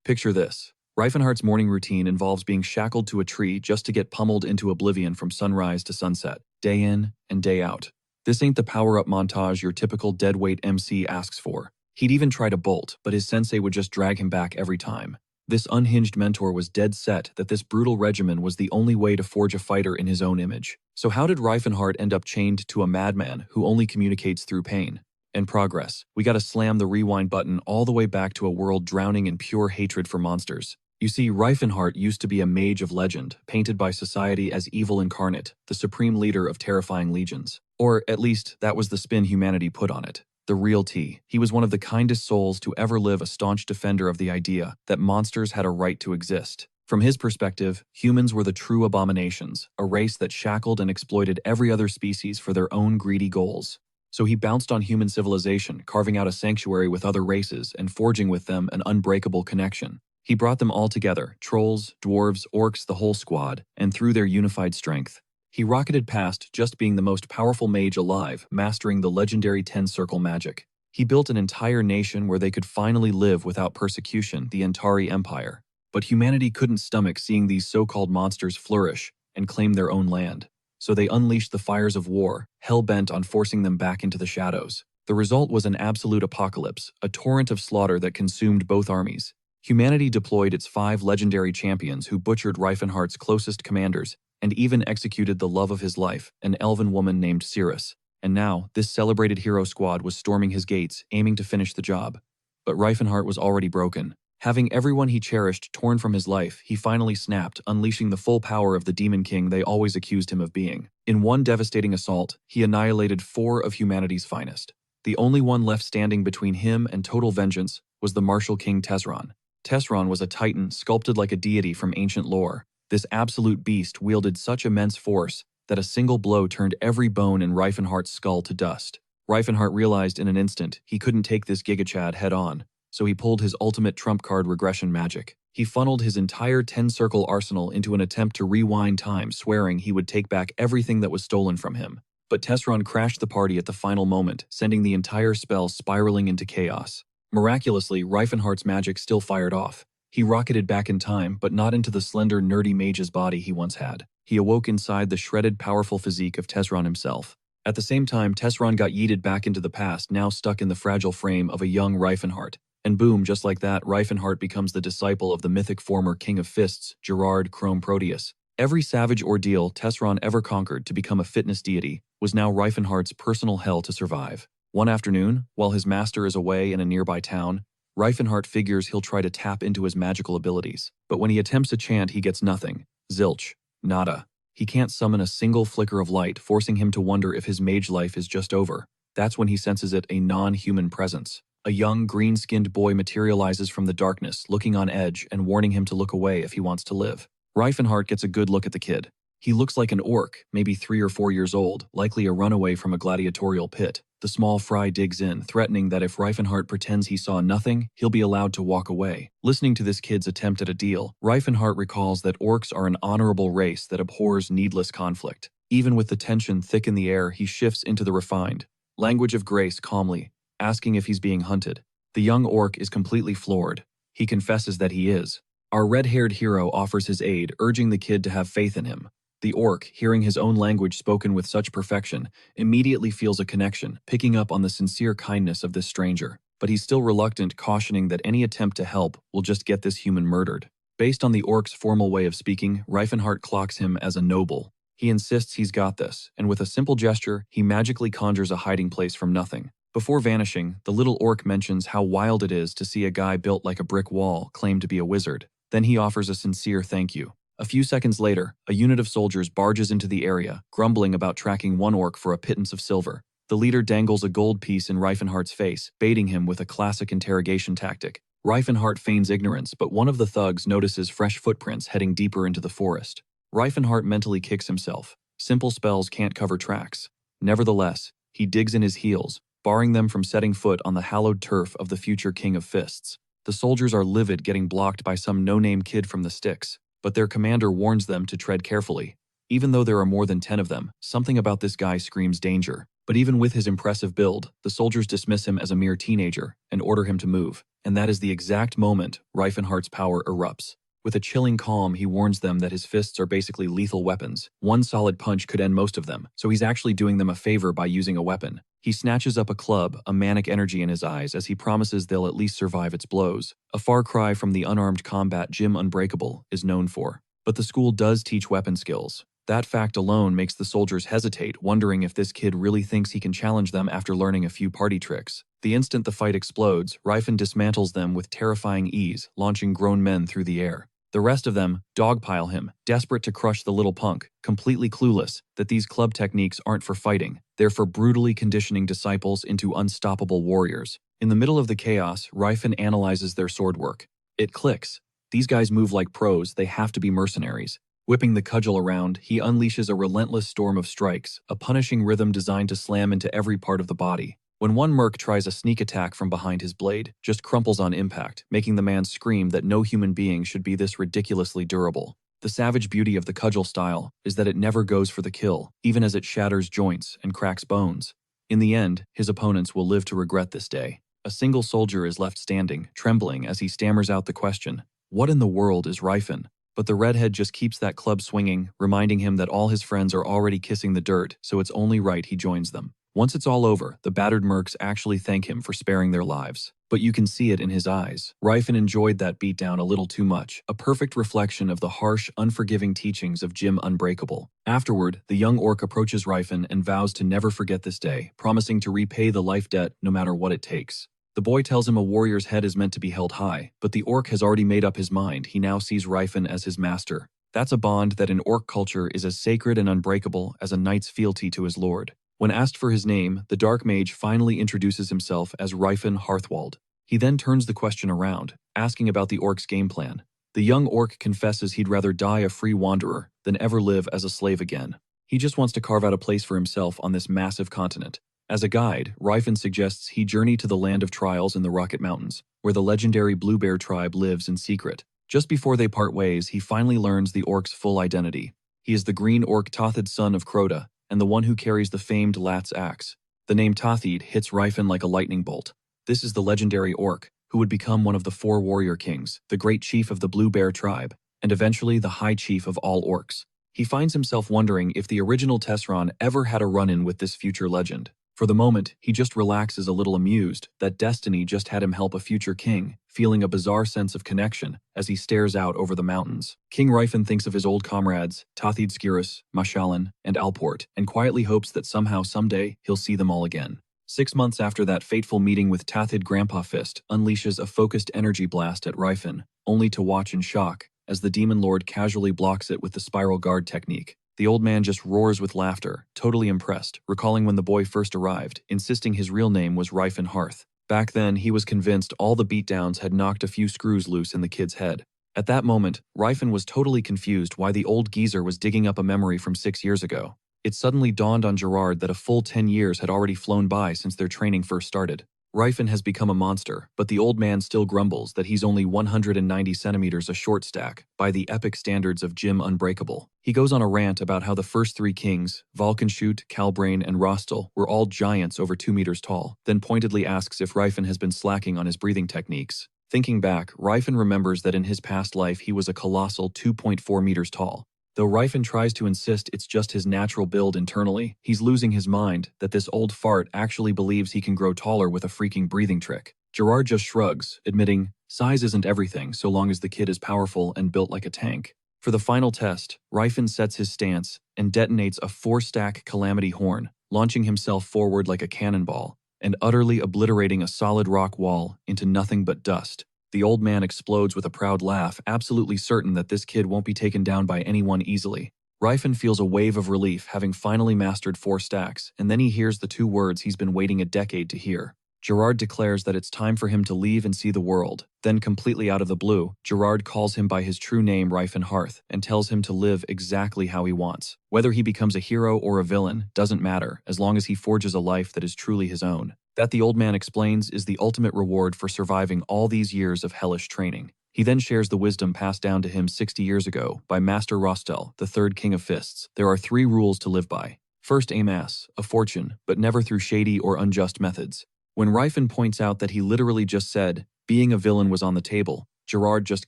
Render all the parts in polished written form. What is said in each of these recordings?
Picture this. Reifenhardt's morning routine involves being shackled to a tree just to get pummeled into oblivion from sunrise to sunset, day in and day out. This ain't the power-up montage your typical deadweight MC asks for. He'd even try to bolt, but his sensei would just drag him back every time. This unhinged mentor was dead set that this brutal regimen was the only way to forge a fighter in his own image. So how did Reifenhardt end up chained to a madman who only communicates through pain? In progress, we gotta slam the rewind button all the way back to a world drowning in pure hatred for monsters. You see, Reifenhardt used to be a mage of legend, painted by society as evil incarnate, the supreme leader of terrifying legions. Or, at least, that was the spin humanity put on it. The real tea. He was one of the kindest souls to ever live, a staunch defender of the idea that monsters had a right to exist. From his perspective, humans were the true abominations, a race that shackled and exploited every other species for their own greedy goals. So he bounced on human civilization, carving out a sanctuary with other races and forging with them an unbreakable connection. He brought them all together, trolls, dwarves, orcs, the whole squad, and through their unified strength, he rocketed past just being the most powerful mage alive, mastering the legendary 10-circle magic. He built an entire nation where they could finally live without persecution, the Antari Empire. But humanity couldn't stomach seeing these so-called monsters flourish and claim their own land. So they unleashed the fires of war, hell-bent on forcing them back into the shadows. The result was an absolute apocalypse, a torrent of slaughter that consumed both armies. Humanity deployed its 5 legendary champions who butchered Reifenhardt's closest commanders and even executed the love of his life, an elven woman named Cirrus. And now, this celebrated hero squad was storming his gates, aiming to finish the job. But Reifenhardt was already broken. Having everyone he cherished torn from his life, he finally snapped, unleashing the full power of the Demon King they always accused him of being. In one devastating assault, he annihilated 4 of humanity's finest. The only one left standing between him and total vengeance was the martial king Tesron. Tesron was a titan sculpted like a deity from ancient lore. This absolute beast wielded such immense force that a single blow turned every bone in Reifenhardt's skull to dust. Reifenhardt realized in an instant he couldn't take this gigachad head-on, so he pulled his ultimate trump card, Regression magic. He funneled his entire 10-circle arsenal into an attempt to rewind time, swearing he would take back everything that was stolen from him. But Tesron crashed the party at the final moment, sending the entire spell spiraling into chaos. Miraculously, Reifenhardt's magic still fired off. He rocketed back in time, but not into the slender, nerdy mage's body he once had. He awoke inside the shredded, powerful physique of Tesron himself. At the same time, Tesron got yeeted back into the past, now stuck in the fragile frame of a young Reifenhardt. And boom, just like that, Reifenhardt becomes the disciple of the mythic former King of Fists, Gerard Chrome Proteus. Every savage ordeal Tesron ever conquered to become a fitness deity was now Reifenhardt's personal hell to survive. One afternoon, while his master is away in a nearby town, Reifenhardt figures he'll try to tap into his magical abilities. But when he attempts a chant, he gets nothing. Zilch. Nada. He can't summon a single flicker of light, forcing him to wonder if his mage life is just over. That's when he senses it, a non-human presence. A young, green-skinned boy materializes from the darkness, looking on edge and warning him to look away if he wants to live. Reifenhardt gets a good look at the kid. He looks like an orc, maybe 3 or 4 years old, likely a runaway from a gladiatorial pit. The small fry digs in, threatening that if Reifenhardt pretends he saw nothing, he'll be allowed to walk away. Listening to this kid's attempt at a deal, Reifenhardt recalls that orcs are an honorable race that abhors needless conflict. Even with the tension thick in the air, he shifts into the refined language of grace calmly, asking if he's being hunted. The young orc is completely floored. He confesses that he is. Our red-haired hero offers his aid, urging the kid to have faith in him. The orc, hearing his own language spoken with such perfection, immediately feels a connection, picking up on the sincere kindness of this stranger. But he's still reluctant, cautioning that any attempt to help will just get this human murdered. Based on the orc's formal way of speaking, Reifenhardt clocks him as a noble. He insists he's got this, and with a simple gesture, he magically conjures a hiding place from nothing. Before vanishing, the little orc mentions how wild it is to see a guy built like a brick wall claim to be a wizard. Then he offers a sincere thank you. A few seconds later, a unit of soldiers barges into the area, grumbling about tracking one orc for a pittance of silver. The leader dangles a gold piece in Reifenhardt's face, baiting him with a classic interrogation tactic. Reifenhardt feigns ignorance, but one of the thugs notices fresh footprints heading deeper into the forest. Reifenhardt mentally kicks himself. Simple spells can't cover tracks. Nevertheless, he digs in his heels, barring them from setting foot on the hallowed turf of the future King of Fists. The soldiers are livid, getting blocked by some no-name kid from the sticks. But their commander warns them to tread carefully. Even though there are more than 10 of them, something about this guy screams danger. But even with his impressive build, the soldiers dismiss him as a mere teenager and order him to move. And that is the exact moment Reifenhardt's power erupts. With a chilling calm, he warns them that his fists are basically lethal weapons. One solid punch could end most of them, so he's actually doing them a favor by using a weapon. He snatches up a club, a manic energy in his eyes, as he promises they'll at least survive its blows. A far cry from the unarmed combat Jim Unbreakable is known for. But the school does teach weapon skills. That fact alone makes the soldiers hesitate, wondering if this kid really thinks he can challenge them after learning a few party tricks. The instant the fight explodes, Reifen dismantles them with terrifying ease, launching grown men through the air. The rest of them dogpile him, desperate to crush the little punk, completely clueless that these club techniques aren't for fighting, they're for brutally conditioning disciples into unstoppable warriors. In the middle of the chaos, Reifen analyzes their sword work. It clicks. These guys move like pros, they have to be mercenaries. Whipping the cudgel around, he unleashes a relentless storm of strikes, a punishing rhythm designed to slam into every part of the body. When one merc tries a sneak attack from behind his blade, just crumples on impact, making the man scream that no human being should be this ridiculously durable. The savage beauty of the cudgel style is that it never goes for the kill, even as it shatters joints and cracks bones. In the end, his opponents will live to regret this day. A single soldier is left standing, trembling as he stammers out the question, "What in the world is Reifen?" But the redhead just keeps that club swinging, reminding him that all his friends are already kissing the dirt, so it's only right he joins them. Once it's all over, the battered mercs actually thank him for sparing their lives. But you can see it in his eyes. Reifen enjoyed that beatdown a little too much, a perfect reflection of the harsh, unforgiving teachings of Jim Unbreakable. Afterward, the young orc approaches Reifen and vows to never forget this day, promising to repay the life debt no matter what it takes. The boy tells him a warrior's head is meant to be held high, but the orc has already made up his mind. He now sees Reifen as his master. That's a bond that in orc culture is as sacred and unbreakable as a knight's fealty to his lord. When asked for his name, the Dark Mage finally introduces himself as Reifen Harthwald. He then turns the question around, asking about the orc's game plan. The young orc confesses he'd rather die a free wanderer than ever live as a slave again. He just wants to carve out a place for himself on this massive continent. As a guide, Reifen suggests he journey to the land of trials in the Rocket Mountains, where the legendary Blue Bear tribe lives in secret. Just before they part ways, he finally learns the orc's full identity. He is the green orc Tothid, son of Crota, and the one who carries the famed Lat's axe. The name Tothid hits Reifen like a lightning bolt. This is the legendary orc, who would become one of the 4 warrior kings, the great chief of the Blue Bear tribe, and eventually the high chief of all orcs. He finds himself wondering if the original Tesron ever had a run-in with this future legend. For the moment, he just relaxes a little amused that destiny just had him help a future king, feeling a bizarre sense of connection as he stares out over the mountains. King Reifen thinks of his old comrades, Tothid, Cirrus, Mashallan, and Alport, and quietly hopes that somehow someday he'll see them all again. 6 months after that fateful meeting with Tothid, Grandpa Fist unleashes a focused energy blast at Reifen, only to watch in shock as the Demon Lord casually blocks it with the spiral guard technique. The old man just roars with laughter, totally impressed, recalling when the boy first arrived, insisting his real name was Reifen Harth. Back then, he was convinced all the beatdowns had knocked a few screws loose in the kid's head. At that moment, Reifen was totally confused why the old geezer was digging up a memory from 6 years ago. It suddenly dawned on Gerard that a full 10 years had already flown by since their training first started. Reifen has become a monster, but the old man still grumbles that he's only 190 centimeters a short stack by the epic standards of Jim Unbreakable. He goes on a rant about how the first 3 kings, Valkenschut, Calbrain, and Rostel, were all giants over 2 meters tall, then pointedly asks if Reifen has been slacking on his breathing techniques. Thinking back, Reifen remembers that in his past life he was a colossal 2.4 meters tall. Though Reifen tries to insist it's just his natural build internally, he's losing his mind that this old fart actually believes he can grow taller with a freaking breathing trick. Gerard just shrugs, admitting, size isn't everything so long as the kid is powerful and built like a tank. For the final test, Reifen sets his stance and detonates a 4-stack Calamity Horn, launching himself forward like a cannonball, and utterly obliterating a solid rock wall into nothing but dust. The old man explodes with a proud laugh, absolutely certain that this kid won't be taken down by anyone easily. Reifen feels a wave of relief having finally mastered 4 stacks, and then he hears the 2 words he's been waiting a decade to hear. Gerard declares that it's time for him to leave and see the world. Then, completely out of the blue, Gerard calls him by his true name Reifen Harth and tells him to live exactly how he wants. Whether he becomes a hero or a villain doesn't matter, as long as he forges a life that is truly his own. That, the old man explains, is the ultimate reward for surviving all these years of hellish training. He then shares the wisdom passed down to him 60 years ago by Master Rostel, the 3rd King of Fists. There are 3 rules to live by. First amass, a fortune, but never through shady or unjust methods. When Rifen points out that he literally just said, being a villain was on the table, Gerard just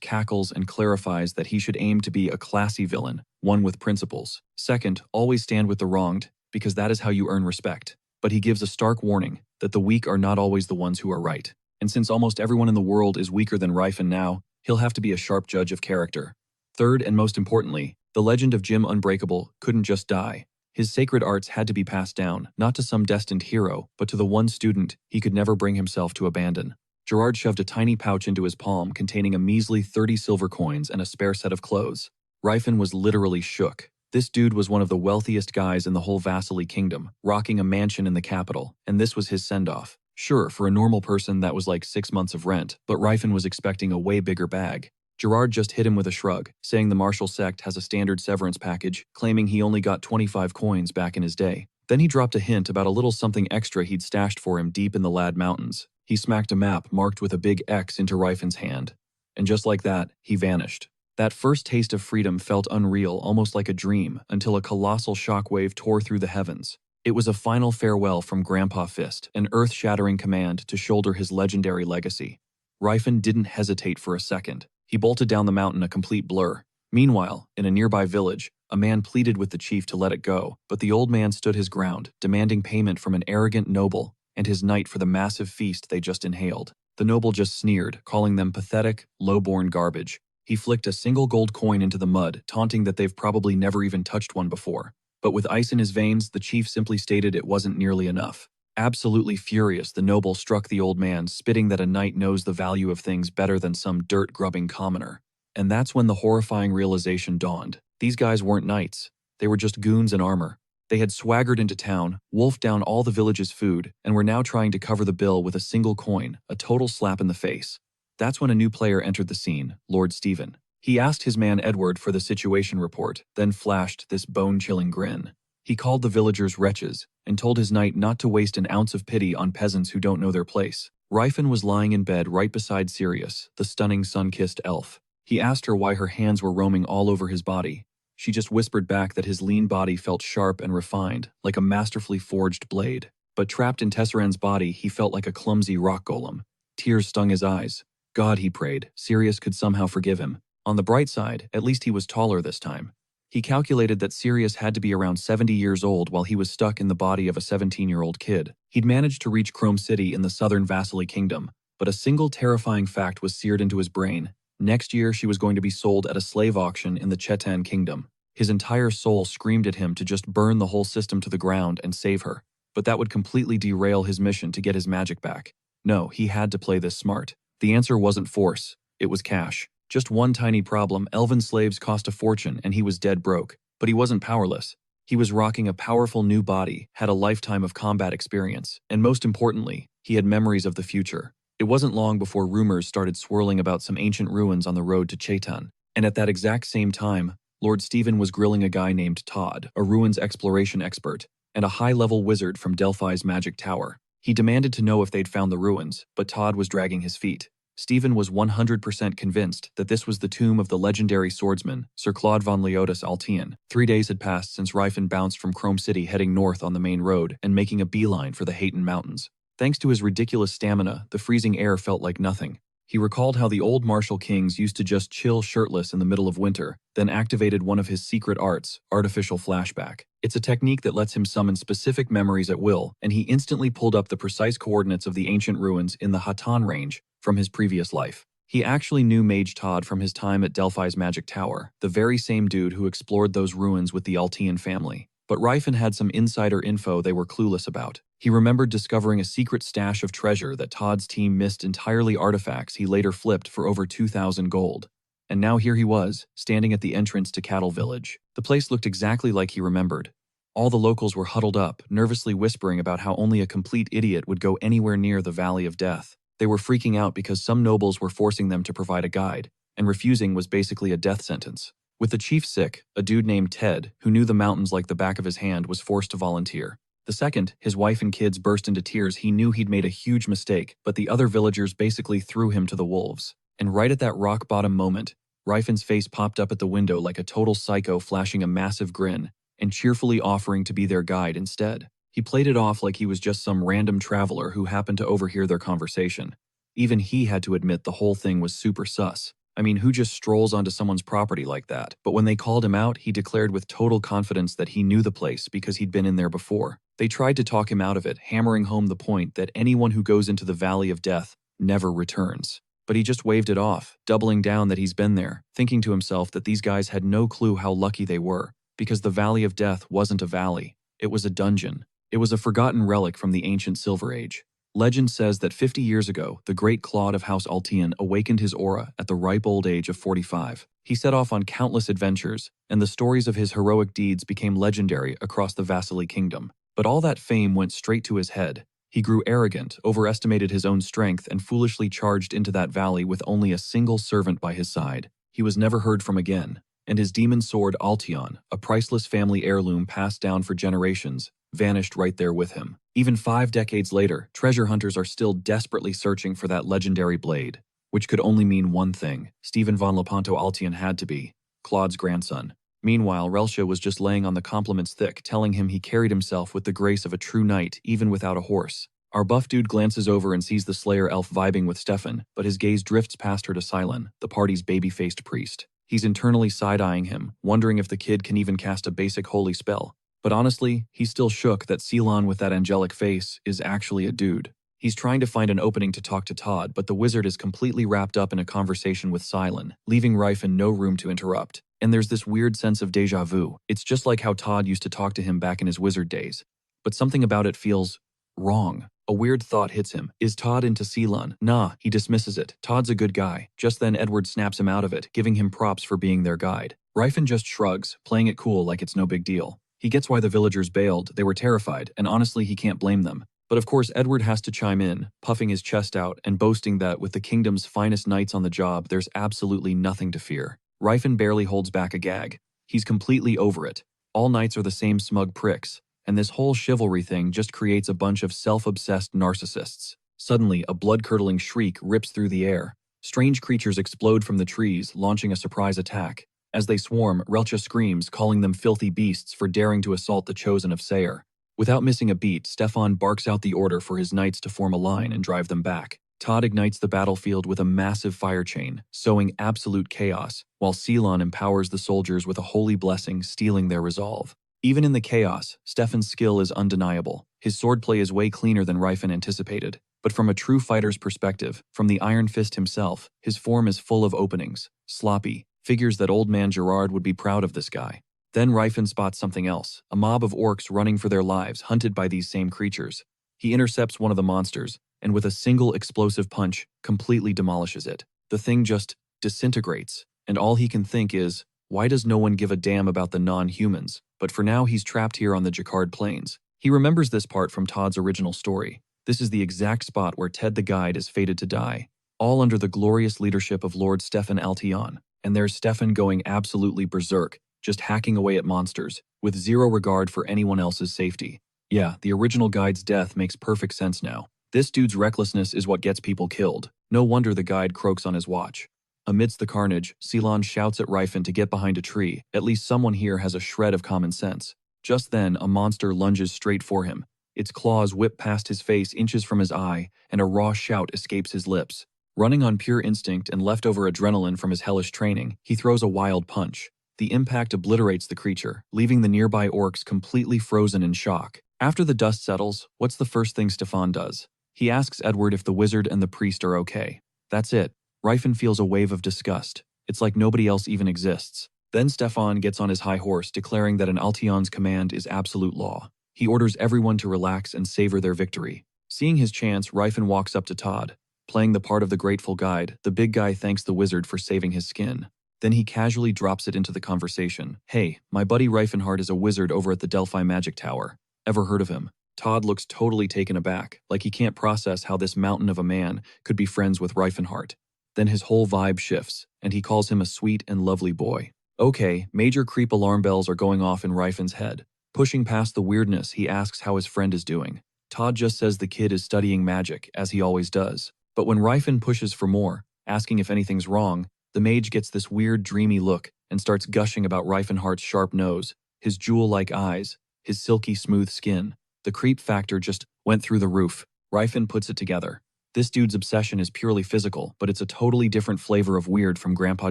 cackles and clarifies that he should aim to be a classy villain, one with principles. Second, always stand with the wronged, because that is how you earn respect. But he gives a stark warning that the weak are not always the ones who are right. And since almost everyone in the world is weaker than Rifen now, he'll have to be a sharp judge of character. Third, and most importantly, the legend of Jim Unbreakable couldn't just die. His sacred arts had to be passed down, not to some destined hero, but to the one student he could never bring himself to abandon. Gerard shoved a tiny pouch into his palm containing a measly 30 silver coins and a spare set of clothes. Rifen was literally shook. This dude was one of the wealthiest guys in the whole Vasily kingdom, rocking a mansion in the capital, and this was his send-off. Sure, for a normal person that was like 6 months of rent, but Rifen was expecting a way bigger bag. Gerard just hit him with a shrug, saying the martial sect has a standard severance package, claiming he only got 25 coins back in his day. Then he dropped a hint about a little something extra he'd stashed for him deep in the Lad Mountains. He smacked a map marked with a big X into Rifen's hand. And just like that, he vanished. That first taste of freedom felt unreal, almost like a dream, until a colossal shockwave tore through the heavens. It was a final farewell from Grandpa Fist, an earth-shattering command to shoulder his legendary legacy. Rifen didn't hesitate for a second. He bolted down the mountain a complete blur. Meanwhile, in a nearby village, a man pleaded with the chief to let it go, but the old man stood his ground, demanding payment from an arrogant noble and his knight for the massive feast they just inhaled. The noble just sneered, calling them pathetic, low-born garbage. He flicked a single gold coin into the mud, taunting that they've probably never even touched one before. But with ice in his veins, the chief simply stated it wasn't nearly enough. Absolutely furious, the noble struck the old man, spitting that a knight knows the value of things better than some dirt-grubbing commoner. And that's when the horrifying realization dawned. These guys weren't knights. They were just goons in armor. They had swaggered into town, wolfed down all the village's food, and were now trying to cover the bill with a single coin, a total slap in the face. That's when a new player entered the scene, Lord Stephen. He asked his man Edward for the situation report, then flashed this bone-chilling grin. He called the villagers wretches, and told his knight not to waste an ounce of pity on peasants who don't know their place. Rifen was lying in bed right beside Cirrus, the stunning sun-kissed elf. He asked her why her hands were roaming all over his body. She just whispered back that his lean body felt sharp and refined, like a masterfully forged blade. But trapped in Tesseran's body, he felt like a clumsy rock golem. Tears stung his eyes. God, he prayed, Cirrus could somehow forgive him. On the bright side, at least he was taller this time. He calculated that Cirrus had to be around 70 years old while he was stuck in the body of a 17-year-old kid. He'd managed to reach Chrome City in the southern Vasily kingdom, but a single terrifying fact was seared into his brain. Next year, she was going to be sold at a slave auction in the Chetan kingdom. His entire soul screamed at him to just burn the whole system to the ground and save her. But that would completely derail his mission to get his magic back. No, he had to play this smart. The answer wasn't force, it was cash. Just one tiny problem: elven slaves cost a fortune and he was dead broke. But he wasn't powerless. He was rocking a powerful new body, had a lifetime of combat experience, and most importantly, he had memories of the future. It wasn't long before rumors started swirling about some ancient ruins on the road to Chetan. And at that exact same time, Lord Stephen was grilling a guy named Todd, a ruins exploration expert, and a high-level wizard from Delphi's magic tower. He demanded to know if they'd found the ruins, but Todd was dragging his feet. Stephen was 100% convinced that this was the tomb of the legendary swordsman, Sir Claude von Leotis Altian. 3 days had passed since Rifen bounced from Chrome City heading north on the main road and making a beeline for the Hayton Mountains. Thanks to his ridiculous stamina, the freezing air felt like nothing. He recalled how the old martial kings used to just chill shirtless in the middle of winter, then activated one of his secret arts, artificial flashback. It's a technique that lets him summon specific memories at will, and he instantly pulled up the precise coordinates of the ancient ruins in the Hatan range from his previous life. He actually knew Mage Todd from his time at Delphi's magic tower, the very same dude who explored those ruins with the Altian family. But Rifen had some insider info they were clueless about. He remembered discovering a secret stash of treasure that Todd's team missed, entirely artifacts he later flipped for over 2,000 gold. And now here he was, standing at the entrance to Cattle Village. The place looked exactly like he remembered. All the locals were huddled up, nervously whispering about how only a complete idiot would go anywhere near the Valley of Death. They were freaking out because some nobles were forcing them to provide a guide, and refusing was basically a death sentence. With the chief sick, a dude named Ted, who knew the mountains like the back of his hand, was forced to volunteer. The second, his wife and kids burst into tears. He knew he'd made a huge mistake, but the other villagers basically threw him to the wolves. And right at that rock-bottom moment, Rifen's face popped up at the window like a total psycho, flashing a massive grin. and cheerfully offering to be their guide instead. He played it off like he was just some random traveler who happened to overhear their conversation. Even he had to admit the whole thing was super sus. I mean, who just strolls onto someone's property like that? But when they called him out, he declared with total confidence that he knew the place because he'd been in there before. They tried to talk him out of it, hammering home the point that anyone who goes into the Valley of Death never returns. But he just waved it off, doubling down that he's been there, thinking to himself that these guys had no clue how lucky they were, because the Valley of Death wasn't a valley, it was a dungeon. It was a forgotten relic from the ancient Silver Age. Legend says that 50 years ago, the great Claude of House Altian awakened his aura at the ripe old age of 45. He set off on countless adventures, and the stories of his heroic deeds became legendary across the Vasily Kingdom. But all that fame went straight to his head. He grew arrogant, overestimated his own strength, and foolishly charged into that valley with only a single servant by his side. He was never heard from again, and his demon sword Altion, a priceless family heirloom passed down for generations, vanished right there with him. Even 5 decades later, treasure hunters are still desperately searching for that legendary blade, which could only mean one thing: Stephen von Lepanto Altion had to be Claude's grandson. Meanwhile, Reltia was just laying on the compliments thick, telling him he carried himself with the grace of a true knight, even without a horse. Our buff dude glances over and sees the Slayer elf vibing with Stefan, but his gaze drifts past her to Silen, the party's baby-faced priest. He's internally side-eyeing him, wondering if the kid can even cast a basic holy spell. But honestly, he's still shook that Ceylon with that angelic face is actually a dude. He's trying to find an opening to talk to Todd, but the wizard is completely wrapped up in a conversation with Silen, leaving Rifen no room to interrupt. And there's this weird sense of déjà vu. It's just like how Todd used to talk to him back in his wizard days. But something about it feels wrong. A weird thought hits him. Is Todd into Ceylon? Nah, he dismisses it. Todd's a good guy. Just then Edward snaps him out of it, giving him props for being their guide. Rifen just shrugs, playing it cool like it's no big deal. He gets why the villagers bailed. They were terrified, and honestly he can't blame them. But of course Edward has to chime in, puffing his chest out and boasting that with the kingdom's finest knights on the job, there's absolutely nothing to fear. Rifen barely holds back a gag. He's completely over it. All knights are the same smug pricks, and this whole chivalry thing just creates a bunch of self-obsessed narcissists. Suddenly, a blood-curdling shriek rips through the air. Strange creatures explode from the trees, launching a surprise attack. As they swarm, Relcha screams, calling them filthy beasts for daring to assault the chosen of Sayre. Without missing a beat, Stefan barks out the order for his knights to form a line and drive them back. Todd ignites the battlefield with a massive fire chain, sowing absolute chaos, while Ceylon empowers the soldiers with a holy blessing, stealing their resolve. Even in the chaos, Stefan's skill is undeniable. His swordplay is way cleaner than Rifen anticipated. But from a true fighter's perspective, from the Iron Fist himself, his form is full of openings, sloppy, figures that old man Gerard would be proud of this guy. Then Rifen spots something else, a mob of orcs running for their lives, hunted by these same creatures. He intercepts one of the monsters, and with a single explosive punch, completely demolishes it. The thing just disintegrates, and all he can think is, why does no one give a damn about the non-humans? But for now he's trapped here on the Jacquard Plains. He remembers this part from Todd's original story. This is the exact spot where Ted the Guide is fated to die, all under the glorious leadership of Lord Stefan Altion. And there's Stefan going absolutely berserk, just hacking away at monsters, with zero regard for anyone else's safety. Yeah, the original guide's death makes perfect sense now. This dude's recklessness is what gets people killed. No wonder the guide croaks on his watch. Amidst the carnage, Ceylon shouts at Rifen to get behind a tree. At least someone here has a shred of common sense. Just then, a monster lunges straight for him. Its claws whip past his face inches from his eye, and a raw shout escapes his lips. Running on pure instinct and leftover adrenaline from his hellish training, he throws a wild punch. The impact obliterates the creature, leaving the nearby orcs completely frozen in shock. After the dust settles, what's the first thing Stefan does? He asks Edward if the wizard and the priest are okay. That's it. Rifen feels a wave of disgust. It's like nobody else even exists. Then Stefan gets on his high horse, declaring that an Altion's command is absolute law. He orders everyone to relax and savor their victory. Seeing his chance, Rifen walks up to Todd. Playing the part of the grateful guide, the big guy thanks the wizard for saving his skin. Then he casually drops it into the conversation. Hey, my buddy Riefenhardt is a wizard over at the Delphi Magic Tower. Ever heard of him? Todd looks totally taken aback, like he can't process how this mountain of a man could be friends with Riefenhardt. Then his whole vibe shifts, and he calls him a sweet and lovely boy. Okay, major creep alarm bells are going off in Riefen's head. Pushing past the weirdness, he asks how his friend is doing. Todd just says the kid is studying magic, as he always does. But when Rifen pushes for more, asking if anything's wrong, the mage gets this weird dreamy look and starts gushing about Riefenhardt's sharp nose, his jewel-like eyes, his silky smooth skin. The creep factor just went through the roof. Ryfin puts it together. This dude's obsession is purely physical, but it's a totally different flavor of weird from Grandpa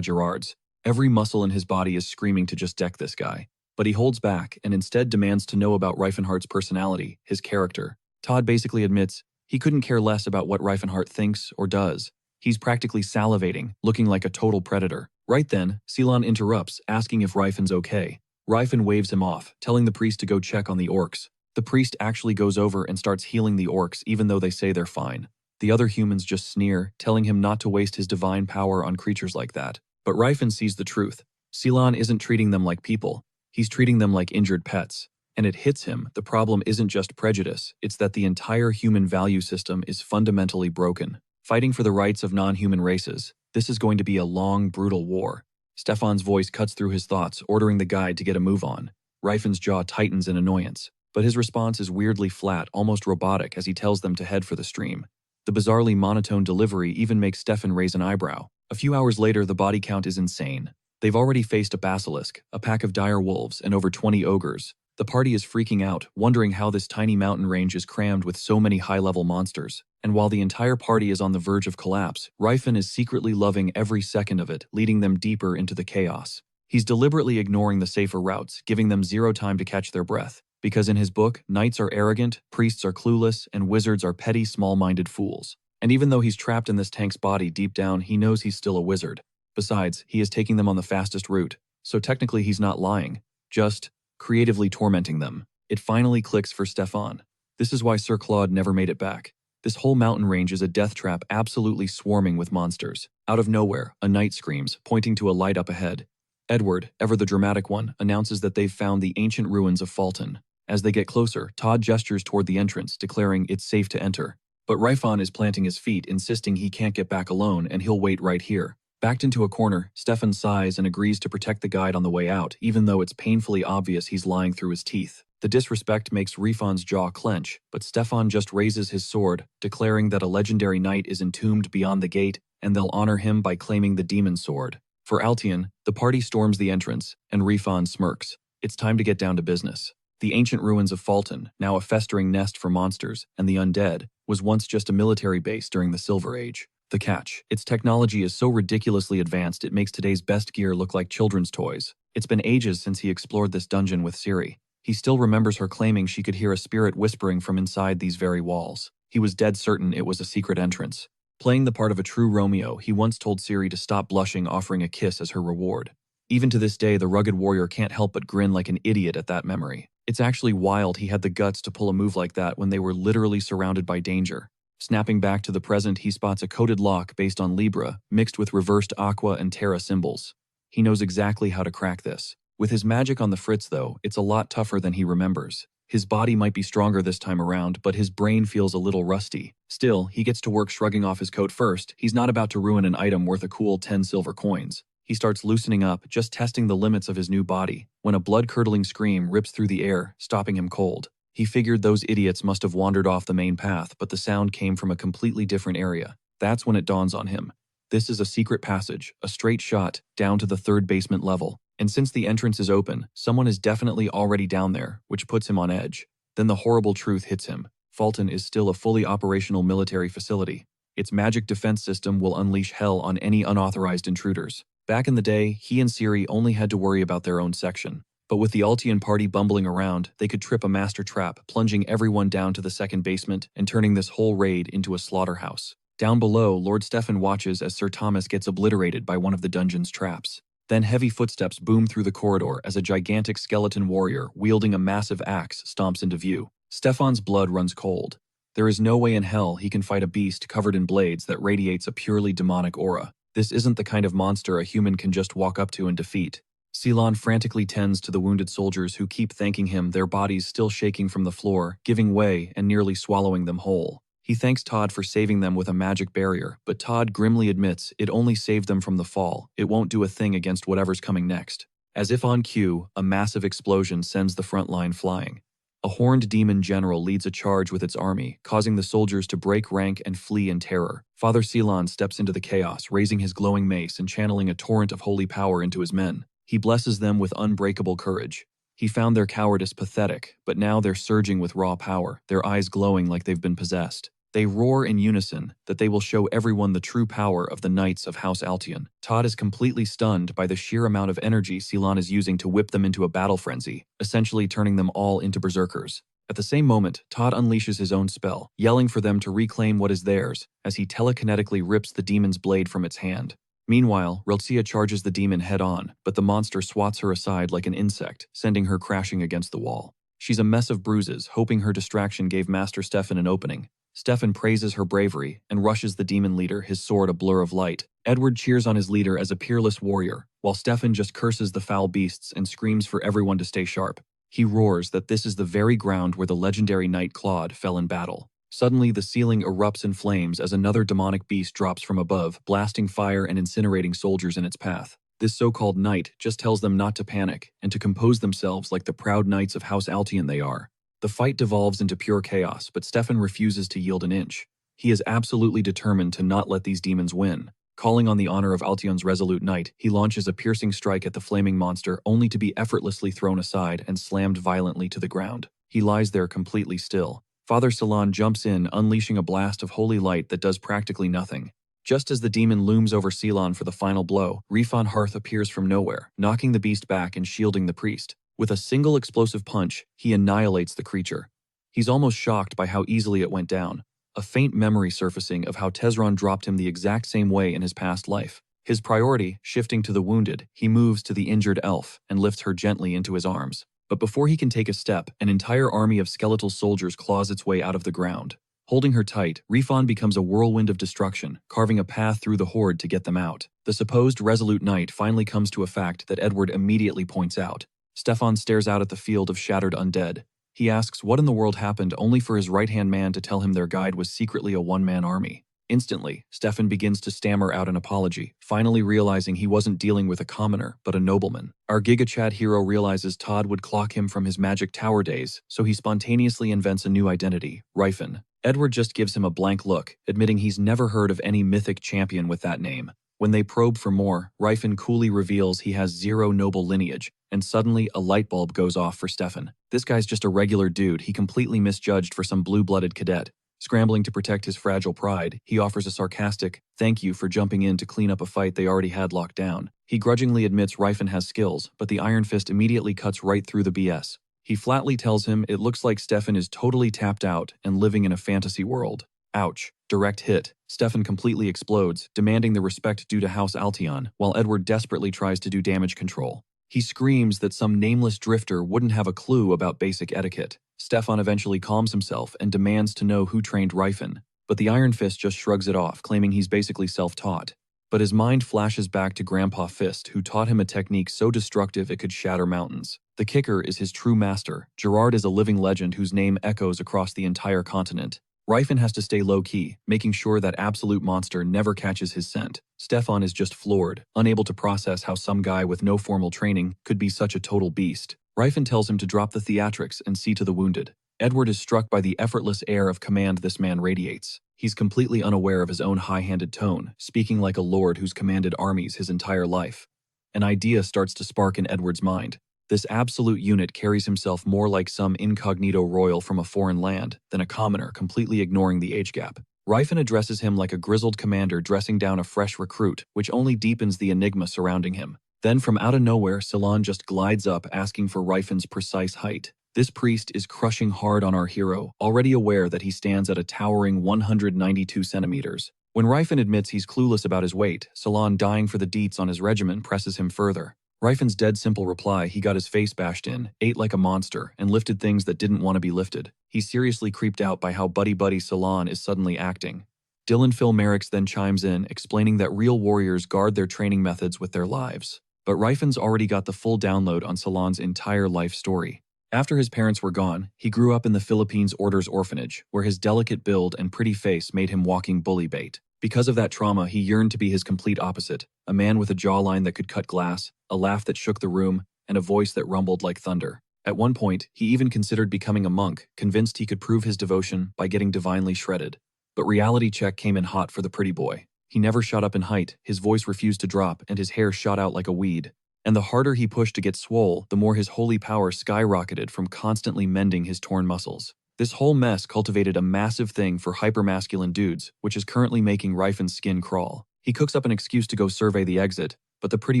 Gerard's. Every muscle in his body is screaming to just deck this guy. But he holds back and instead demands to know about Reifenhardt's personality, his character. Todd basically admits he couldn't care less about what Reifenhardt thinks or does. He's practically salivating, looking like a total predator. Right then, Ceylon interrupts, asking if Ryfin's okay. Ryfin waves him off, telling the priest to go check on the orcs. The priest actually goes over and starts healing the orcs even though they say they're fine. The other humans just sneer, telling him not to waste his divine power on creatures like that. But Ryfin sees the truth. Ceylon isn't treating them like people. He's treating them like injured pets. And it hits him, the problem isn't just prejudice, it's that the entire human value system is fundamentally broken. Fighting for the rights of non-human races, this is going to be a long, brutal war. Stefan's voice cuts through his thoughts, ordering the guide to get a move on. Ryfin's jaw tightens in annoyance, but his response is weirdly flat, almost robotic, as he tells them to head for the stream. The bizarrely monotone delivery even makes Stefan raise an eyebrow. A few hours later, the body count is insane. They've already faced a basilisk, a pack of dire wolves, and over 20 ogres. The party is freaking out, wondering how this tiny mountain range is crammed with so many high-level monsters. And while the entire party is on the verge of collapse, Ryfin is secretly loving every second of it, leading them deeper into the chaos. He's deliberately ignoring the safer routes, giving them zero time to catch their breath. Because in his book, knights are arrogant, priests are clueless, and wizards are petty, small-minded fools. And even though he's trapped in this tank's body deep down, he knows he's still a wizard. Besides, he is taking them on the fastest route, so technically he's not lying, just creatively tormenting them. It finally clicks for Stefan. This is why Sir Claude never made it back. This whole mountain range is a death trap absolutely swarming with monsters. Out of nowhere, a knight screams, pointing to a light up ahead. Edward, ever the dramatic one, announces that they've found the ancient ruins of Fulton. As they get closer, Todd gestures toward the entrance, declaring it's safe to enter. But Ryfon is planting his feet, insisting he can't get back alone and he'll wait right here. Backed into a corner, Stefan sighs and agrees to protect the guide on the way out, even though it's painfully obvious he's lying through his teeth. The disrespect makes Ryfon's jaw clench, but Stefan just raises his sword, declaring that a legendary knight is entombed beyond the gate, and they'll honor him by claiming the demon sword. For Altion, the party storms the entrance, and Ryfon smirks. It's time to get down to business. The ancient ruins of Fulton, now a festering nest for monsters and the undead, was once just a military base during the Silver Age. The catch: its technology is so ridiculously advanced it makes today's best gear look like children's toys. It's been ages since he explored this dungeon with Ciri. He still remembers her claiming she could hear a spirit whispering from inside these very walls. He was dead certain it was a secret entrance. Playing the part of a true Romeo, he once told Ciri to stop blushing, offering a kiss as her reward. Even to this day, the rugged warrior can't help but grin like an idiot at that memory. It's actually wild he had the guts to pull a move like that when they were literally surrounded by danger. Snapping back to the present, he spots a coded lock based on Libra, mixed with reversed Aqua and Terra symbols. He knows exactly how to crack this. With his magic on the fritz though, it's a lot tougher than he remembers. His body might be stronger this time around, but his brain feels a little rusty. Still, he gets to work shrugging off his coat first. He's not about to ruin an item worth a cool 10 silver coins. He starts loosening up, just testing the limits of his new body, when a blood-curdling scream rips through the air, stopping him cold. He figured those idiots must have wandered off the main path, but the sound came from a completely different area. That's when it dawns on him. This is a secret passage, a straight shot, down to the third basement level. And since the entrance is open, someone is definitely already down there, which puts him on edge. Then the horrible truth hits him. Fulton is still a fully operational military facility. Its magic defense system will unleash hell on any unauthorized intruders. Back in the day, he and Ciri only had to worry about their own section. But with the Altian party bumbling around, they could trip a master trap, plunging everyone down to the second basement and turning this whole raid into a slaughterhouse. Down below, Lord Stefan watches as Sir Thomas gets obliterated by one of the dungeon's traps. Then heavy footsteps boom through the corridor as a gigantic skeleton warrior wielding a massive axe stomps into view. Stefan's blood runs cold. There is no way in hell he can fight a beast covered in blades that radiates a purely demonic aura. This isn't the kind of monster a human can just walk up to and defeat. Ceylon frantically tends to the wounded soldiers who keep thanking him, their bodies still shaking from the floor, giving way and nearly swallowing them whole. He thanks Todd for saving them with a magic barrier, but Todd grimly admits it only saved them from the fall. It won't do a thing against whatever's coming next. As if on cue, a massive explosion sends the front line flying. A horned demon general leads a charge with its army, causing the soldiers to break rank and flee in terror. Father Ceylon steps into the chaos, raising his glowing mace and channeling a torrent of holy power into his men. He blesses them with unbreakable courage. He found their cowardice pathetic, but now they're surging with raw power, their eyes glowing like they've been possessed. They roar in unison that they will show everyone the true power of the Knights of House Altion. Todd is completely stunned by the sheer amount of energy Ceylon is using to whip them into a battle frenzy, essentially turning them all into berserkers. At the same moment, Todd unleashes his own spell, yelling for them to reclaim what is theirs, as he telekinetically rips the demon's blade from its hand. Meanwhile, Reltsia charges the demon head-on, but the monster swats her aside like an insect, sending her crashing against the wall. She's a mess of bruises, hoping her distraction gave Master Stefan an opening. Stefan praises her bravery and rushes the demon leader, his sword a blur of light. Edward cheers on his leader as a peerless warrior, while Stefan just curses the foul beasts and screams for everyone to stay sharp. He roars that this is the very ground where the legendary knight Claude fell in battle. Suddenly, the ceiling erupts in flames as another demonic beast drops from above, blasting fire and incinerating soldiers in its path. This so-called knight just tells them not to panic and to compose themselves like the proud knights of House Altion they are. The fight devolves into pure chaos, but Stefan refuses to yield an inch. He is absolutely determined to not let these demons win. Calling on the honor of Altion's resolute knight, he launches a piercing strike at the flaming monster, only to be effortlessly thrown aside and slammed violently to the ground. He lies there completely still. Father Salon jumps in, unleashing a blast of holy light that does practically nothing. Just as the demon looms over Ceylon for the final blow, Refon Hearth appears from nowhere, knocking the beast back and shielding the priest. With a single explosive punch, he annihilates the creature. He's almost shocked by how easily it went down, a faint memory surfacing of how Tezron dropped him the exact same way in his past life. His priority shifting to the wounded, he moves to the injured elf and lifts her gently into his arms. But before he can take a step, an entire army of skeletal soldiers claws its way out of the ground. Holding her tight, Refon becomes a whirlwind of destruction, carving a path through the horde to get them out. The supposed resolute knight finally comes to a fact that Edward immediately points out. Stefan stares out at the field of shattered undead. He asks what in the world happened, only for his right-hand man to tell him their guide was secretly a one-man army. Instantly, Stefan begins to stammer out an apology, finally realizing he wasn't dealing with a commoner, but a nobleman. Our GigaChad hero realizes Todd would clock him from his magic tower days, so he spontaneously invents a new identity, Ryfan. Edward just gives him a blank look, admitting he's never heard of any mythic champion with that name. When they probe for more, Ryfan coolly reveals he has zero noble lineage, and suddenly a light bulb goes off for Stefan. This guy's just a regular dude he completely misjudged for some blue-blooded cadet. Scrambling to protect his fragile pride, he offers a sarcastic, "Thank you for jumping in to clean up a fight they already had locked down." He grudgingly admits Ryfan has skills, but the Iron Fist immediately cuts right through the BS. He flatly tells him it looks like Stefan is totally tapped out and living in a fantasy world. Ouch. Direct hit. Stefan completely explodes, demanding the respect due to House Altion, while Edward desperately tries to do damage control. He screams that some nameless drifter wouldn't have a clue about basic etiquette. Stefan eventually calms himself and demands to know who trained Ryfan, but the Iron Fist just shrugs it off, claiming he's basically self-taught. But his mind flashes back to Grandpa Fist, who taught him a technique so destructive it could shatter mountains. The kicker is his true master. Gerard is a living legend whose name echoes across the entire continent. Ryfan has to stay low-key, making sure that absolute monster never catches his scent. Stefan is just floored, unable to process how some guy with no formal training could be such a total beast. Ryfan tells him to drop the theatrics and see to the wounded. Edward is struck by the effortless air of command this man radiates. He's completely unaware of his own high-handed tone, speaking like a lord who's commanded armies his entire life. An idea starts to spark in Edward's mind. This absolute unit carries himself more like some incognito royal from a foreign land than a commoner, completely ignoring the age gap. Ryfan addresses him like a grizzled commander dressing down a fresh recruit, which only deepens the enigma surrounding him. Then from out of nowhere, Ceylon just glides up, asking for Ryfan's precise height. This priest is crushing hard on our hero, already aware that he stands at a towering 192 centimeters. When Ryfan admits he's clueless about his weight, Ceylon, dying for the deets on his regimen, presses him further. Ryfan's dead simple reply, he got his face bashed in, ate like a monster, and lifted things that didn't want to be lifted. He's seriously creeped out by how buddy-buddy Ceylon is suddenly acting. Dylan Phil Merricks then chimes in, explaining that real warriors guard their training methods with their lives. But Ryfan's already got the full download on Ceylon's entire life story. After his parents were gone, he grew up in the Philippines Order's orphanage, where his delicate build and pretty face made him walking bully bait. Because of that trauma, he yearned to be his complete opposite, a man with a jawline that could cut glass, a laugh that shook the room, and a voice that rumbled like thunder. At one point, he even considered becoming a monk, convinced he could prove his devotion by getting divinely shredded. But reality check came in hot for the pretty boy. He never shot up in height, his voice refused to drop, and his hair shot out like a weed. And the harder he pushed to get swole, the more his holy power skyrocketed from constantly mending his torn muscles. This whole mess cultivated a massive thing for hypermasculine dudes, which is currently making Rifan's skin crawl. He cooks up an excuse to go survey the exit, but the pretty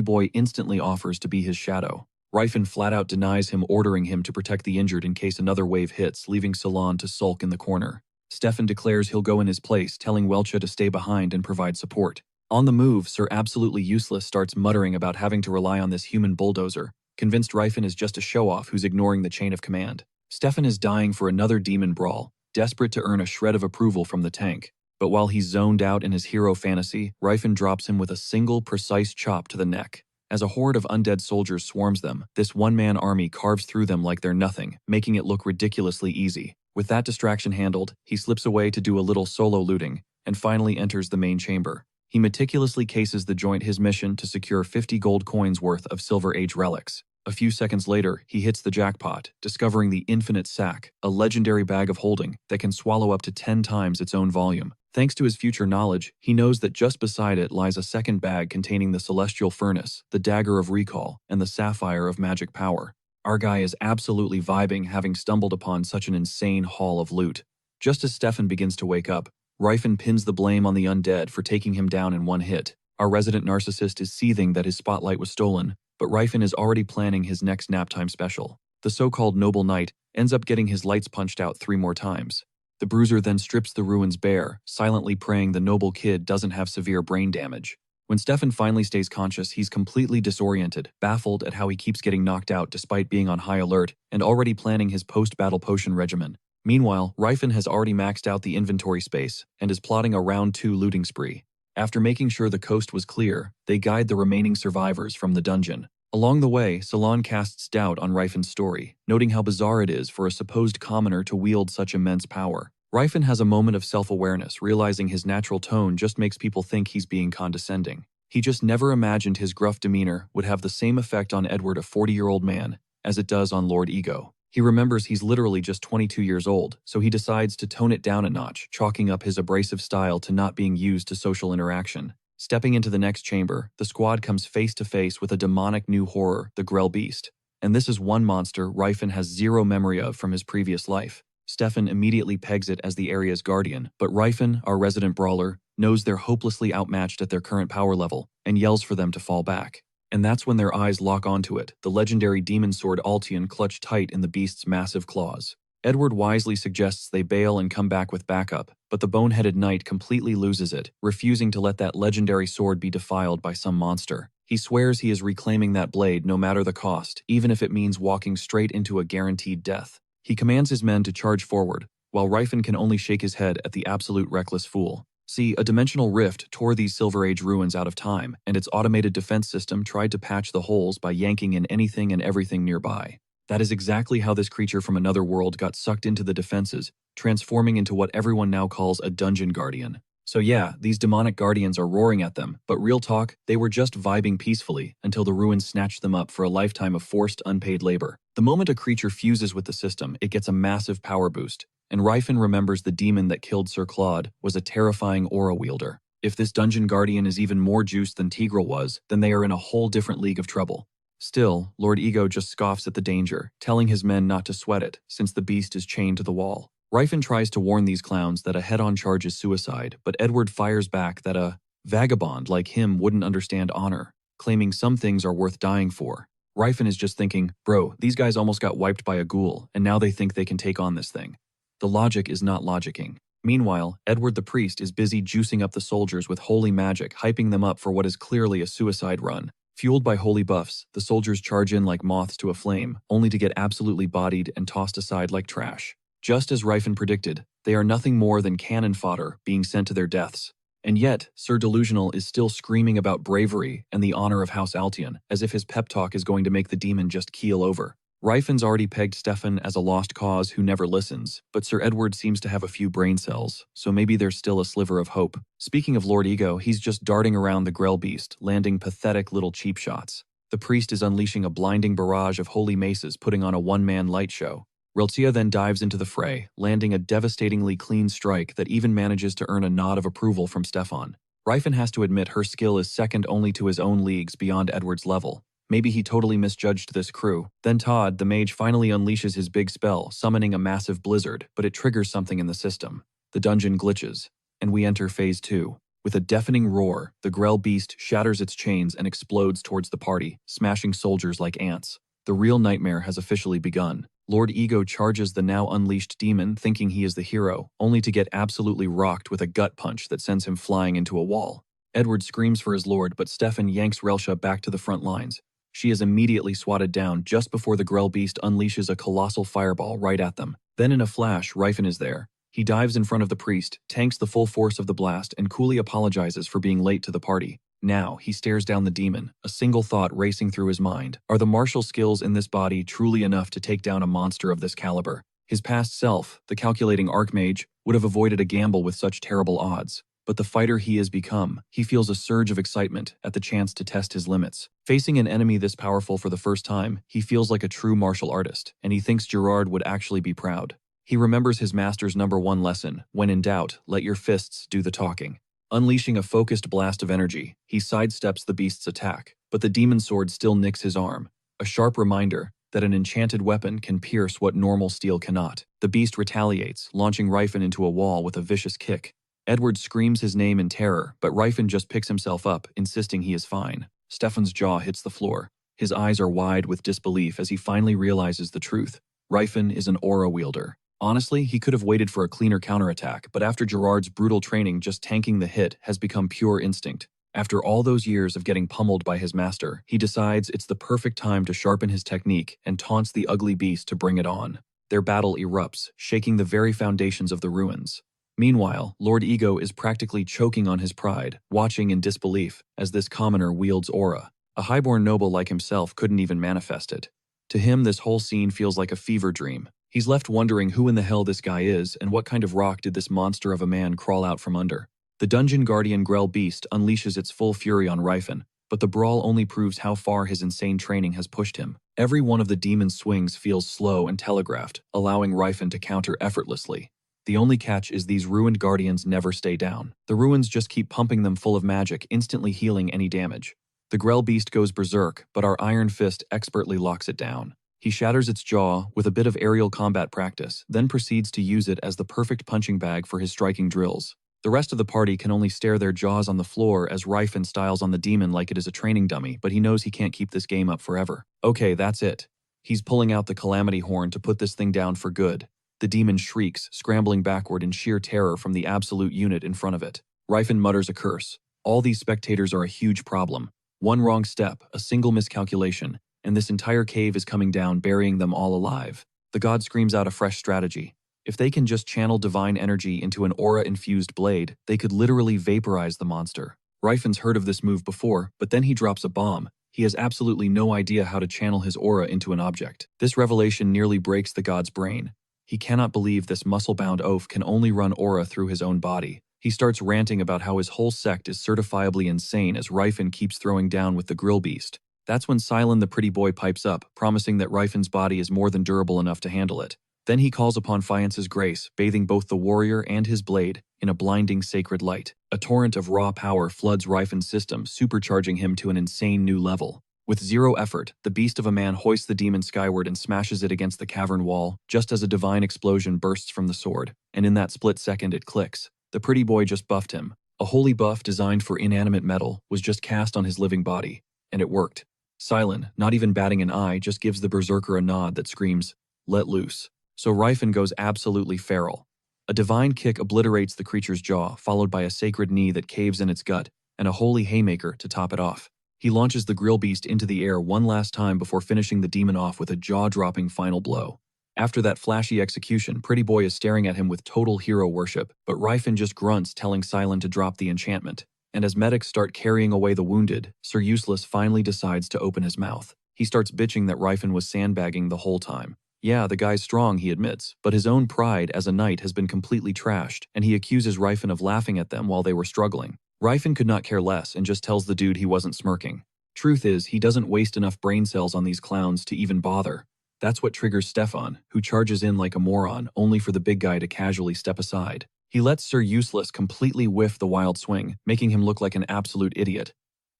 boy instantly offers to be his shadow. Rifan flat out denies him, ordering him to protect the injured in case another wave hits, leaving Salon to sulk in the corner. Stefan declares he'll go in his place, telling Welcha to stay behind and provide support. On the move, Sir Absolutely Useless starts muttering about having to rely on this human bulldozer, convinced Rifan is just a show-off who's ignoring the chain of command. Stefan is dying for another demon brawl, desperate to earn a shred of approval from the tank. But while he's zoned out in his hero fantasy, Rifan drops him with a single, precise chop to the neck. As a horde of undead soldiers swarms them, this one-man army carves through them like they're nothing, making it look ridiculously easy. With that distraction handled, he slips away to do a little solo looting, and finally enters the main chamber. He meticulously cases the joint his mission to secure 50 gold coins worth of Silver Age relics. A few seconds later, he hits the jackpot, discovering the Infinite Sack, a legendary bag of holding that can swallow up to 10 times its own volume. Thanks to his future knowledge, he knows that just beside it lies a second bag containing the Celestial Furnace, the Dagger of Recall, and the Sapphire of Magic Power. Our guy is absolutely vibing, having stumbled upon such an insane haul of loot. Just as Stefan begins to wake up, Rifan pins the blame on the undead for taking him down in one hit. Our resident narcissist is seething that his spotlight was stolen, but Rifan is already planning his next naptime special. The so-called Noble Knight ends up getting his lights punched out 3 more times. The bruiser then strips the ruins bare, silently praying the noble kid doesn't have severe brain damage. When Stefan finally stays conscious, he's completely disoriented, baffled at how he keeps getting knocked out despite being on high alert, and already planning his post-battle potion regimen. Meanwhile, Rifan has already maxed out the inventory space, and is plotting a round 2 looting spree. After making sure the coast was clear, they guide the remaining survivors from the dungeon. Along the way, Salon casts doubt on Rifan's story, noting how bizarre it is for a supposed commoner to wield such immense power. Rifan has a moment of self-awareness, realizing his natural tone just makes people think he's being condescending. He just never imagined his gruff demeanor would have the same effect on Edward, a 40-year-old man, as it does on Lord Ego. He remembers he's literally just 22 years old, so he decides to tone it down a notch, chalking up his abrasive style to not being used to social interaction. Stepping into the next chamber, the squad comes face to face with a demonic new horror, the Grell Beast. And this is one monster Rifan has zero memory of from his previous life. Stefan immediately pegs it as the area's guardian, but Rifan, our resident brawler, knows they're hopelessly outmatched at their current power level, and yells for them to fall back. And that's when their eyes lock onto it, the legendary demon sword Altion clutched tight in the beast's massive claws. Edward wisely suggests they bail and come back with backup, but the boneheaded knight completely loses it, refusing to let that legendary sword be defiled by some monster. He swears he is reclaiming that blade no matter the cost, even if it means walking straight into a guaranteed death. He commands his men to charge forward, while Rifan can only shake his head at the absolute reckless fool. See, a dimensional rift tore these Silver Age ruins out of time, and its automated defense system tried to patch the holes by yanking in anything and everything nearby. That is exactly how this creature from another world got sucked into the defenses, transforming into what everyone now calls a dungeon guardian. So yeah, these demonic guardians are roaring at them, but real talk, they were just vibing peacefully until the ruins snatched them up for a lifetime of forced unpaid labor. The moment a creature fuses with the system, it gets a massive power boost, and Rifan remembers the demon that killed Sir Claude was a terrifying aura wielder. If this dungeon guardian is even more juiced than Tigreal was, then they are in a whole different league of trouble. Still, Lord Ego just scoffs at the danger, telling his men not to sweat it, since the beast is chained to the wall. Rifan tries to warn these clowns that a head-on charge is suicide, but Edward fires back that a vagabond like him wouldn't understand honor, claiming some things are worth dying for. Rifan is just thinking, bro, these guys almost got wiped by a ghoul, and now they think they can take on this thing. The logic is not logicking. Meanwhile, Edward the priest is busy juicing up the soldiers with holy magic, hyping them up for what is clearly a suicide run. Fueled by holy buffs, the soldiers charge in like moths to a flame, only to get absolutely bodied and tossed aside like trash. Just as Rifan predicted, they are nothing more than cannon fodder being sent to their deaths. And yet, Sir Delusional is still screaming about bravery and the honor of House Altion, as if his pep talk is going to make the demon just keel over. Rifan's already pegged Stefan as a lost cause who never listens, but Sir Edward seems to have a few brain cells, so maybe there's still a sliver of hope. Speaking of Lord Ego, he's just darting around the Grell Beast, landing pathetic little cheap shots. The priest is unleashing a blinding barrage of holy maces, putting on a one-man light show. Reltia then dives into the fray, landing a devastatingly clean strike that even manages to earn a nod of approval from Stefan. Rifan has to admit her skill is second only to his own leagues beyond Edward's level. Maybe he totally misjudged this crew. Then Todd, the mage, finally unleashes his big spell, summoning a massive blizzard, but it triggers something in the system. The dungeon glitches, and we enter Phase 2. With a deafening roar, the Grell beast shatters its chains and explodes towards the party, smashing soldiers like ants. The real nightmare has officially begun. Lord Ego charges the now unleashed demon, thinking he is the hero, only to get absolutely rocked with a gut punch that sends him flying into a wall. Edward screams for his lord, but Stefan yanks Relsha back to the front lines. She is immediately swatted down just before the Grell beast unleashes a colossal fireball right at them. Then in a flash, Rifen is there. He dives in front of the priest, tanks the full force of the blast, and coolly apologizes for being late to the party. Now, he stares down the demon, a single thought racing through his mind. Are the martial skills in this body truly enough to take down a monster of this caliber? His past self, the calculating archmage, would have avoided a gamble with such terrible odds. But the fighter he has become, he feels a surge of excitement at the chance to test his limits. Facing an enemy this powerful for the first time, he feels like a true martial artist, and he thinks Gerard would actually be proud. He remembers his master's #1 lesson: when in doubt, let your fists do the talking. Unleashing a focused blast of energy, he sidesteps the beast's attack, but the demon sword still nicks his arm, a sharp reminder that an enchanted weapon can pierce what normal steel cannot. The beast retaliates, launching Rifen into a wall with a vicious kick. Edward screams his name in terror, but Rifen just picks himself up, insisting he is fine. Stefan's jaw hits the floor. His eyes are wide with disbelief as he finally realizes the truth. Rifen is an aura wielder. Honestly, he could have waited for a cleaner counterattack, but after Gerard's brutal training, just tanking the hit has become pure instinct. After all those years of getting pummeled by his master, he decides it's the perfect time to sharpen his technique and taunts the ugly beast to bring it on. Their battle erupts, shaking the very foundations of the ruins. Meanwhile, Lord Ego is practically choking on his pride, watching in disbelief as this commoner wields aura. A highborn noble like himself couldn't even manifest it. To him, this whole scene feels like a fever dream. He's left wondering who in the hell this guy is and what kind of rock did this monster of a man crawl out from under. The dungeon guardian Grell beast unleashes its full fury on Rifen, but the brawl only proves how far his insane training has pushed him. Every one of the demon's swings feels slow and telegraphed, allowing Rifen to counter effortlessly. The only catch is these ruined guardians never stay down. The ruins just keep pumping them full of magic, instantly healing any damage. The Grell beast goes berserk, but our Iron Fist expertly locks it down. He shatters its jaw with a bit of aerial combat practice, then proceeds to use it as the perfect punching bag for his striking drills. The rest of the party can only stare their jaws on the floor as Rifen styles on the demon like it is a training dummy, but he knows he can't keep this game up forever. Okay, that's it. He's pulling out the Calamity Horn to put this thing down for good. The demon shrieks, scrambling backward in sheer terror from the absolute unit in front of it. Rifen mutters a curse. All these spectators are a huge problem. One wrong step, a single miscalculation, and this entire cave is coming down, burying them all alive. The god screams out a fresh strategy. If they can just channel divine energy into an aura-infused blade, they could literally vaporize the monster. Rifen's heard of this move before, but then he drops a bomb. He has absolutely no idea how to channel his aura into an object. This revelation nearly breaks the god's brain. He cannot believe this muscle-bound oaf can only run aura through his own body. He starts ranting about how his whole sect is certifiably insane as Rifen keeps throwing down with the grill beast. That's when Silen the pretty boy pipes up, promising that Rifen's body is more than durable enough to handle it. Then he calls upon Fiance's grace, bathing both the warrior and his blade in a blinding sacred light. A torrent of raw power floods Rifen's system, supercharging him to an insane new level. With zero effort, the beast of a man hoists the demon skyward and smashes it against the cavern wall, just as a divine explosion bursts from the sword, and in that split second it clicks. The pretty boy just buffed him. A holy buff designed for inanimate metal was just cast on his living body, and it worked. Silen, not even batting an eye, just gives the berserker a nod that screams, "Let loose." So Rifen goes absolutely feral. A divine kick obliterates the creature's jaw, followed by a sacred knee that caves in its gut, and a holy haymaker to top it off. He launches the grill beast into the air one last time before finishing the demon off with a jaw-dropping final blow. After that flashy execution, Pretty Boy is staring at him with total hero worship, but Rifen just grunts, telling Silen to drop the enchantment. And as medics start carrying away the wounded, Sir Useless finally decides to open his mouth. He starts bitching that Rifen was sandbagging the whole time. Yeah, the guy's strong, he admits, but his own pride as a knight has been completely trashed, and he accuses Rifen of laughing at them while they were struggling. Rifen could not care less and just tells the dude he wasn't smirking. Truth is, he doesn't waste enough brain cells on these clowns to even bother. That's what triggers Stefan, who charges in like a moron, only for the big guy to casually step aside. He lets Sir Useless completely whiff the wild swing, making him look like an absolute idiot.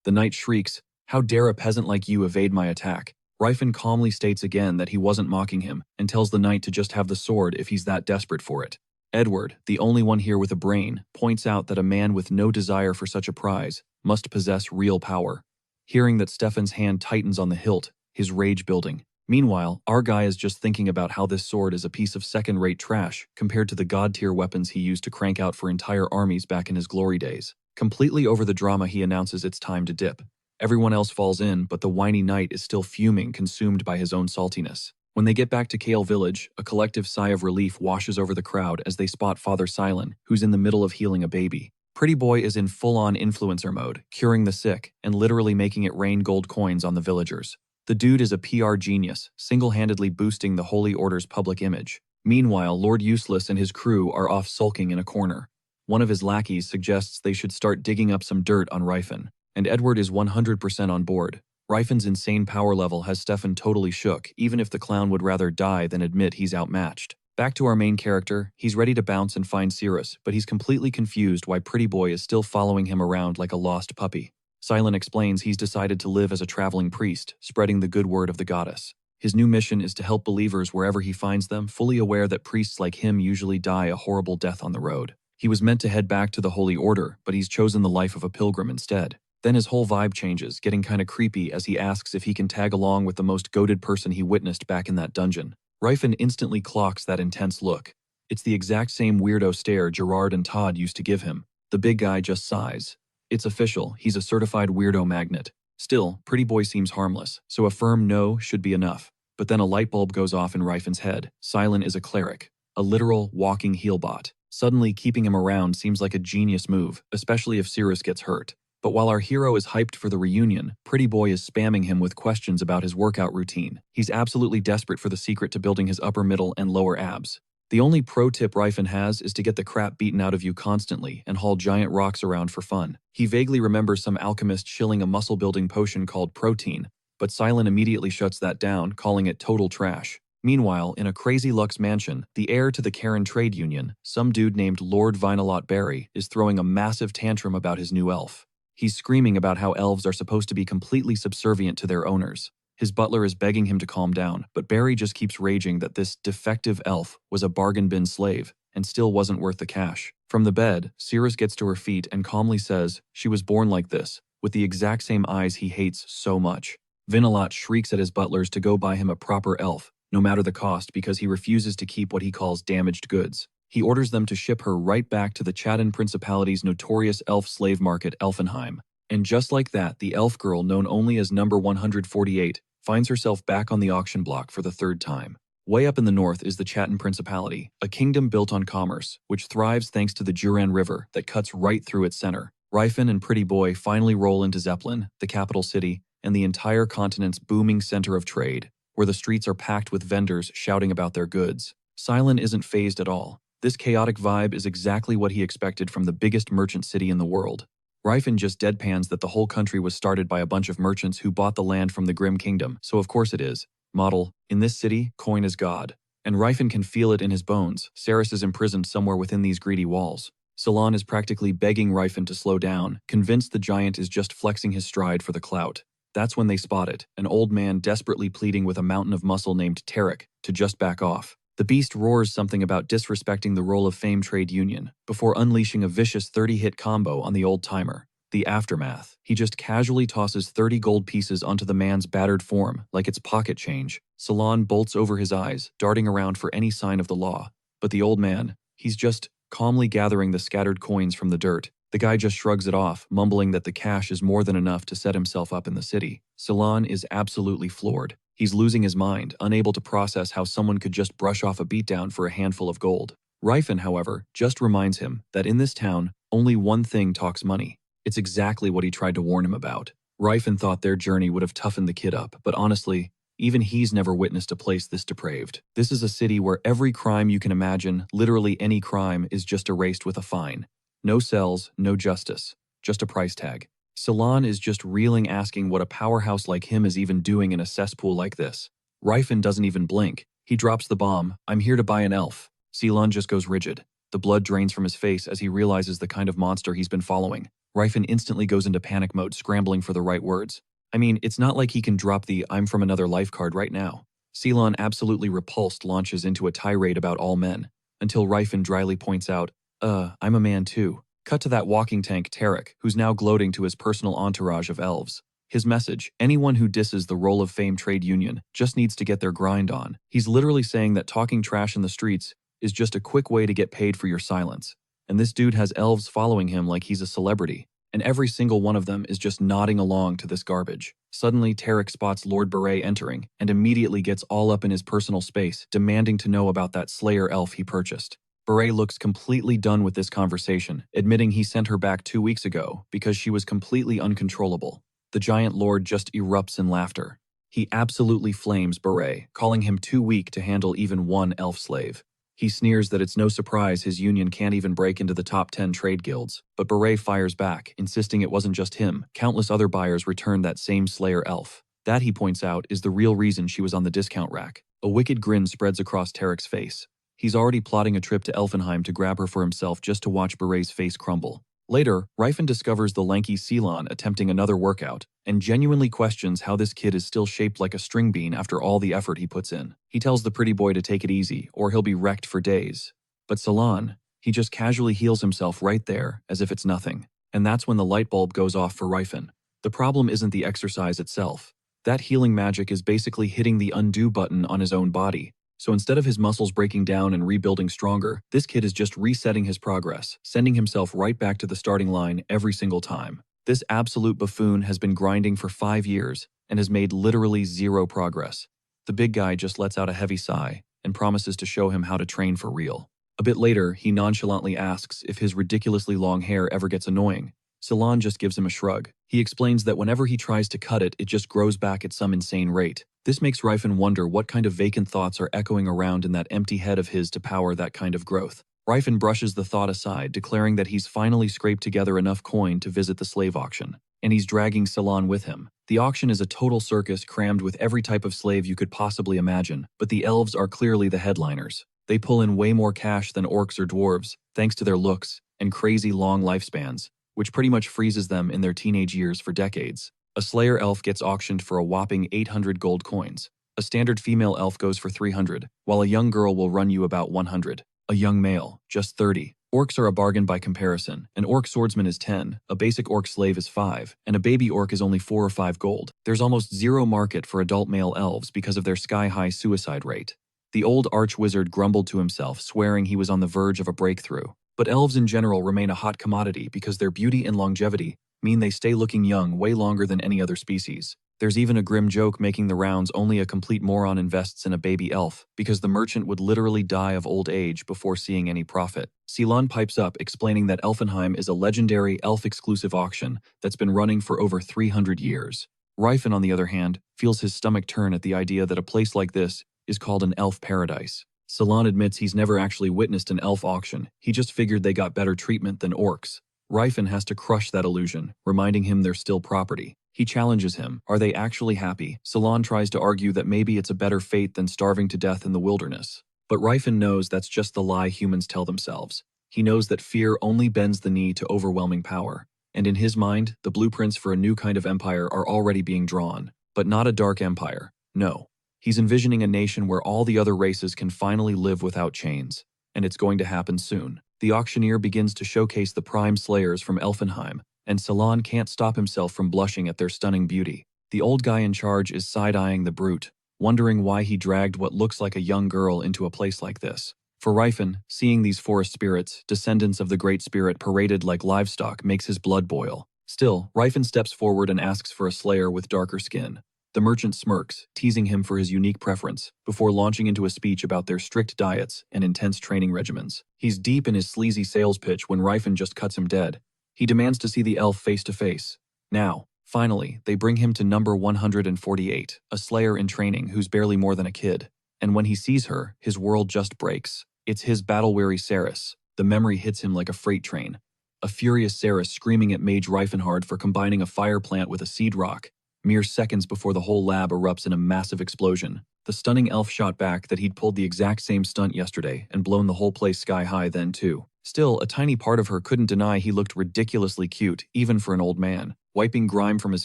The knight shrieks, How dare a peasant like you evade my attack? Rifen calmly states again that he wasn't mocking him and tells the knight to just have the sword if he's that desperate for it. Edward, the only one here with a brain, points out that a man with no desire for such a prize must possess real power. Hearing that Stefan's hand tightens on the hilt, his rage building. Meanwhile, our guy is just thinking about how this sword is a piece of second-rate trash compared to the god-tier weapons he used to crank out for entire armies back in his glory days. Completely over the drama, he announces it's time to dip. Everyone else falls in, but the whiny knight is still fuming, consumed by his own saltiness. When they get back to Kale Village, a collective sigh of relief washes over the crowd as they spot Father Silent, who's in the middle of healing a baby. Pretty Boy is in full-on influencer mode, curing the sick, and literally making it rain gold coins on the villagers. The dude is a PR genius, single-handedly boosting the Holy Order's public image. Meanwhile, Lord Useless and his crew are off sulking in a corner. One of his lackeys suggests they should start digging up some dirt on Rifen, and Edward is 100% on board. Rifen's insane power level has Stefan totally shook, even if the clown would rather die than admit he's outmatched. Back to our main character, he's ready to bounce and find Cirrus, but he's completely confused why Pretty Boy is still following him around like a lost puppy. Silent explains he's decided to live as a traveling priest, spreading the good word of the goddess. His new mission is to help believers wherever he finds them, fully aware that priests like him usually die a horrible death on the road. He was meant to head back to the Holy Order, but he's chosen the life of a pilgrim instead. Then his whole vibe changes, getting kinda creepy as he asks if he can tag along with the most goated person he witnessed back in that dungeon. Rifen instantly clocks that intense look. It's the exact same weirdo stare Gerard and Todd used to give him. The big guy just sighs. It's official, he's a certified weirdo magnet. Still, Pretty Boy seems harmless, so a firm no should be enough. But then a light bulb goes off in Rifen's head. Silent is a cleric, a literal walking healbot. Suddenly, keeping him around seems like a genius move, especially if Cirrus gets hurt. But while our hero is hyped for the reunion, Pretty Boy is spamming him with questions about his workout routine. He's absolutely desperate for the secret to building his upper, middle, and lower abs. The only pro tip Rifen has is to get the crap beaten out of you constantly and haul giant rocks around for fun. He vaguely remembers some alchemist shilling a muscle-building potion called protein, but Silent immediately shuts that down, calling it total trash. Meanwhile, in a crazy Lux mansion, the heir to the Karen trade union, some dude named Lord Vinalot Barry, is throwing a massive tantrum about his new elf. He's screaming about how elves are supposed to be completely subservient to their owners. His butler is begging him to calm down, but Barry just keeps raging that this defective elf was a bargain bin slave and still wasn't worth the cash. From the bed, Cirrus gets to her feet and calmly says she was born like this, with the exact same eyes he hates so much. Vinalot shrieks at his butlers to go buy him a proper elf, no matter the cost, because he refuses to keep what he calls damaged goods. He orders them to ship her right back to the Chadden Principality's notorious elf slave market, Elfenheim. And just like that, the elf girl, known only as number 148, finds herself back on the auction block for the third time. Way up in the north is the Chadden Principality, a kingdom built on commerce, which thrives thanks to the Juran River that cuts right through its center. Rifen and Pretty Boy finally roll into Zeppelin, the capital city, and the entire continent's booming center of trade, where the streets are packed with vendors shouting about their goods. Silent isn't fazed at all. This chaotic vibe is exactly what he expected from the biggest merchant city in the world. Rifen just deadpans that the whole country was started by a bunch of merchants who bought the land from the Grim Kingdom, so of course it is. Model, in this city, coin is God. And Rifen can feel it in his bones. Cirrus is imprisoned somewhere within these greedy walls. Salon is practically begging Rifen to slow down, convinced the giant is just flexing his stride for the clout. That's when they spot it, an old man desperately pleading with a mountain of muscle named Tarek to just back off. The beast roars something about disrespecting the role of Fame Trade Union, before unleashing a vicious 30-hit combo on the old-timer. The aftermath. He just casually tosses 30 gold pieces onto the man's battered form, like it's pocket change. Salon bolts over his eyes, darting around for any sign of the law. But the old man, he's just calmly gathering the scattered coins from the dirt. The guy just shrugs it off, mumbling that the cash is more than enough to set himself up in the city. Salon is absolutely floored. He's losing his mind, unable to process how someone could just brush off a beatdown for a handful of gold. Rifen, however, just reminds him that in this town, only one thing talks money. It's exactly what he tried to warn him about. Rifen thought their journey would have toughened the kid up, but honestly, even he's never witnessed a place this depraved. This is a city where every crime you can imagine, literally any crime, is just erased with a fine. No cells, no justice, just a price tag. Salon is just reeling, asking what a powerhouse like him is even doing in a cesspool like this. Rifen doesn't even blink. He drops the bomb. I'm here to buy an elf. Salon just goes rigid. The blood drains from his face as he realizes the kind of monster he's been following. Rifen instantly goes into panic mode, scrambling for the right words. I mean, it's not like he can drop the "I'm from another life" card right now. Ceylon, absolutely repulsed, launches into a tirade about all men, until Rifen dryly points out, I'm a man too. Cut to that walking tank Tarek, who's now gloating to his personal entourage of elves. His message: anyone who disses the Roll of Fame trade union just needs to get their grind on. He's literally saying that talking trash in the streets is just a quick way to get paid for your silence. And this dude has elves following him like he's a celebrity, and every single one of them is just nodding along to this garbage. Suddenly, Tarek spots Lord Beret entering and immediately gets all up in his personal space, demanding to know about that Slayer elf he purchased. Beret looks completely done with this conversation, admitting he sent her back 2 weeks ago because she was completely uncontrollable. The giant lord just erupts in laughter. He absolutely flames Beret, calling him too weak to handle even one elf slave. He sneers that it's no surprise his union can't even break into the top 10 trade guilds, but Beret fires back, insisting it wasn't just him. Countless other buyers returned that same Slayer elf. That, he points out, is the real reason she was on the discount rack. A wicked grin spreads across Tarek's face. He's already plotting a trip to Elfenheim to grab her for himself just to watch Beret's face crumble. Later, Rifen discovers the lanky Ceylon attempting another workout, and genuinely questions how this kid is still shaped like a string bean after all the effort he puts in. He tells the pretty boy to take it easy, or he'll be wrecked for days. But Ceylon, he just casually heals himself right there, as if it's nothing. And that's when the light bulb goes off for Rifen. The problem isn't the exercise itself. That healing magic is basically hitting the undo button on his own body. So instead of his muscles breaking down and rebuilding stronger, this kid is just resetting his progress, sending himself right back to the starting line every single time. This absolute buffoon has been grinding for 5 years and has made literally zero progress. The big guy just lets out a heavy sigh and promises to show him how to train for real. A bit later, he nonchalantly asks if his ridiculously long hair ever gets annoying. Ceylon just gives him a shrug. He explains that whenever he tries to cut it, it just grows back at some insane rate. This makes Rifen wonder what kind of vacant thoughts are echoing around in that empty head of his to power that kind of growth. Rifen brushes the thought aside, declaring that he's finally scraped together enough coin to visit the slave auction, and he's dragging Ceylon with him. The auction is a total circus crammed with every type of slave you could possibly imagine, but the elves are clearly the headliners. They pull in way more cash than orcs or dwarves, thanks to their looks and crazy long lifespans, which pretty much freezes them in their teenage years for decades. A Slayer elf gets auctioned for a whopping 800 gold coins. A standard female elf goes for 300, while a young girl will run you about 100. A young male, just 30. Orcs are a bargain by comparison. An orc swordsman is 10, a basic orc slave is 5, and a baby orc is only 4 or 5 gold. There's almost zero market for adult male elves because of their sky-high suicide rate. The old arch-wizard grumbled to himself, swearing he was on the verge of a breakthrough. But elves in general remain a hot commodity because their beauty and longevity mean they stay looking young way longer than any other species. There's even a grim joke making the rounds: only a complete moron invests in a baby elf, because the merchant would literally die of old age before seeing any profit. Ceylon pipes up, explaining that Elfenheim is a legendary elf-exclusive auction that's been running for over 300 years. Rifen, on the other hand, feels his stomach turn at the idea that a place like this is called an elf paradise. Ceylon admits he's never actually witnessed an elf auction, he just figured they got better treatment than orcs. Rifen has to crush that illusion, reminding him they're still property. He challenges him. Are they actually happy? Ceylon tries to argue that maybe it's a better fate than starving to death in the wilderness. But Rifen knows that's just the lie humans tell themselves. He knows that fear only bends the knee to overwhelming power. And in his mind, the blueprints for a new kind of empire are already being drawn. But not a dark empire. No. He's envisioning a nation where all the other races can finally live without chains. And it's going to happen soon. The auctioneer begins to showcase the prime slayers from Elfenheim, and Ceylon can't stop himself from blushing at their stunning beauty. The old guy in charge is side-eyeing the brute, wondering why he dragged what looks like a young girl into a place like this. For Rifen, seeing these forest spirits, descendants of the Great Spirit, paraded like livestock makes his blood boil. Still, Rifen steps forward and asks for a slayer with darker skin. The merchant smirks, teasing him for his unique preference, before launching into a speech about their strict diets and intense training regimens. He's deep in his sleazy sales pitch when Rifen just cuts him dead. He demands to see the elf face to face. Now, finally, they bring him to number 148, a slayer in training who's barely more than a kid. And when he sees her, his world just breaks. It's his battle-weary Cirrus. The memory hits him like a freight train. A furious Cirrus screaming at Mage Reifenhard for combining a fire plant with a seed rock, mere seconds before the whole lab erupts in a massive explosion. The stunning elf shot back that he'd pulled the exact same stunt yesterday and blown the whole place sky high then too. Still, a tiny part of her couldn't deny he looked ridiculously cute, even for an old man. Wiping grime from his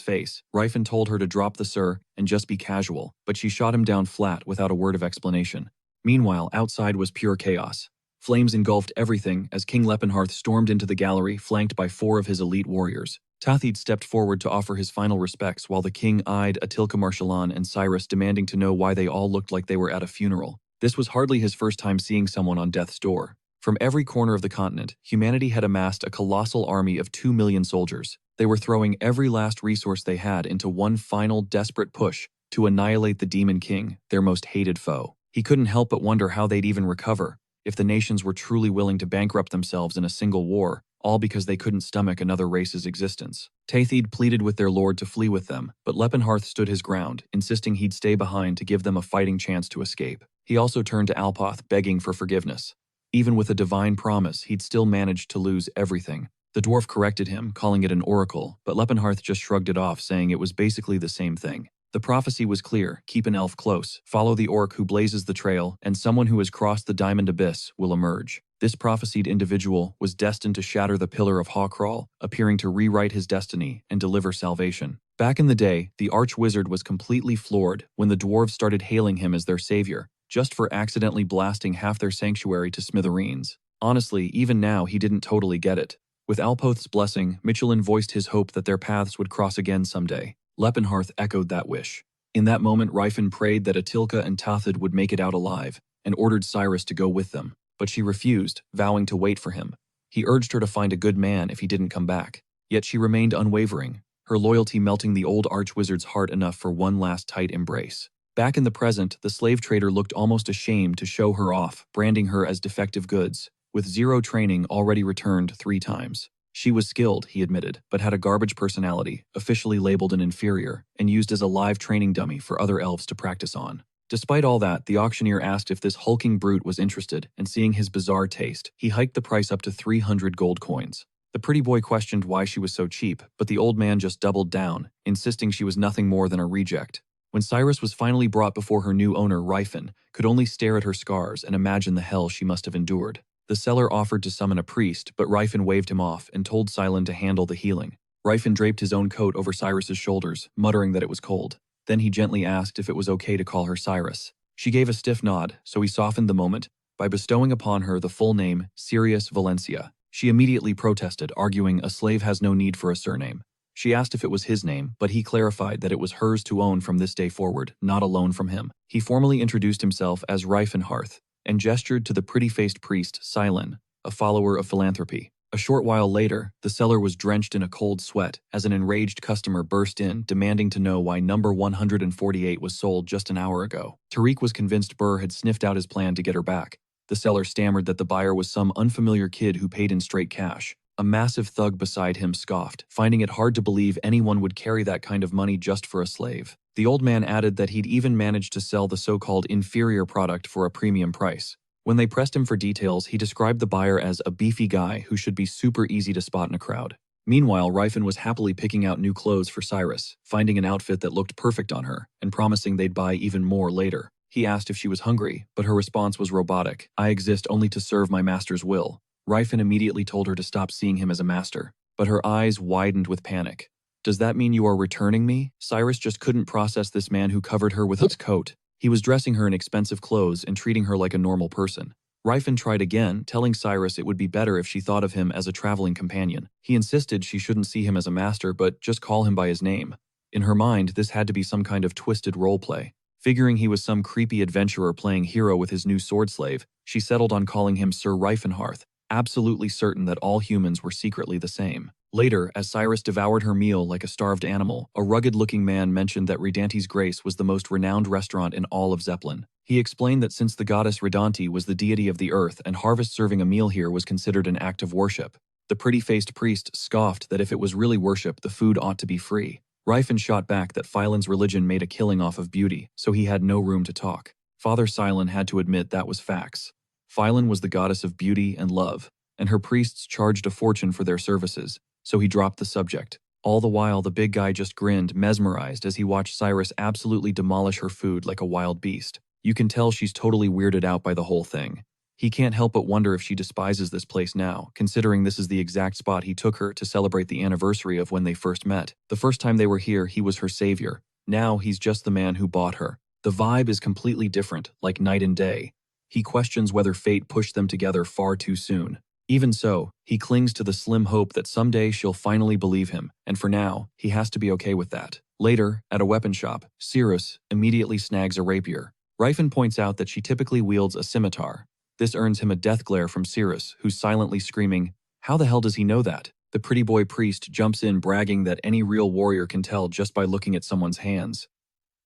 face, Rifen told her to drop the sir and just be casual, but she shot him down flat without a word of explanation. Meanwhile, outside was pure chaos. Flames engulfed everything as King Lepenharth stormed into the gallery, flanked by 4 of his elite warriors. Tothid stepped forward to offer his final respects while the king eyed Atilka Marshalan and Cirrus, demanding to know why they all looked like they were at a funeral. This was hardly his first time seeing someone on death's door. From every corner of the continent, humanity had amassed a colossal army of 2 million soldiers. They were throwing every last resource they had into one final desperate push to annihilate the Demon King, their most hated foe. He couldn't help but wonder how they'd even recover if the nations were truly willing to bankrupt themselves in a single war, all because they couldn't stomach another race's existence. Tothid pleaded with their lord to flee with them, but Lepenharth stood his ground, insisting he'd stay behind to give them a fighting chance to escape. He also turned to Alpoth, begging for forgiveness. Even with a divine promise, he'd still managed to lose everything. The dwarf corrected him, calling it an oracle, but Lepenharth just shrugged it off, saying it was basically the same thing. The prophecy was clear: keep an elf close, follow the orc who blazes the trail, and someone who has crossed the diamond abyss will emerge. This prophesied individual was destined to shatter the pillar of Hawcrawl, appearing to rewrite his destiny and deliver salvation. Back in the day, the arch-wizard was completely floored when the dwarves started hailing him as their savior, just for accidentally blasting half their sanctuary to smithereens. Honestly, even now he didn't totally get it. With Alpoth's blessing, Michelin voiced his hope that their paths would cross again someday. Lepenharth echoed that wish. In that moment, Rifen prayed that Atilka and Tothid would make it out alive, and ordered Cirrus to go with them. But she refused, vowing to wait for him. He urged her to find a good man if he didn't come back. Yet she remained unwavering, her loyalty melting the old archwizard's heart enough for one last tight embrace. Back in the present, the slave trader looked almost ashamed to show her off, branding her as defective goods, with 0 training already returned 3 times. She was skilled, he admitted, but had a garbage personality, officially labeled an inferior, and used as a live training dummy for other elves to practice on. Despite all that, the auctioneer asked if this hulking brute was interested, and seeing his bizarre taste, he hiked the price up to 300 gold coins. The pretty boy questioned why she was so cheap, but the old man just doubled down, insisting she was nothing more than a reject. When Cirrus was finally brought before her new owner, Rifen could only stare at her scars and imagine the hell she must have endured. The seller offered to summon a priest, but Rifen waved him off and told Silent to handle the healing. Rifen draped his own coat over Cyrus's shoulders, muttering that it was cold. Then he gently asked if it was okay to call her Cirrus. She gave a stiff nod, so he softened the moment by bestowing upon her the full name, Sirius Valencia. She immediately protested, arguing a slave has no need for a surname. She asked if it was his name, but he clarified that it was hers to own from this day forward, not a loan from him. He formally introduced himself as Rifenharth, and gestured to the pretty-faced priest, Silen, a follower of philanthropy. A short while later, the seller was drenched in a cold sweat as an enraged customer burst in, demanding to know why number 148 was sold just an hour ago. Tariq was convinced Burr had sniffed out his plan to get her back. The seller stammered that the buyer was some unfamiliar kid who paid in straight cash. A massive thug beside him scoffed, finding it hard to believe anyone would carry that kind of money just for a slave. The old man added that he'd even managed to sell the so-called inferior product for a premium price. When they pressed him for details, he described the buyer as a beefy guy who should be super easy to spot in a crowd. Meanwhile, Rifen was happily picking out new clothes for Cirrus, finding an outfit that looked perfect on her, and promising they'd buy even more later. He asked if she was hungry, but her response was robotic. I exist only to serve my master's will. Rifen immediately told her to stop seeing him as a master, but her eyes widened with panic. Does that mean you are returning me? Cirrus just couldn't process this man who covered her with his coat. He was dressing her in expensive clothes and treating her like a normal person. Rifen tried again, telling Cirrus it would be better if she thought of him as a traveling companion. He insisted she shouldn't see him as a master, but just call him by his name. In her mind, this had to be some kind of twisted roleplay. Figuring he was some creepy adventurer playing hero with his new sword slave, she settled on calling him Sir Rifenharth, absolutely certain that all humans were secretly the same. Later, as Cirrus devoured her meal like a starved animal, a rugged-looking man mentioned that Ridanti's Grace was the most renowned restaurant in all of Zeppelin. He explained that since the goddess Ridanti was the deity of the earth and harvest, serving a meal here was considered an act of worship. The pretty-faced priest scoffed that if it was really worship, the food ought to be free. Rifen shot back that Phylan's religion made a killing off of beauty, so he had no room to talk. Father Silen had to admit that was facts. Phylan was the goddess of beauty and love, and her priests charged a fortune for their services, so he dropped the subject. All the while, the big guy just grinned, mesmerized as he watched Cirrus absolutely demolish her food like a wild beast. You can tell she's totally weirded out by the whole thing. He can't help but wonder if she despises this place now, considering this is the exact spot he took her to celebrate the anniversary of when they first met. The first time they were here, he was her savior. Now he's just the man who bought her. The vibe is completely different, like night and day. He questions whether fate pushed them together far too soon. Even so, he clings to the slim hope that someday she'll finally believe him, and for now, he has to be okay with that. Later, at a weapon shop, Cirrus immediately snags a rapier. Rifen points out that she typically wields a scimitar. This earns him a death glare from Cirrus, who's silently screaming, "How the hell does he know that?" The pretty boy priest jumps in bragging that any real warrior can tell just by looking at someone's hands.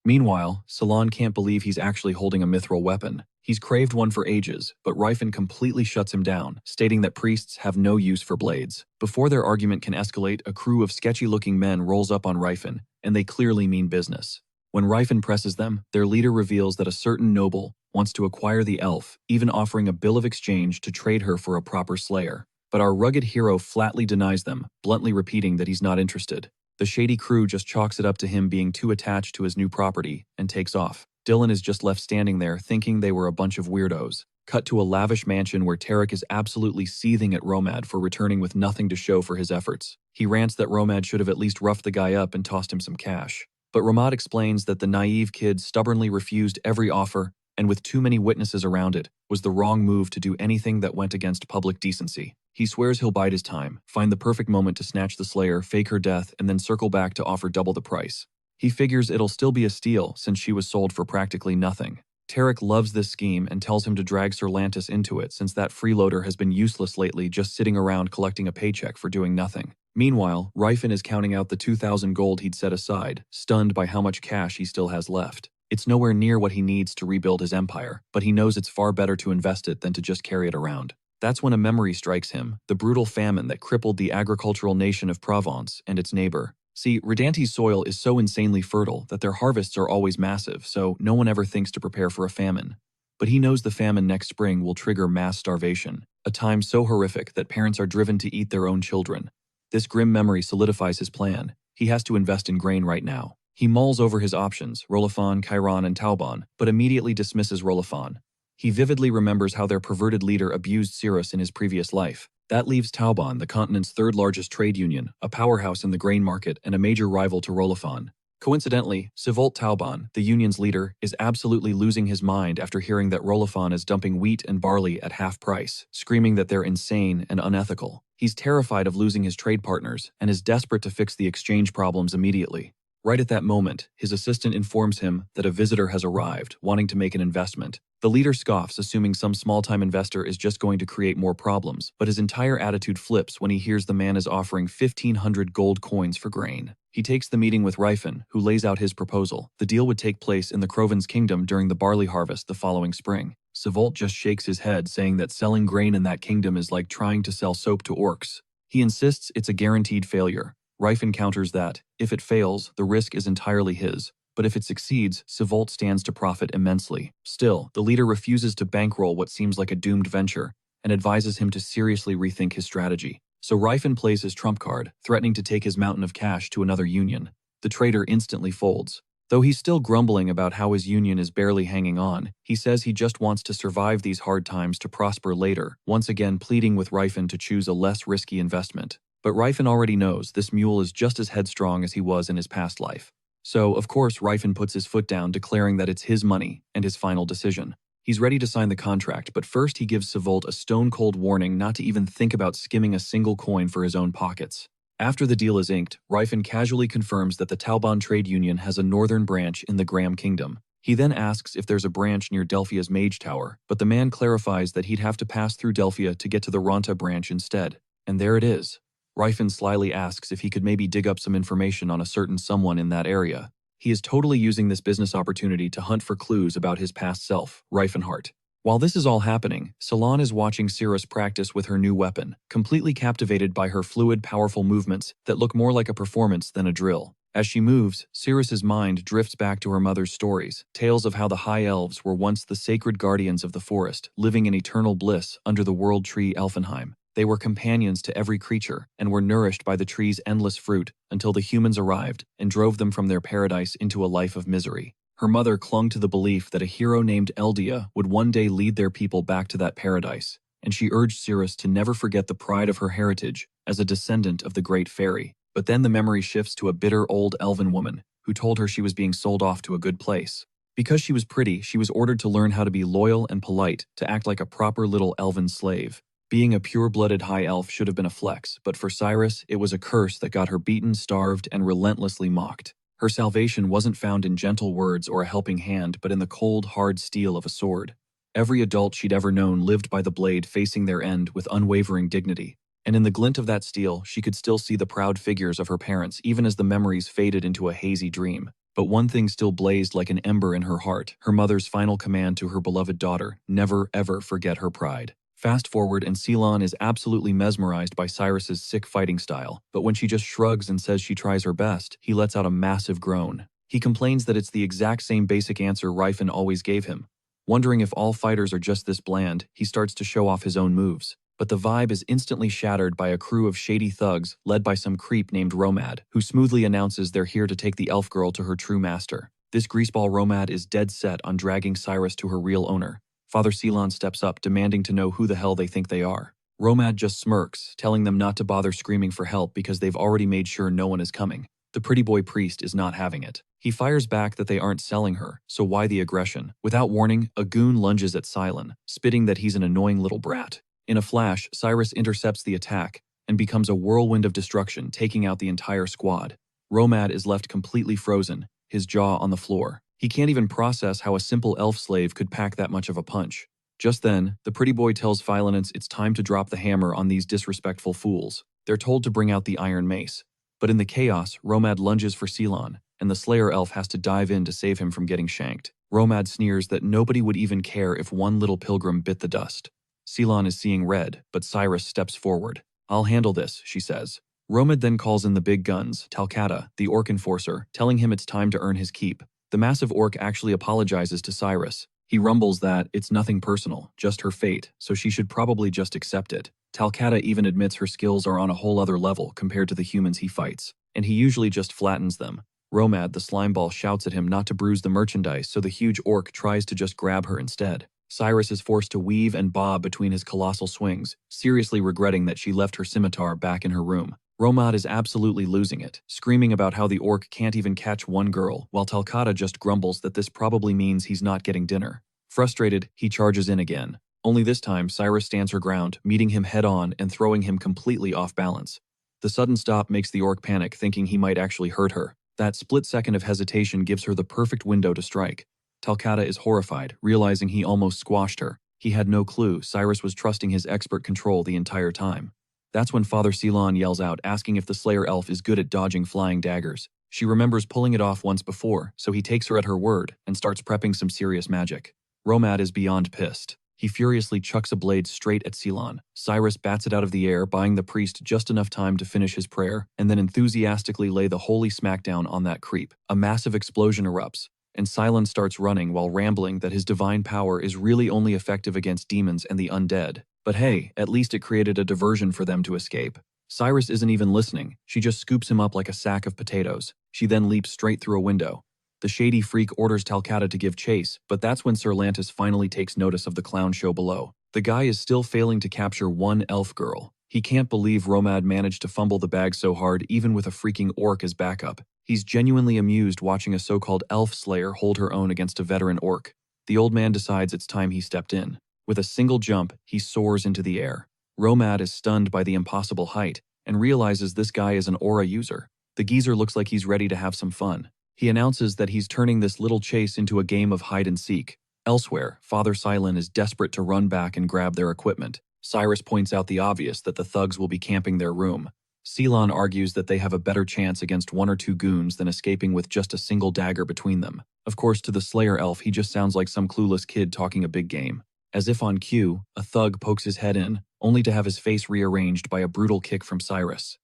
Meanwhile, Salon can't believe he's actually holding a mithril weapon. He's craved one for ages, but Rifen completely shuts him down, stating that priests have no use for blades. Before their argument can escalate, a crew of sketchy-looking men rolls up on Rifen, and they clearly mean business. When Rifen presses them, their leader reveals that a certain noble wants to acquire the elf, even offering a bill of exchange to trade her for a proper slayer. But our rugged hero flatly denies them, bluntly repeating that he's not interested. The shady crew just chalks it up to him being too attached to his new property and takes off. Dylan is just left standing there thinking they were a bunch of weirdos. Cut to a lavish mansion where Tarek is absolutely seething at Romad for returning with nothing to show for his efforts. He rants that Romad should have at least roughed the guy up and tossed him some cash. But Ramad explains that the naive kid stubbornly refused every offer, and with too many witnesses around it, was the wrong move to do anything that went against public decency. He swears he'll bide his time, find the perfect moment to snatch the Slayer, fake her death, and then circle back to offer double the price. He figures it'll still be a steal since she was sold for practically nothing. Tarek loves this scheme and tells him to drag Sir Lantis into it since that freeloader has been useless lately, just sitting around collecting a paycheck for doing nothing. Meanwhile, Rifen is counting out the 2,000 gold he'd set aside, stunned by how much cash he still has left. It's nowhere near what he needs to rebuild his empire, but he knows it's far better to invest it than to just carry it around. That's when a memory strikes him, the brutal famine that crippled the agricultural nation of Provence and its neighbor. See, Redanti's soil is so insanely fertile that their harvests are always massive, so no one ever thinks to prepare for a famine. But he knows the famine next spring will trigger mass starvation, a time so horrific that parents are driven to eat their own children. This grim memory solidifies his plan. He has to invest in grain right now. He mulls over his options, Rolofon, Chiron, and Tauban, but immediately dismisses Rolofon. He vividly remembers how their perverted leader abused Cirrus in his previous life. That leaves Tauban, the continent's third-largest trade union, a powerhouse in the grain market and a major rival to Rolofon. Coincidentally, Sivolt Tauban, the union's leader, is absolutely losing his mind after hearing that Rolofon is dumping wheat and barley at half price, screaming that they're insane and unethical. He's terrified of losing his trade partners and is desperate to fix the exchange problems immediately. Right at that moment, his assistant informs him that a visitor has arrived, wanting to make an investment. The leader scoffs, assuming some small-time investor is just going to create more problems, but his entire attitude flips when he hears the man is offering 1,500 gold coins for grain. He takes the meeting with Rifen, who lays out his proposal. The deal would take place in the Crovin's kingdom during the barley harvest the following spring. Sivolt just shakes his head, saying that selling grain in that kingdom is like trying to sell soap to orcs. He insists it's a guaranteed failure. Rifen counters that, if it fails, the risk is entirely his, but if it succeeds, Sivolt stands to profit immensely. Still, the leader refuses to bankroll what seems like a doomed venture, and advises him to seriously rethink his strategy. So Rifen plays his trump card, threatening to take his mountain of cash to another union. The trader instantly folds. Though he's still grumbling about how his union is barely hanging on, he says he just wants to survive these hard times to prosper later, once again pleading with Rifen to choose a less risky investment. But Rifen already knows this mule is just as headstrong as he was in his past life. So, of course, Rifen puts his foot down, declaring that it's his money and his final decision. He's ready to sign the contract, but first he gives Sivolt a stone-cold warning not to even think about skimming a single coin for his own pockets. After the deal is inked, Rifen casually confirms that the Tauban Trade Union has a northern branch in the Graham Kingdom. He then asks if there's a branch near Delphia's Mage Tower, but the man clarifies that he'd have to pass through Delphia to get to the Ronta branch instead. And there it is. Rifen slyly asks if he could maybe dig up some information on a certain someone in that area. He is totally using this business opportunity to hunt for clues about his past self, Rifenheart. While this is all happening, Salon is watching Cirrus practice with her new weapon, completely captivated by her fluid, powerful movements that look more like a performance than a drill. As she moves, Cirrus's mind drifts back to her mother's stories, tales of how the High Elves were once the sacred guardians of the forest, living in eternal bliss under the world tree Elfenheim. They were companions to every creature and were nourished by the tree's endless fruit until the humans arrived and drove them from their paradise into a life of misery. Her mother clung to the belief that a hero named Eldia would one day lead their people back to that paradise, and she urged Cirrus to never forget the pride of her heritage as a descendant of the great fairy. But then the memory shifts to a bitter old elven woman who told her she was being sold off to a good place. Because she was pretty, she was ordered to learn how to be loyal and polite, to act like a proper little elven slave. Being a pure-blooded high elf should have been a flex, but for Cirrus, it was a curse that got her beaten, starved, and relentlessly mocked. Her salvation wasn't found in gentle words or a helping hand, but in the cold, hard steel of a sword. Every adult she'd ever known lived by the blade, facing their end with unwavering dignity. And in the glint of that steel, she could still see the proud figures of her parents, even as the memories faded into a hazy dream. But one thing still blazed like an ember in her heart, her mother's final command to her beloved daughter: never ever forget her pride. Fast forward, and Ceylon is absolutely mesmerized by Cirrus's sick fighting style, but when she just shrugs and says she tries her best, he lets out a massive groan. He complains that it's the exact same basic answer Rifen always gave him. Wondering if all fighters are just this bland, he starts to show off his own moves. But the vibe is instantly shattered by a crew of shady thugs led by some creep named Romad, who smoothly announces they're here to take the elf girl to her true master. This greaseball Romad is dead set on dragging Cirrus to her real owner. Father Ceylon steps up, demanding to know who the hell they think they are. Romad just smirks, telling them not to bother screaming for help because they've already made sure no one is coming. The pretty boy priest is not having it. He fires back that they aren't selling her, so why the aggression? Without warning, a goon lunges at Ceylon, spitting that he's an annoying little brat. In a flash, Cirrus intercepts the attack and becomes a whirlwind of destruction, taking out the entire squad. Romad is left completely frozen, his jaw on the floor. He can't even process how a simple elf slave could pack that much of a punch. Just then, the pretty boy tells Philanus it's time to drop the hammer on these disrespectful fools. They're told to bring out the iron mace. But in the chaos, Romad lunges for Ceylon, and the Slayer elf has to dive in to save him from getting shanked. Romad sneers that nobody would even care if one little pilgrim bit the dust. Ceylon is seeing red, but Cirrus steps forward. "I'll handle this," she says. Romad then calls in the big guns, Talcata, the orc enforcer, telling him it's time to earn his keep. The massive orc actually apologizes to Cirrus. He rumbles that it's nothing personal, just her fate, so she should probably just accept it. Talcata even admits her skills are on a whole other level compared to the humans he fights, and he usually just flattens them. Romad, the slimeball, shouts at him not to bruise the merchandise, so the huge orc tries to just grab her instead. Cirrus is forced to weave and bob between his colossal swings, seriously regretting that she left her scimitar back in her room. Romad is absolutely losing it, screaming about how the orc can't even catch one girl, while Talcata just grumbles that this probably means he's not getting dinner. Frustrated, he charges in again. Only this time, Cirrus stands her ground, meeting him head-on and throwing him completely off balance. The sudden stop makes the orc panic, thinking he might actually hurt her. That split second of hesitation gives her the perfect window to strike. Talcata is horrified, realizing he almost squashed her. He had no clue Cirrus was trusting his expert control the entire time. That's when Father Ceylon yells out, asking if the Slayer elf is good at dodging flying daggers. She remembers pulling it off once before, so he takes her at her word and starts prepping some serious magic. Romad is beyond pissed. He furiously chucks a blade straight at Ceylon. Cirrus bats it out of the air, buying the priest just enough time to finish his prayer, and then enthusiastically lay the holy smackdown on that creep. A massive explosion erupts, and Ceylon starts running while rambling that his divine power is really only effective against demons and the undead. But hey, at least it created a diversion for them to escape. Cirrus isn't even listening. She just scoops him up like a sack of potatoes. She then leaps straight through a window. The shady freak orders Talcata to give chase, but that's when Sir Lantis finally takes notice of the clown show below. The guy is still failing to capture one elf girl. He can't believe Romad managed to fumble the bag so hard even with a freaking orc as backup. He's genuinely amused watching a so-called elf slayer hold her own against a veteran orc. The old man decides it's time he stepped in. With a single jump, he soars into the air. Romad is stunned by the impossible height and realizes this guy is an aura user. The geezer looks like he's ready to have some fun. He announces that he's turning this little chase into a game of hide and seek. Elsewhere, Father Ceylon is desperate to run back and grab their equipment. Cirrus points out the obvious, that the thugs will be camping their room. Ceylon argues that they have a better chance against one or two goons than escaping with just a single dagger between them. Of course, to the Slayer elf, he just sounds like some clueless kid talking a big game. As if on cue, a thug pokes his head in, only to have his face rearranged by a brutal kick from Cirrus.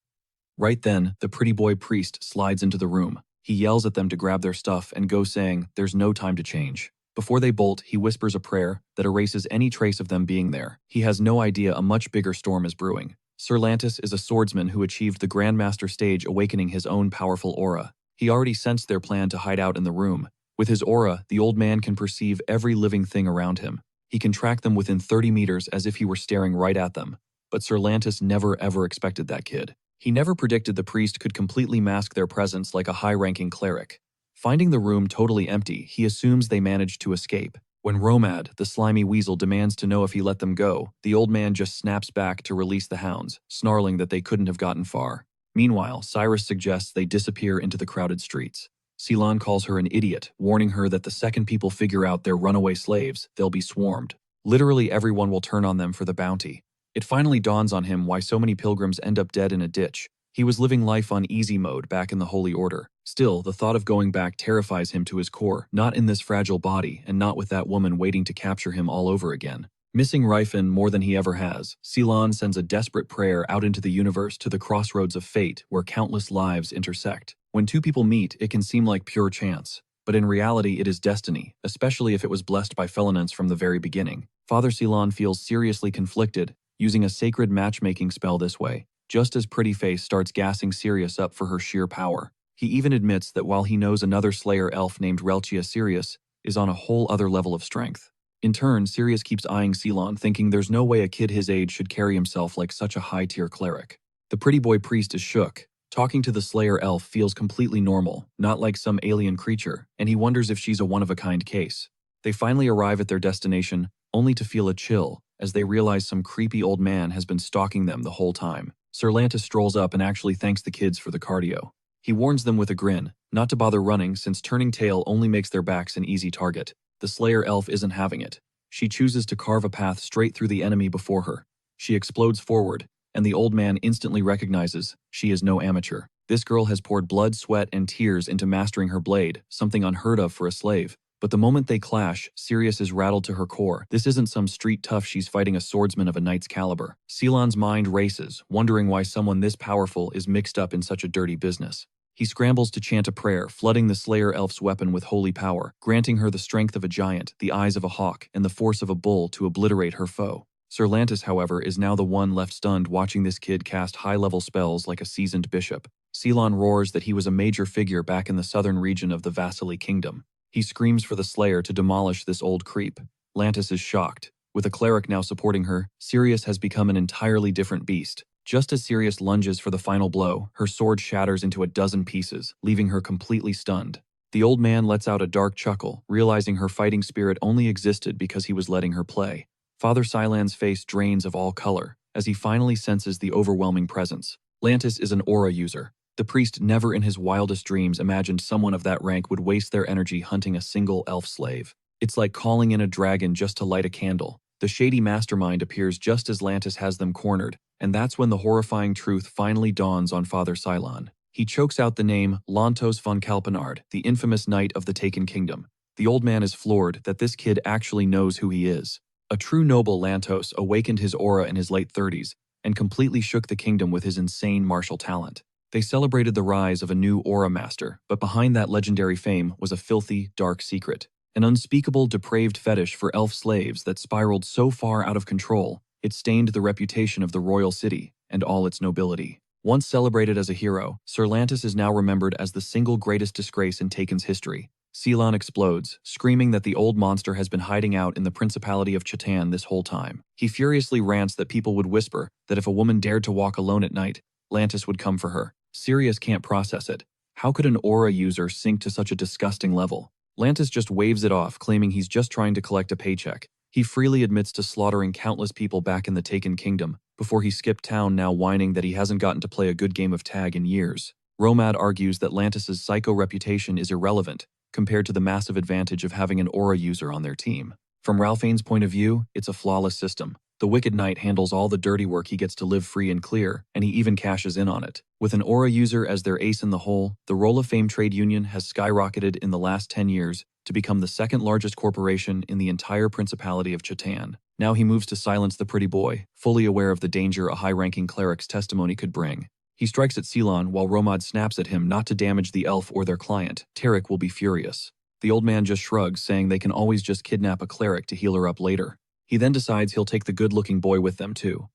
Right then, the pretty boy priest slides into the room. He yells at them to grab their stuff and go, saying there's no time to change. Before they bolt, he whispers a prayer that erases any trace of them being there. He has no idea a much bigger storm is brewing. Sir Lantis is a swordsman who achieved the Grandmaster stage, awakening his own powerful aura. He already sensed their plan to hide out in the room, With his aura, the old man can perceive every living thing around him. He can track them within 30 meters as if he were staring right at them. But Sir Lantis never ever expected that kid. He never predicted the priest could completely mask their presence like a high-ranking cleric. Finding the room totally empty, he assumes they managed to escape. When Romad, the slimy weasel, demands to know if he let them go, the old man just snaps back to release the hounds, snarling that they couldn't have gotten far. Meanwhile, Cirrus suggests they disappear into the crowded streets. Ceylon calls her an idiot, warning her that the second people figure out they're runaway slaves, they'll be swarmed. Literally everyone will turn on them for the bounty. It finally dawns on him why so many pilgrims end up dead in a ditch. He was living life on easy mode back in the Holy Order. Still, the thought of going back terrifies him to his core, not in this fragile body and not with that woman waiting to capture him all over again. Missing Ryfin more than he ever has, Ceylon sends a desperate prayer out into the universe to the crossroads of fate where countless lives intersect. When two people meet, it can seem like pure chance. But in reality, it is destiny, especially if it was blessed by Felonance from the very beginning. Father Ceylon feels seriously conflicted, using a sacred matchmaking spell this way, just as Pretty Face starts gassing Sirius up for her sheer power. He even admits that while he knows another Slayer elf named Relchia Sirius is on a whole other level of strength. In turn, Sirius keeps eyeing Ceylon, thinking there's no way a kid his age should carry himself like such a high-tier cleric. The pretty boy priest is shook. Talking to the Slayer elf feels completely normal, not like some alien creature, and he wonders if she's a one-of-a-kind case. They finally arrive at their destination, only to feel a chill, as they realize some creepy old man has been stalking them the whole time. Sir Lantis strolls up and actually thanks the kids for the cardio. He warns them with a grin, not to bother running since turning tail only makes their backs an easy target. The Slayer elf isn't having it. She chooses to carve a path straight through the enemy before her. She explodes forward, and the old man instantly recognizes she is no amateur. This girl has poured blood, sweat, and tears into mastering her blade, something unheard of for a slave. But the moment they clash, Sirius is rattled to her core. This isn't some street tough, she's fighting a swordsman of a knight's caliber. Ceylon's mind races, wondering why someone this powerful is mixed up in such a dirty business. He scrambles to chant a prayer, flooding the Slayer elf's weapon with holy power, granting her the strength of a giant, the eyes of a hawk, and the force of a bull to obliterate her foe. Sir Lantis, however, is now the one left stunned watching this kid cast high-level spells like a seasoned bishop. Ceylon roars that he was a major figure back in the southern region of the Vasily Kingdom. He screams for the Slayer to demolish this old creep. Lantis is shocked. With a cleric now supporting her, Sirius has become an entirely different beast. Just as Sirius lunges for the final blow, her sword shatters into a dozen pieces, leaving her completely stunned. The old man lets out a dark chuckle, realizing her fighting spirit only existed because he was letting her play. Father Cylan's face drains of all color, as he finally senses the overwhelming presence. Lantis is an aura user. The priest never in his wildest dreams imagined someone of that rank would waste their energy hunting a single elf slave. It's like calling in a dragon just to light a candle. The shady mastermind appears just as Lantis has them cornered, and that's when the horrifying truth finally dawns on Father Ceylon. He chokes out the name Lantos von Kalpenard, the infamous knight of the Taken Kingdom. The old man is floored that this kid actually knows who he is. A true noble, Lantos awakened his aura in his late 30s and completely shook the kingdom with his insane martial talent. They celebrated the rise of a new aura master, but behind that legendary fame was a filthy, dark secret. An unspeakable, depraved fetish for elf slaves that spiraled so far out of control, it stained the reputation of the royal city and all its nobility. Once celebrated as a hero, Sir Lantis is now remembered as the single greatest disgrace in Taken's history. Ceylon explodes, screaming that the old monster has been hiding out in the Principality of Chatan this whole time. He furiously rants that people would whisper that if a woman dared to walk alone at night, Lantis would come for her. Sirius can't process it. How could an aura user sink to such a disgusting level? Lantis just waves it off, claiming he's just trying to collect a paycheck. He freely admits to slaughtering countless people back in the Taken Kingdom, before he skipped town, now whining that he hasn't gotten to play a good game of tag in years. Romad argues that Lantis's psycho reputation is irrelevant, compared to the massive advantage of having an aura user on their team. From Ralphane's point of view, it's a flawless system. The Wicked Knight handles all the dirty work, he gets to live free and clear, and he even cashes in on it. With an aura user as their ace in the hole, the Roll of Fame trade union has skyrocketed in the last 10 years to become the second largest corporation in the entire Principality of Chatan. Now he moves to silence the pretty boy, fully aware of the danger a high-ranking cleric's testimony could bring. He strikes at Ceylon while Romad snaps at him not to damage the elf or their client. Tarek will be furious. The old man just shrugs, saying they can always just kidnap a cleric to heal her up later. He then decides he'll take the good-looking boy with them too.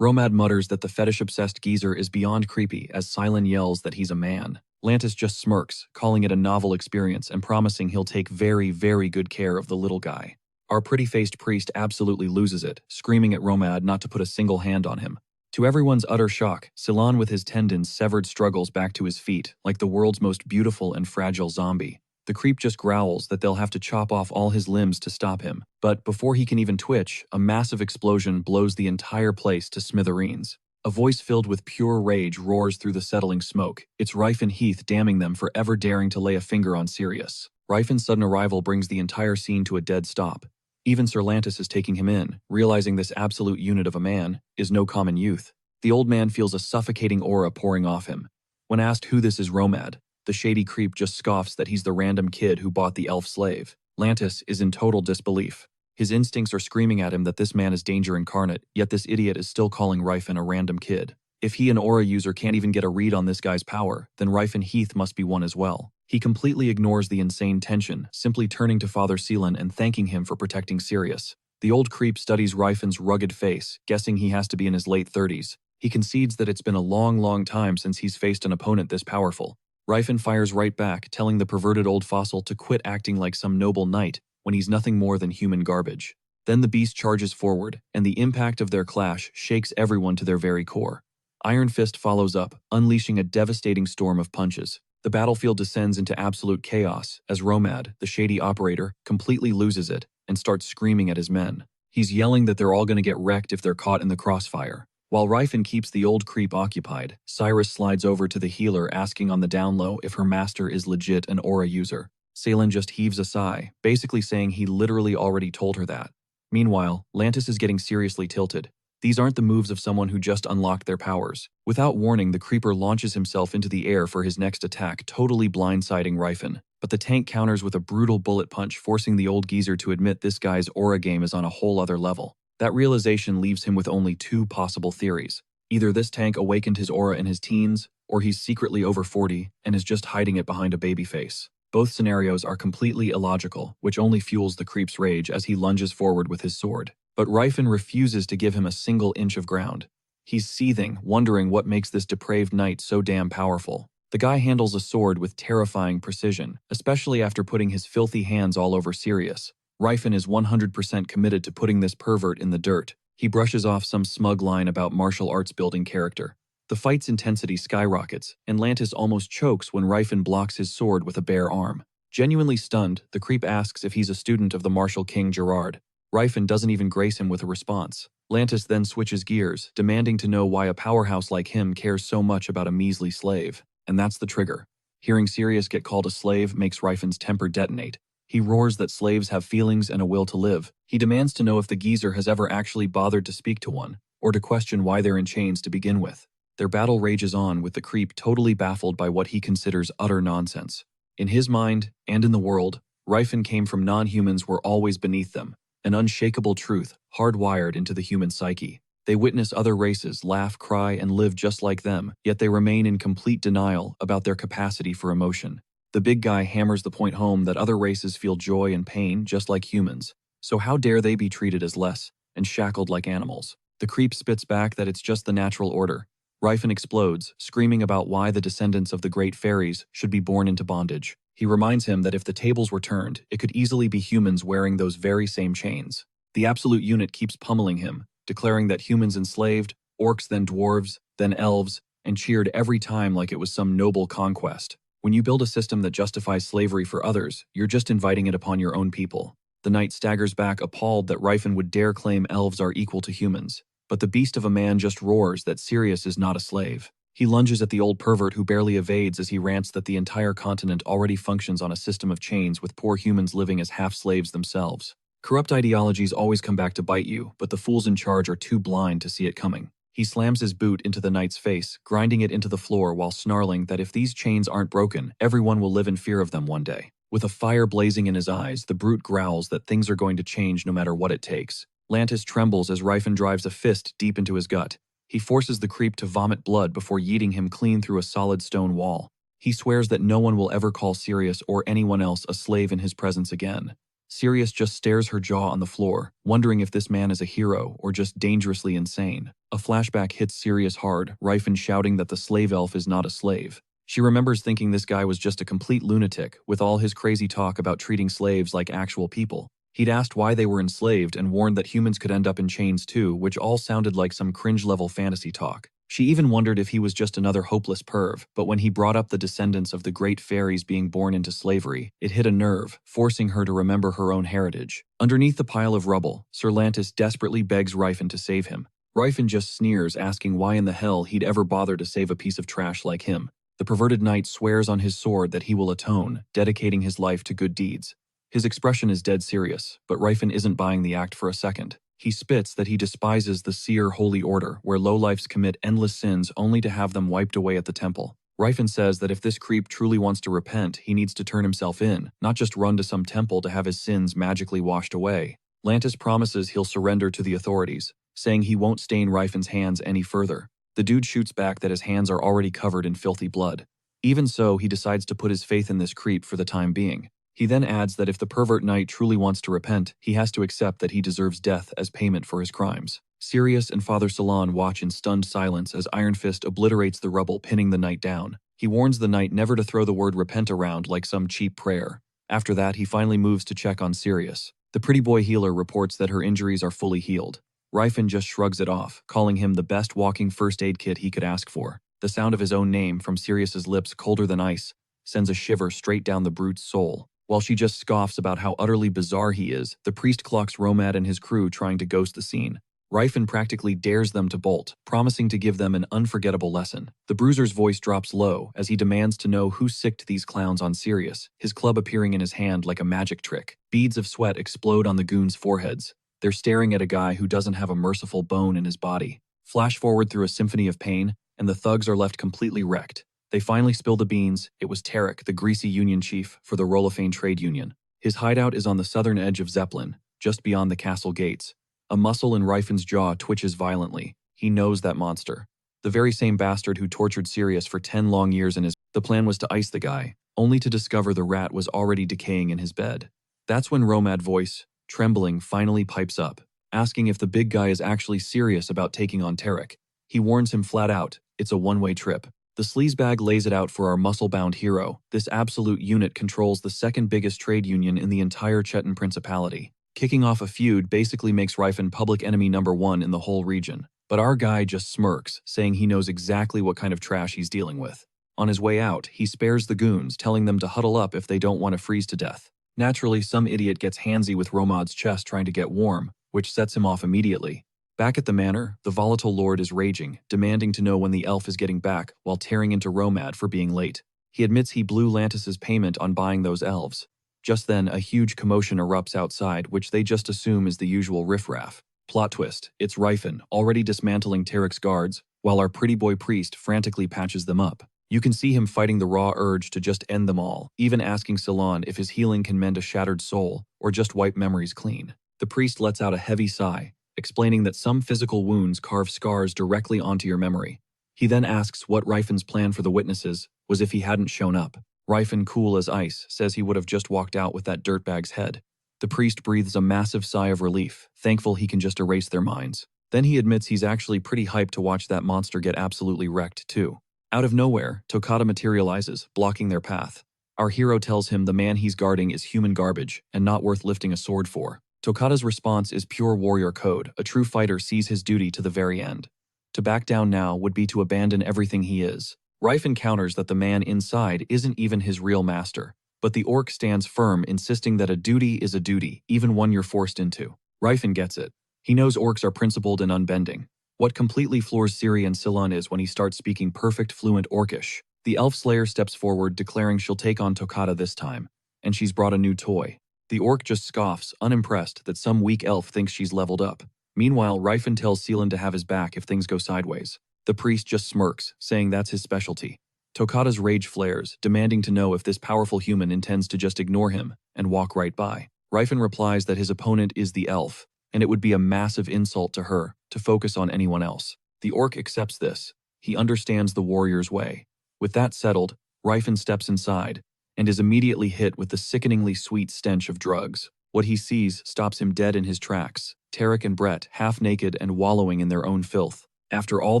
Romad mutters that the fetish-obsessed geezer is beyond creepy as Ceylon yells that he's a man. Lantis just smirks, calling it a novel experience and promising he'll take very, very good care of the little guy. Our pretty-faced priest absolutely loses it, screaming at Romad not to put a single hand on him. To everyone's utter shock, Silan with his tendons severed struggles back to his feet, like the world's most beautiful and fragile zombie. The creep just growls that they'll have to chop off all his limbs to stop him, but before he can even twitch, a massive explosion blows the entire place to smithereens. A voice filled with pure rage roars through the settling smoke. It's Rife and Heath damning them for ever daring to lay a finger on Cirrus. Rifen's sudden arrival brings the entire scene to a dead stop. Even Sir Lantis is taking him in, realizing this absolute unit of a man is no common youth. The old man feels a suffocating aura pouring off him. When asked who this is Romad, the shady creep just scoffs that he's the random kid who bought the elf slave. Lantis is in total disbelief. His instincts are screaming at him that this man is danger incarnate, yet this idiot is still calling Rifen a random kid. If he, an aura user, can't even get a read on this guy's power, then Rifen Heath must be one as well. He completely ignores the insane tension, simply turning to Father Seelan and thanking him for protecting Cirrus. The old creep studies Rifen's rugged face, guessing he has to be in his late 30s. He concedes that it's been a long time since he's faced an opponent this powerful. Rifen fires right back, telling the perverted old fossil to quit acting like some noble knight when he's nothing more than human garbage. Then the beast charges forward, and the impact of their clash shakes everyone to their very core. Iron Fist follows up, unleashing a devastating storm of punches. The battlefield descends into absolute chaos as Romad, the shady operator, completely loses it and starts screaming at his men. He's yelling that they're all going to get wrecked if they're caught in the crossfire. While Rifen keeps the old creep occupied, Cirrus slides over to the healer asking on the down low if her master is legit an aura user. Salen just heaves a sigh, basically saying he literally already told her that. Meanwhile, Lantis is getting seriously tilted. These aren't the moves of someone who just unlocked their powers. Without warning, the creeper launches himself into the air for his next attack, totally blindsiding Rifen. But the tank counters with a brutal bullet punch, forcing the old geezer to admit this guy's aura game is on a whole other level. That realization leaves him with only two possible theories. Either this tank awakened his aura in his teens, or he's secretly over 40 and is just hiding it behind a baby face. Both scenarios are completely illogical, which only fuels the creep's rage as he lunges forward with his sword. But Rifen refuses to give him a single inch of ground. He's seething, wondering what makes this depraved knight so damn powerful. The guy handles a sword with terrifying precision, especially after putting his filthy hands all over Cirrus. Rifen is 100% committed to putting this pervert in the dirt. He brushes off some smug line about martial arts building character. The fight's intensity skyrockets, and Lantis almost chokes when Rifen blocks his sword with a bare arm. Genuinely stunned, the creep asks if he's a student of the martial king Gerard. Rifen doesn't even grace him with a response. Lantis then switches gears, demanding to know why a powerhouse like him cares so much about a measly slave. And that's the trigger. Hearing Cirrus get called a slave makes Rifen's temper detonate. He roars that slaves have feelings and a will to live. He demands to know if the geezer has ever actually bothered to speak to one, or to question why they're in chains to begin with. Their battle rages on, with the creep totally baffled by what he considers utter nonsense. In his mind, and in the world, Rifen came from non-humans were always beneath them, an unshakable truth hardwired into the human psyche. They witness other races laugh, cry, and live just like them, yet they remain in complete denial about their capacity for emotion. The big guy hammers the point home that other races feel joy and pain just like humans, so how dare they be treated as less and shackled like animals? The creep spits back that it's just the natural order. Rifen explodes, screaming about why the descendants of the great fairies should be born into bondage. He reminds him that if the tables were turned, it could easily be humans wearing those very same chains. The absolute unit keeps pummeling him, declaring that humans enslaved, orcs then dwarves, then elves, and cheered every time like it was some noble conquest. When you build a system that justifies slavery for others, you're just inviting it upon your own people. The knight staggers back, appalled that Rifen would dare claim elves are equal to humans. But the beast of a man just roars that Cirrus is not a slave. He lunges at the old pervert who barely evades as he rants that the entire continent already functions on a system of chains with poor humans living as half-slaves themselves. Corrupt ideologies always come back to bite you, but the fools in charge are too blind to see it coming. He slams his boot into the knight's face, grinding it into the floor while snarling that if these chains aren't broken, everyone will live in fear of them one day. With a fire blazing in his eyes, the brute growls that things are going to change no matter what it takes. Lantis trembles as Rifen drives a fist deep into his gut. He forces the creep to vomit blood before yeeting him clean through a solid stone wall. He swears that no one will ever call Cirrus or anyone else a slave in his presence again. Cirrus just stares her jaw on the floor, wondering if this man is a hero or just dangerously insane. A flashback hits Cirrus hard, Rifen shouting that the slave elf is not a slave. She remembers thinking this guy was just a complete lunatic with all his crazy talk about treating slaves like actual people. He'd asked why they were enslaved and warned that humans could end up in chains too, which all sounded like some cringe-level fantasy talk. She even wondered if he was just another hopeless perv, but when he brought up the descendants of the great fairies being born into slavery, it hit a nerve, forcing her to remember her own heritage. Underneath the pile of rubble, Sir Lantis desperately begs Ryfin to save him. Ryfin just sneers, asking why in the hell he'd ever bother to save a piece of trash like him. The perverted knight swears on his sword that he will atone, dedicating his life to good deeds. His expression is dead serious, but Ryfin isn't buying the act for a second. He spits that he despises the Seer Holy Order, where lowlifes commit endless sins only to have them wiped away at the temple. Ryfin says that if this creep truly wants to repent, he needs to turn himself in, not just run to some temple to have his sins magically washed away. Lantis promises he'll surrender to the authorities, saying he won't stain Ryfin's hands any further. The dude shoots back that his hands are already covered in filthy blood. Even so, he decides to put his faith in this creep for the time being. He then adds that if the pervert knight truly wants to repent, he has to accept that he deserves death as payment for his crimes. Sirius and Father Salon watch in stunned silence as Iron Fist obliterates the rubble, pinning the knight down. He warns the knight never to throw the word repent around like some cheap prayer. After that, he finally moves to check on Sirius. The pretty boy healer reports that her injuries are fully healed. Ryfin just shrugs it off, calling him the best walking first aid kit he could ask for. The sound of his own name from Sirius's lips, colder than ice, sends a shiver straight down the brute's soul. While she just scoffs about how utterly bizarre he is, the priest clocks Romad and his crew trying to ghost the scene. Ryfin practically dares them to bolt, promising to give them an unforgettable lesson. The bruiser's voice drops low as he demands to know who sicked these clowns on Sirius, his club appearing in his hand like a magic trick. Beads of sweat explode on the goons' foreheads. They're staring at a guy who doesn't have a merciful bone in his body. Flash forward through a symphony of pain, and the thugs are left completely wrecked. They finally spill the beans. It was Tarek, the greasy union chief for the Rolofane Trade Union. His hideout is on the southern edge of Zeppelin, just beyond the castle gates. A muscle in Ryfin's jaw twitches violently. He knows that monster. The very same bastard who tortured Sirius for 10 long years in his... The plan was to ice the guy, only to discover the rat was already decaying in his bed. That's when Romad's voice, trembling, finally pipes up, asking if the big guy is actually serious about taking on Tarek. He warns him flat out, it's a one-way trip. The sleazebag lays it out for our muscle-bound hero. This absolute unit controls the second biggest trade union in the entire Chetan Principality. Kicking off a feud basically makes Ryfin public enemy #1 in the whole region. But our guy just smirks, saying he knows exactly what kind of trash he's dealing with. On his way out, he spares the goons, telling them to huddle up if they don't want to freeze to death. Naturally, some idiot gets handsy with Romad's chest trying to get warm, which sets him off immediately. Back at the manor, the volatile lord is raging, demanding to know when the elf is getting back while tearing into Romad for being late. He admits he blew Lantis's payment on buying those elves. Just then, a huge commotion erupts outside, which they just assume is the usual riffraff. Plot twist, it's Ryfin, already dismantling Tarek's guards, while our pretty boy priest frantically patches them up. You can see him fighting the raw urge to just end them all, even asking Salon if his healing can mend a shattered soul, or just wipe memories clean. The priest lets out a heavy sigh, explaining that some physical wounds carve scars directly onto your memory. He then asks what Ryfin's plan for the witnesses was if he hadn't shown up. Ryfin, cool as ice, says he would have just walked out with that dirtbag's head. The priest breathes a massive sigh of relief, thankful he can just erase their minds. Then he admits he's actually pretty hyped to watch that monster get absolutely wrecked too. Out of nowhere, Tothid materializes, blocking their path. Our hero tells him the man he's guarding is human garbage and not worth lifting a sword for. Tothid's response is pure warrior code. A true fighter sees his duty to the very end. To back down now would be to abandon everything he is. Ryfin counters that the man inside isn't even his real master, but the orc stands firm, insisting that a duty is a duty, even one you're forced into. Ryfin gets it. He knows orcs are principled and unbending. What completely floors Ciri and Sillun is when he starts speaking perfect, fluent orcish. The elf slayer steps forward, declaring she'll take on Tothid this time, and she's brought a new toy. The orc just scoffs, unimpressed that some weak elf thinks she's leveled up. Meanwhile, Ryfin tells Seelan to have his back if things go sideways. The priest just smirks, saying that's his specialty. Tothid's rage flares, demanding to know if this powerful human intends to just ignore him and walk right by. Ryfin replies that his opponent is the elf, and it would be a massive insult to her to focus on anyone else. The orc accepts this. He understands the warrior's way. With that settled, Ryfin steps inside, and is immediately hit with the sickeningly sweet stench of drugs. What he sees stops him dead in his tracks. Tarek and Brett, half naked and wallowing in their own filth. After all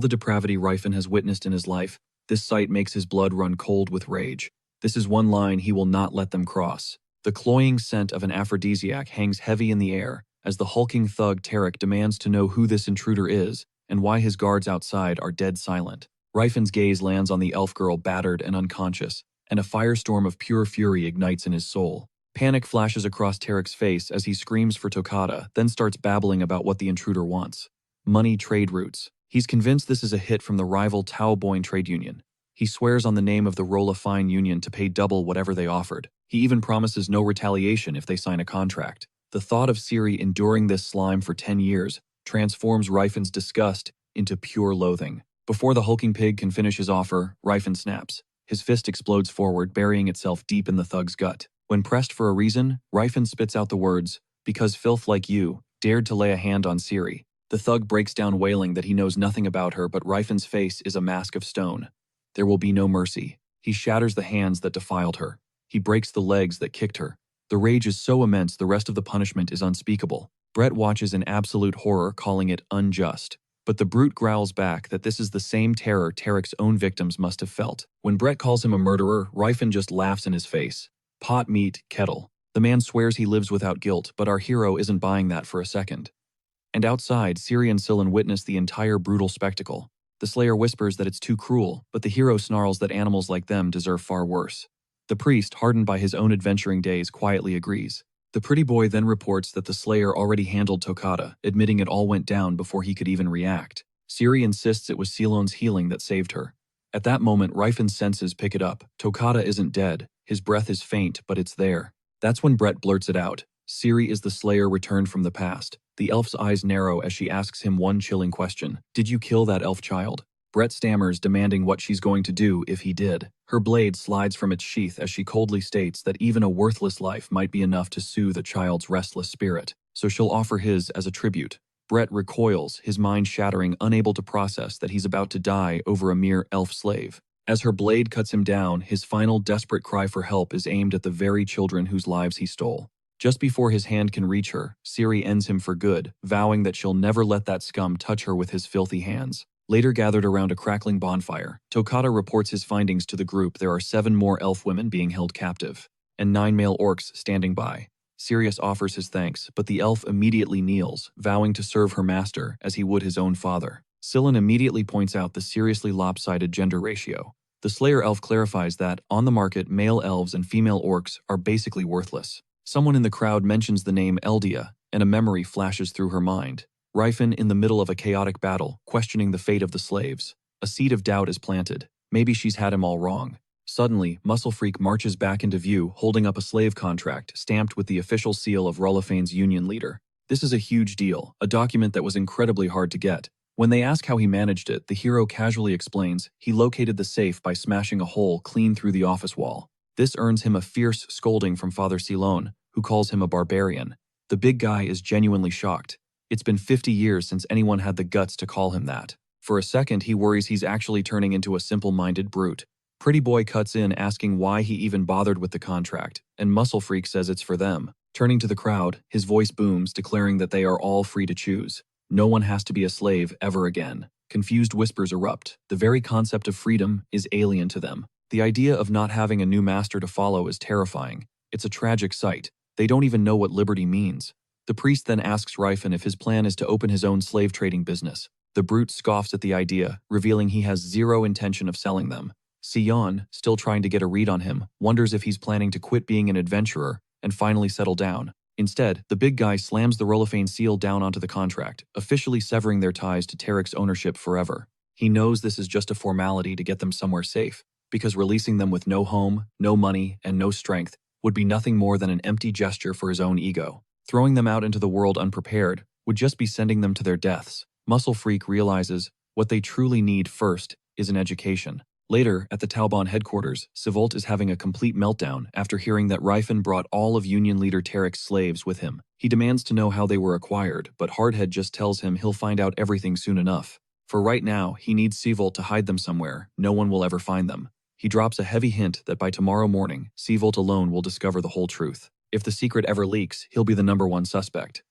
the depravity Ryfin has witnessed in his life, This sight makes his blood run cold with rage. This is one line he will not let them cross. The cloying scent of an aphrodisiac hangs heavy in the air as the hulking thug Tarek demands to know who this intruder is and why his guards outside are dead silent. Ryfan's gaze lands on the elf girl battered and unconscious, and a firestorm of pure fury ignites in his soul. Panic flashes across Tarek's face as he screams for Toccata, then starts babbling about what the intruder wants. Money trade routes. He's convinced this is a hit from the rival Taoboin trade union. He swears on the name of the Rolla Fine Union to pay double whatever they offered. He even promises no retaliation if they sign a contract. The thought of Ciri enduring this slime for 10 years transforms Ryfan's disgust into pure loathing. Before the hulking pig can finish his offer, Ryfan snaps. His fist explodes forward, burying itself deep in the thug's gut. When pressed for a reason, Ryfan spits out the words, "Because filth like you dared to lay a hand on Ciri." The thug breaks down wailing that he knows nothing about her, but Ryfan's face is a mask of stone. There will be no mercy. He shatters the hands that defiled her. He breaks the legs that kicked her. The rage is so immense the rest of the punishment is unspeakable. Brett watches in absolute horror, calling it unjust. But the brute growls back that this is the same terror Tarek's own victims must have felt. When Brett calls him a murderer, Ryfan just laughs in his face. Pot, meat, kettle. The man swears he lives without guilt, but our hero isn't buying that for a second. And outside, Ciri and Scylla witness the entire brutal spectacle. The Slayer whispers that it's too cruel, but the hero snarls that animals like them deserve far worse. The priest, hardened by his own adventuring days, quietly agrees. The pretty boy then reports that the Slayer already handled Toccata, admitting it all went down before he could even react. Ciri insists it was Silon's healing that saved her. At that moment, Ryfan's senses pick it up. Toccata isn't dead. His breath is faint, but it's there. That's when Brett blurts it out. Ciri is the Slayer returned from the past. The elf's eyes narrow as she asks him one chilling question. Did you kill that elf child? Brett stammers, demanding what she's going to do if he did. Her blade slides from its sheath as she coldly states that even a worthless life might be enough to soothe a child's restless spirit, so she'll offer his as a tribute. Brett recoils, his mind shattering, unable to process that he's about to die over a mere elf slave. As her blade cuts him down, his final desperate cry for help is aimed at the very children whose lives he stole. Just before his hand can reach her, Ciri ends him for good, vowing that she'll never let that scum touch her with his filthy hands. Later gathered around a crackling bonfire, Toccata reports his findings to the group. There are 7 more elf women being held captive, and 9 male orcs standing by. Sirius offers his thanks, but the elf immediately kneels, vowing to serve her master as he would his own father. Scylla immediately points out the seriously lopsided gender ratio. The Slayer elf clarifies that, on the market, male elves and female orcs are basically worthless. Someone in the crowd mentions the name Eldia, and a memory flashes through her mind. Ryfan in the middle of a chaotic battle, questioning the fate of the slaves. A seed of doubt is planted. Maybe she's had him all wrong. Suddenly, Muscle Freak marches back into view, holding up a slave contract stamped with the official seal of Rollofane's union leader. This is a huge deal, a document that was incredibly hard to get. When they ask how he managed it, the hero casually explains he located the safe by smashing a hole clean through the office wall. This earns him a fierce scolding from Father Silon, who calls him a barbarian. The big guy is genuinely shocked. It's been 50 years since anyone had the guts to call him that. For a second, he worries he's actually turning into a simple-minded brute. Pretty Boy cuts in asking why he even bothered with the contract, and Muscle Freak says it's for them. Turning to the crowd, his voice booms, declaring that they are all free to choose. No one has to be a slave ever again. Confused whispers erupt. The very concept of freedom is alien to them. The idea of not having a new master to follow is terrifying. It's a tragic sight. They don't even know what liberty means. The priest then asks Ryfan if his plan is to open his own slave trading business. The brute scoffs at the idea, revealing he has zero intention of selling them. Sion, still trying to get a read on him, wonders if he's planning to quit being an adventurer and finally settle down. Instead, the big guy slams the Rollofane seal down onto the contract, officially severing their ties to Tarek's ownership forever. He knows this is just a formality to get them somewhere safe, because releasing them with no home, no money, and no strength would be nothing more than an empty gesture for his own ego. Throwing them out into the world unprepared would just be sending them to their deaths. Muscle Freak realizes what they truly need first is an education. Later, at the Talbon headquarters, Sivolt is having a complete meltdown after hearing that Ryfan brought all of Union leader Tarek's slaves with him. He demands to know how they were acquired, but Hardhead just tells him he'll find out everything soon enough. For right now, he needs Sivolt to hide them somewhere. No one will ever find them. He drops a heavy hint that by tomorrow morning, Sivolt alone will discover the whole truth. If the secret ever leaks, he'll be the #1 suspect.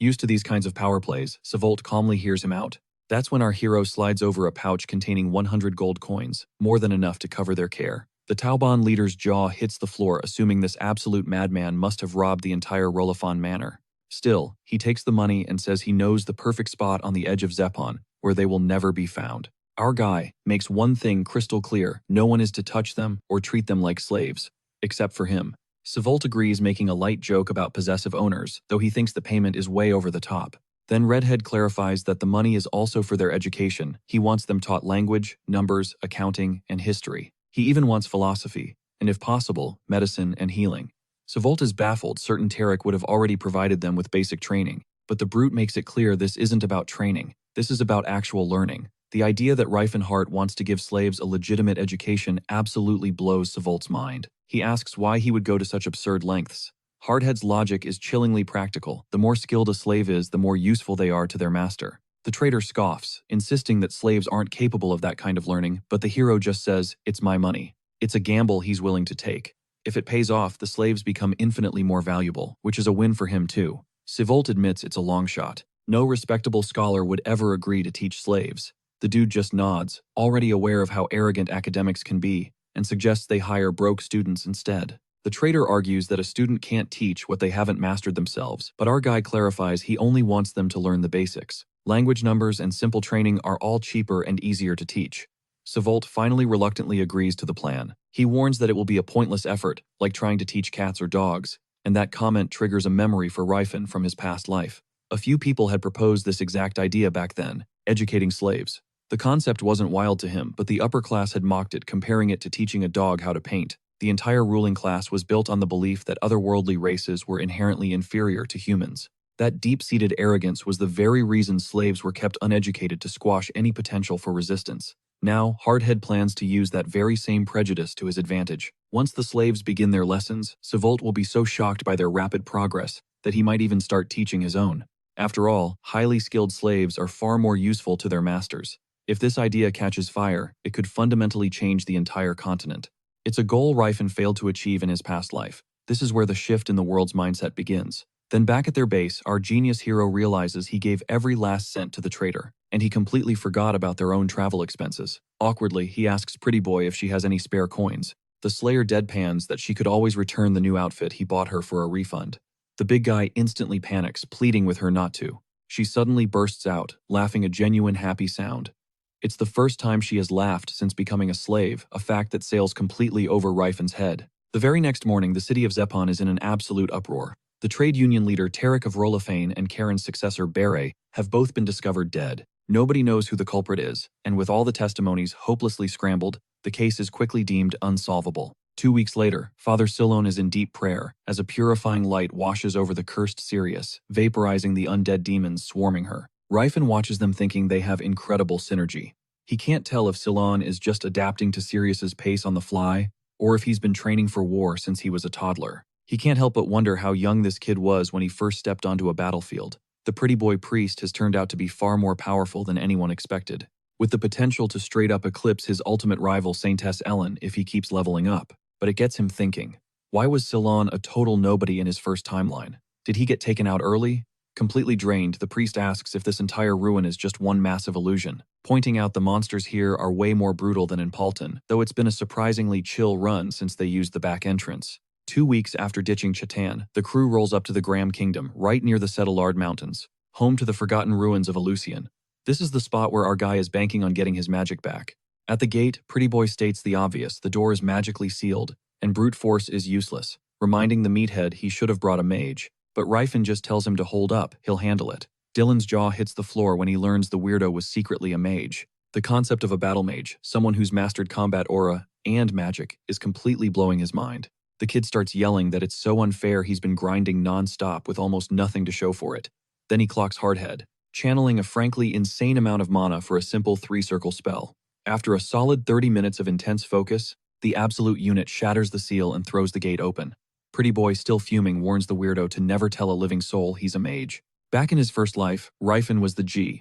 Used to these kinds of power plays, Sivolt calmly hears him out. That's when our hero slides over a pouch containing 100 gold coins, more than enough to cover their care. The Tauban leader's jaw hits the floor, assuming this absolute madman must have robbed the entire Rolofon manor. Still, he takes the money and says he knows the perfect spot on the edge of Zepon, where they will never be found. Our guy makes one thing crystal clear: no one is to touch them or treat them like slaves. Except for him. Sephioton agrees, making a light joke about possessive owners, though he thinks the payment is way over the top. Then Redhead clarifies that the money is also for their education. He wants them taught language, numbers, accounting, and history. He even wants philosophy, and if possible, medicine and healing. Sephioton is baffled. Certain Tarek would have already provided them with basic training, but the brute makes it clear this isn't about training. This is about actual learning. The idea that Reifenhardt wants to give slaves a legitimate education absolutely blows Sephioton's mind. He asks why he would go to such absurd lengths. Hardhead's logic is chillingly practical. The more skilled a slave is, the more useful they are to their master. The traitor scoffs, insisting that slaves aren't capable of that kind of learning, but the hero just says, "It's my money." It's a gamble he's willing to take. If it pays off, the slaves become infinitely more valuable, which is a win for him too. Sephioton admits it's a long shot. No respectable scholar would ever agree to teach slaves. The dude just nods, already aware of how arrogant academics can be, and suggests they hire broke students instead. The traitor argues that a student can't teach what they haven't mastered themselves, but our guy clarifies he only wants them to learn the basics. Language, numbers, and simple training are all cheaper and easier to teach. Sephioton finally reluctantly agrees to the plan. He warns that it will be a pointless effort, like trying to teach cats or dogs, and that comment triggers a memory for Reifen from his past life. A few people had proposed this exact idea back then, educating slaves. The concept wasn't wild to him, but the upper class had mocked it, comparing it to teaching a dog how to paint. The entire ruling class was built on the belief that otherworldly races were inherently inferior to humans. That deep-seated arrogance was the very reason slaves were kept uneducated, to squash any potential for resistance. Now, Hardhead plans to use that very same prejudice to his advantage. Once the slaves begin their lessons, Sephioton will be so shocked by their rapid progress that he might even start teaching his own. After all, highly skilled slaves are far more useful to their masters. If this idea catches fire, it could fundamentally change the entire continent. It's a goal Reifen failed to achieve in his past life. This is where the shift in the world's mindset begins. Then back at their base, our genius hero realizes he gave every last cent to the traitor, and he completely forgot about their own travel expenses. Awkwardly, he asks Pretty Boy if she has any spare coins. The Slayer deadpans that she could always return the new outfit he bought her for a refund. The big guy instantly panics, pleading with her not to. She suddenly bursts out, laughing a genuine happy sound. It's the first time she has laughed since becoming a slave, a fact that sails completely over Reifen's head. The very next morning, the city of Zepon is in an absolute uproar. The trade union leader Tarek of Rolofane and Karen's successor Bere have both been discovered dead. Nobody knows who the culprit is, and with all the testimonies hopelessly scrambled, the case is quickly deemed unsolvable. 2 weeks later, Father Silone is in deep prayer as a purifying light washes over the cursed Cirrus, vaporizing the undead demons swarming her. Reifen watches them, thinking they have incredible synergy. He can't tell if Silone is just adapting to Sirius's pace on the fly, or if he's been training for war since he was a toddler. He can't help but wonder how young this kid was when he first stepped onto a battlefield. The Pretty Boy priest has turned out to be far more powerful than anyone expected, with the potential to straight up eclipse his ultimate rival Saintess Ellen if he keeps leveling up. But it gets him thinking. Why was Silone a total nobody in his first timeline? Did he get taken out early? Completely drained, the priest asks if this entire ruin is just one massive illusion, pointing out the monsters here are way more brutal than in Palton, though it's been a surprisingly chill run since they used the back entrance. 2 weeks after ditching Chatan, the crew rolls up to the Graham Kingdom, right near the Settlard Mountains, home to the forgotten ruins of Elusian. This is the spot where our guy is banking on getting his magic back. At the gate, Pretty Boy states the obvious: the door is magically sealed, and brute force is useless, reminding the meathead he should have brought a mage. But Reifen just tells him to hold up, he'll handle it. Dylan's jaw hits the floor when he learns the weirdo was secretly a mage. The concept of a battle mage, someone who's mastered combat aura and magic, is completely blowing his mind. The kid starts yelling that it's so unfair he's been grinding non-stop with almost nothing to show for it. Then he clocks Hardhead, channeling a frankly insane amount of mana for a simple 3-circle spell. After a solid 30 minutes of intense focus, the absolute unit shatters the seal and throws the gate open. Pretty Boy, still fuming, warns the weirdo to never tell a living soul he's a mage. Back in his first life, Reifen was the G-O-A-T,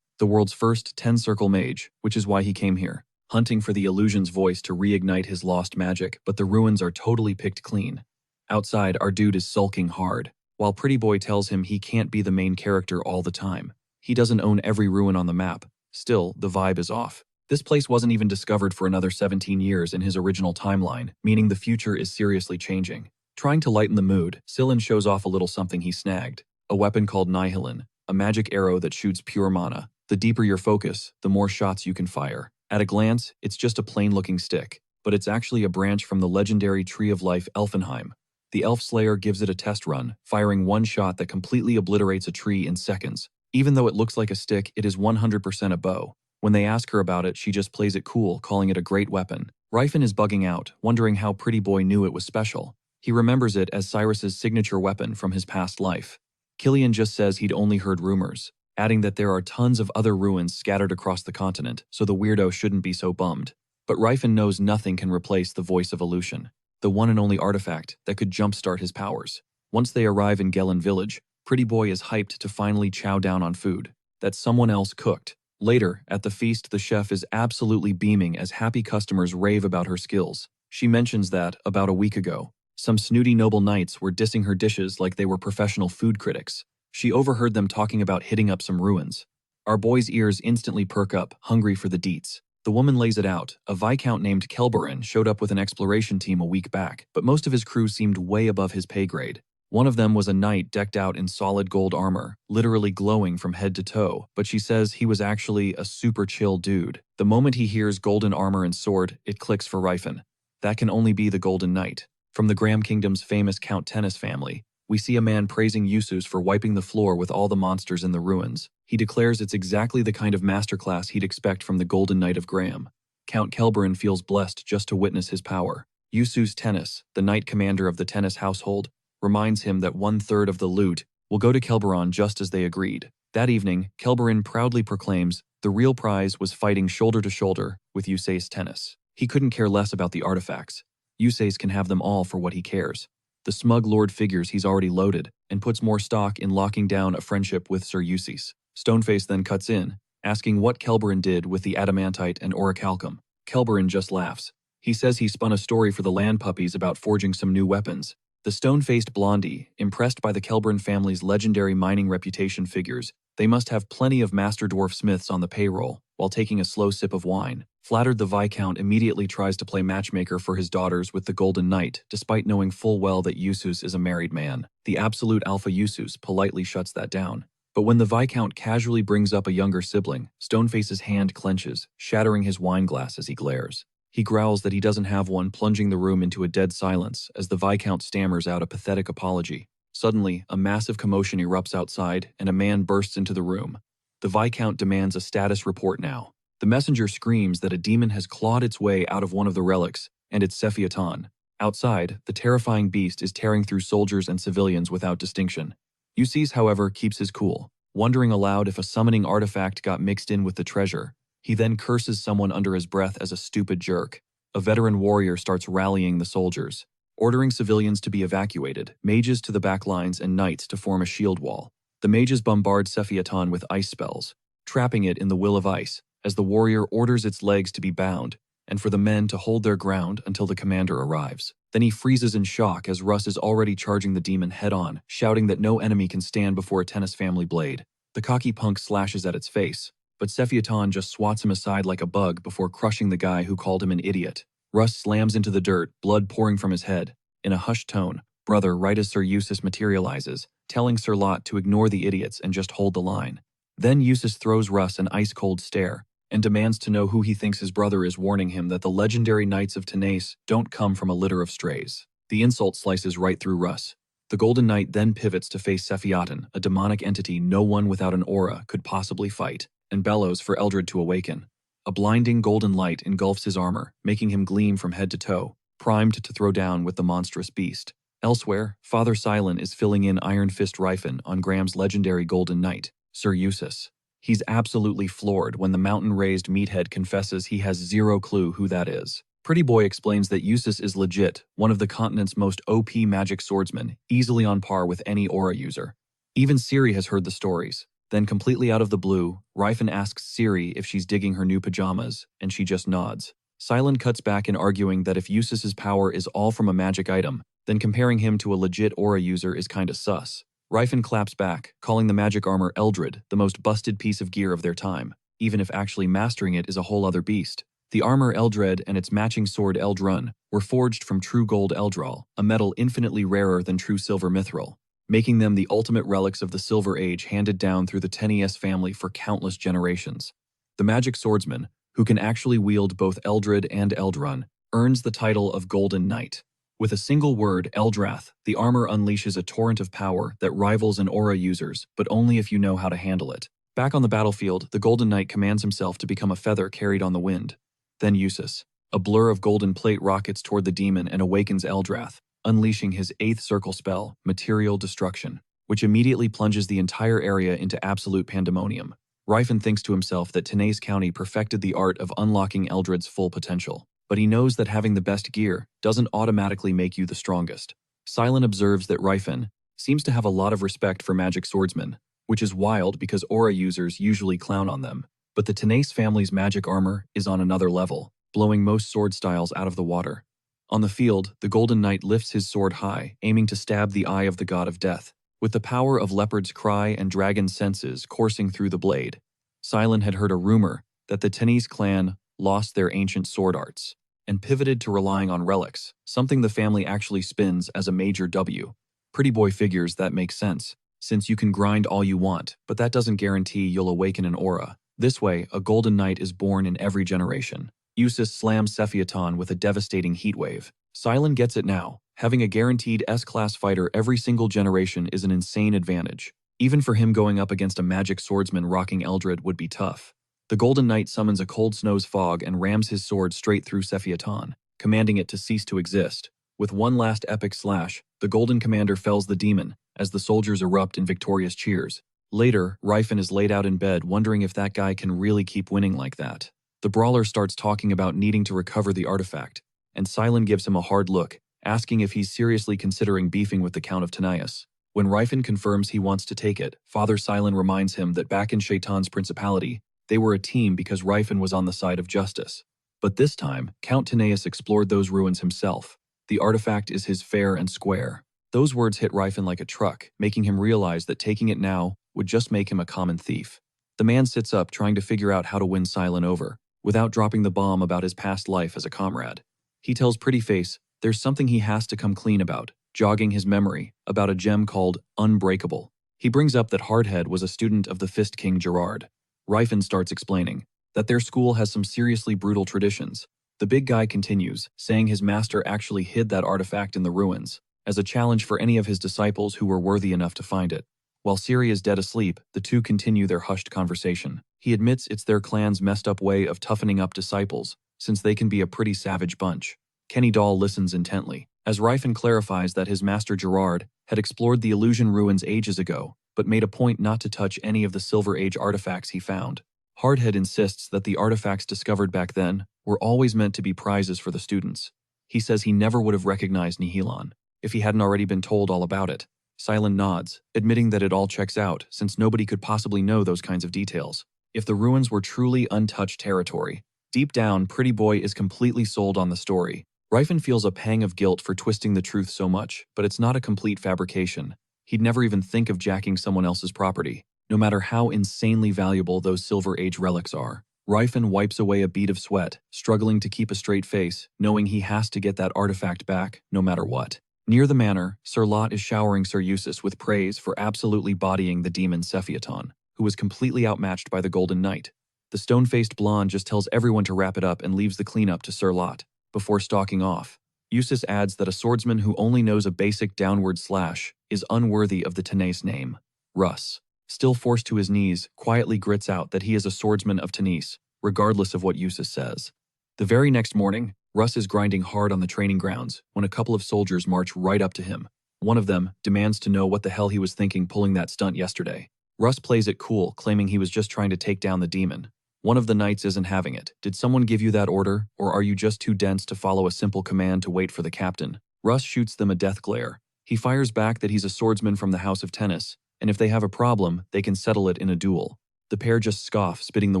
the world's first 10-circle mage, which is why he came here, hunting for the illusion's voice to reignite his lost magic, but the ruins are totally picked clean. Outside, our dude is sulking hard, while Pretty Boy tells him he can't be the main character all the time. He doesn't own every ruin on the map. Still, the vibe is off. This place wasn't even discovered for another 17 years in his original timeline, meaning the future is seriously changing. Trying to lighten the mood, Sillin shows off a little something he snagged. A weapon called Nihilin, a magic arrow that shoots pure mana. The deeper your focus, the more shots you can fire. At a glance, it's just a plain-looking stick, but it's actually a branch from the legendary Tree of Life Elfenheim. The Elf Slayer gives it a test run, firing one shot that completely obliterates a tree in seconds. Even though it looks like a stick, it is 100% a bow. When they ask her about it, she just plays it cool, calling it a great weapon. Rifen is bugging out, wondering how Pretty Boy knew it was special. He remembers it as Cyrus's signature weapon from his past life. Killian just says he'd only heard rumors, adding that there are tons of other ruins scattered across the continent, so the weirdo shouldn't be so bummed. But Rifen knows nothing can replace the Voice of Illusion, the one and only artifact that could jumpstart his powers. Once they arrive in Gelen village, Pretty Boy is hyped to finally chow down on food that someone else cooked. Later, at the feast, the chef is absolutely beaming as happy customers rave about her skills. She mentions that, about a week ago, some snooty noble knights were dissing her dishes like they were professional food critics. She overheard them talking about hitting up some ruins. Our boy's ears instantly perk up, hungry for the deets. The woman lays it out. A viscount named Kelberin showed up with an exploration team a week back, but most of his crew seemed way above his pay grade. One of them was a knight decked out in solid gold armor, literally glowing from head to toe, but she says he was actually a super chill dude. The moment he hears golden armor and sword, it clicks for Rifen. That can only be the Golden Knight. From the Graham Kingdom's famous Count Tennis family, we see a man praising Yusus for wiping the floor with all the monsters in the ruins. He declares it's exactly the kind of masterclass he'd expect from the Golden Knight of Graham. Count Kelberin feels blessed just to witness his power. Yusus Tennis, the knight commander of the Tennis household, reminds him that 1/3 of the loot will go to Kelberon just as they agreed. That evening, Kelberin proudly proclaims the real prize was fighting shoulder to shoulder with Yusa's Tennis. He couldn't care less about the artifacts. Yusa's can have them all for what he cares. The smug lord figures he's already loaded and puts more stock in locking down a friendship with Sir Eustace. Stoneface then cuts in, asking what Kelberin did with the adamantite and orichalcum. Kelberin just laughs. He says he spun a story for the land puppies about forging some new weapons. The stone-faced blondie, impressed by the Kelberin family's legendary mining reputation, figures they must have plenty of master dwarf smiths on the payroll, while taking a slow sip of wine. Flattered, the Viscount immediately tries to play matchmaker for his daughters with the Golden Knight, despite knowing full well that Yusus is a married man. The absolute alpha Yusus politely shuts that down. But when the Viscount casually brings up a younger sibling, Stoneface's hand clenches, shattering his wine glass as he glares. He growls that he doesn't have one, plunging the room into a dead silence as the Viscount stammers out a pathetic apology. Suddenly, a massive commotion erupts outside, and a man bursts into the room. The Viscount demands a status report now. The messenger screams that a demon has clawed its way out of one of the relics, and it's Sephioton. Outside, the terrifying beast is tearing through soldiers and civilians without distinction. Eustace, however, keeps his cool, wondering aloud if a summoning artifact got mixed in with the treasure. He then curses someone under his breath as a stupid jerk. A veteran warrior starts rallying the soldiers, ordering civilians to be evacuated, mages to the back lines, and knights to form a shield wall. The mages bombard Sephioton with ice spells, trapping it in the will of ice, as the warrior orders its legs to be bound, and for the men to hold their ground until the commander arrives. Then he freezes in shock as Russ is already charging the demon head-on, shouting that no enemy can stand before a Tennis family blade. The cocky punk slashes at its face, but Sephioton just swats him aside like a bug before crushing the guy who called him an idiot. Russ slams into the dirt, blood pouring from his head. In a hushed tone, brother, right as Sir Eustace materializes, telling Sir Lot to ignore the idiots and just hold the line. Then Eustace throws Russ an ice-cold stare, and demands to know who he thinks his brother is, warning him that the legendary Knights of Tenace don't come from a litter of strays. The insult slices right through Russ. The Golden Knight then pivots to face Sephioton, a demonic entity no one without an aura could possibly fight, and bellows for Eldred to awaken. A blinding golden light engulfs his armor, making him gleam from head to toe, primed to throw down with the monstrous beast. Elsewhere, Father Silent is filling in Iron Fist Rifen on Graham's legendary Golden Knight, Sir Eustace. He's absolutely floored when the mountain-raised meathead confesses he has zero clue who that is. Pretty Boy explains that Eustace is legit, one of the continent's most OP magic swordsmen, easily on par with any aura user. Even Ciri has heard the stories. Then, completely out of the blue, Rifen asks Ciri if she's digging her new pajamas, and she just nods. Silent cuts back in, arguing that if Eustace's power is all from a magic item, then comparing him to a legit aura user is kinda sus. Rifen claps back, calling the magic armor Eldred the most busted piece of gear of their time, even if actually mastering it is a whole other beast. The armor Eldred and its matching sword Eldrun were forged from true gold Eldral, a metal infinitely rarer than true silver mithril, making them the ultimate relics of the Silver Age handed down through the Tenes family for countless generations. The magic swordsman, who can actually wield both Eldred and Eldrun, earns the title of Golden Knight. With a single word, Eldrath, the armor unleashes a torrent of power that rivals an aura user's, but only if you know how to handle it. Back on the battlefield, the Golden Knight commands himself to become a feather carried on the wind. Then Usus. A blur of golden plate rockets toward the demon and awakens Eldrath, unleashing his 8th circle spell, Material Destruction, which immediately plunges the entire area into absolute pandemonium. Rifen thinks to himself that Tenes County perfected the art of unlocking Eldred's full potential, but he knows that having the best gear doesn't automatically make you the strongest. Silent observes that Rifen seems to have a lot of respect for magic swordsmen, which is wild because aura users usually clown on them. But the Tenes family's magic armor is on another level, blowing most sword styles out of the water. On the field, the Golden Knight lifts his sword high, aiming to stab the eye of the god of death, with the power of Leopard's Cry and Dragon's Senses coursing through the blade. Silent had heard a rumor that the Tenes clan lost their ancient sword arts and pivoted to relying on relics, something the family actually spins as a major W. Pretty Boy figures that makes sense, since you can grind all you want, but that doesn't guarantee you'll awaken an aura. This way, a Golden Knight is born in every generation. Usus slams Sephioton with a devastating heatwave. Silent gets it now. Having a guaranteed S-class fighter every single generation is an insane advantage. Even for him, going up against a magic swordsman rocking Eldred would be tough. The Golden Knight summons a cold snow's fog and rams his sword straight through Sephioton, commanding it to cease to exist. With one last epic slash, the Golden Commander fells the demon, as the soldiers erupt in victorious cheers. Later, Rifen is laid out in bed wondering if that guy can really keep winning like that. The brawler starts talking about needing to recover the artifact, and Silent gives him a hard look, asking if he's seriously considering beefing with the Count of Tenaeus. When Rifen confirms he wants to take it, Father Silent reminds him that back in Shaitan's principality, they were a team because Rifen was on the side of justice. But this time, Count Tenaeus explored those ruins himself. The artifact is his fair and square. Those words hit Rifen like a truck, making him realize that taking it now would just make him a common thief. The man sits up, trying to figure out how to win Silent over, without dropping the bomb about his past life as a comrade. He tells Pretty Face there's something he has to come clean about, jogging his memory about a gem called Unbreakable. He brings up that Hardhead was a student of the Fist King Gerard. Rifen starts explaining that their school has some seriously brutal traditions. The big guy continues, saying his master actually hid that artifact in the ruins, as a challenge for any of his disciples who were worthy enough to find it. While Ciri is dead asleep, the two continue their hushed conversation. He admits it's their clan's messed up way of toughening up disciples, since they can be a pretty savage bunch. Kenny Doll listens intently, as Rifen clarifies that his master Gerard had explored the Illusion ruins ages ago, but made a point not to touch any of the Silver Age artifacts he found. Hardhead insists that the artifacts discovered back then were always meant to be prizes for the students. He says he never would have recognized Nihilon if he hadn't already been told all about it. Silent nods, admitting that it all checks out since nobody could possibly know those kinds of details. If the ruins were truly untouched territory, deep down, Pretty Boy is completely sold on the story. Rifen feels a pang of guilt for twisting the truth so much, but it's not a complete fabrication. He'd never even think of jacking someone else's property, no matter how insanely valuable those Silver Age relics are. Rifen wipes away a bead of sweat, struggling to keep a straight face, knowing he has to get that artifact back, no matter what. Near the manor, Sir Lot is showering Sir Usus with praise for absolutely bodying the demon Sephioton, who was completely outmatched by the Golden Knight. The stone-faced blonde just tells everyone to wrap it up and leaves the cleanup to Sir Lot, before stalking off. Usus adds that a swordsman who only knows a basic downward slash is unworthy of the Tenace name. Russ, still forced to his knees, quietly grits out that he is a swordsman of Tenace, regardless of what Usus says. The very next morning, Russ is grinding hard on the training grounds when a couple of soldiers march right up to him. One of them demands to know what the hell he was thinking pulling that stunt yesterday. Russ plays it cool, claiming he was just trying to take down the demon. One of the knights isn't having it. Did someone give you that order, or are you just too dense to follow a simple command to wait for the captain? Russ shoots them a death glare. He fires back that he's a swordsman from the House of Tennis, and if they have a problem, they can settle it in a duel. The pair just scoff, spitting the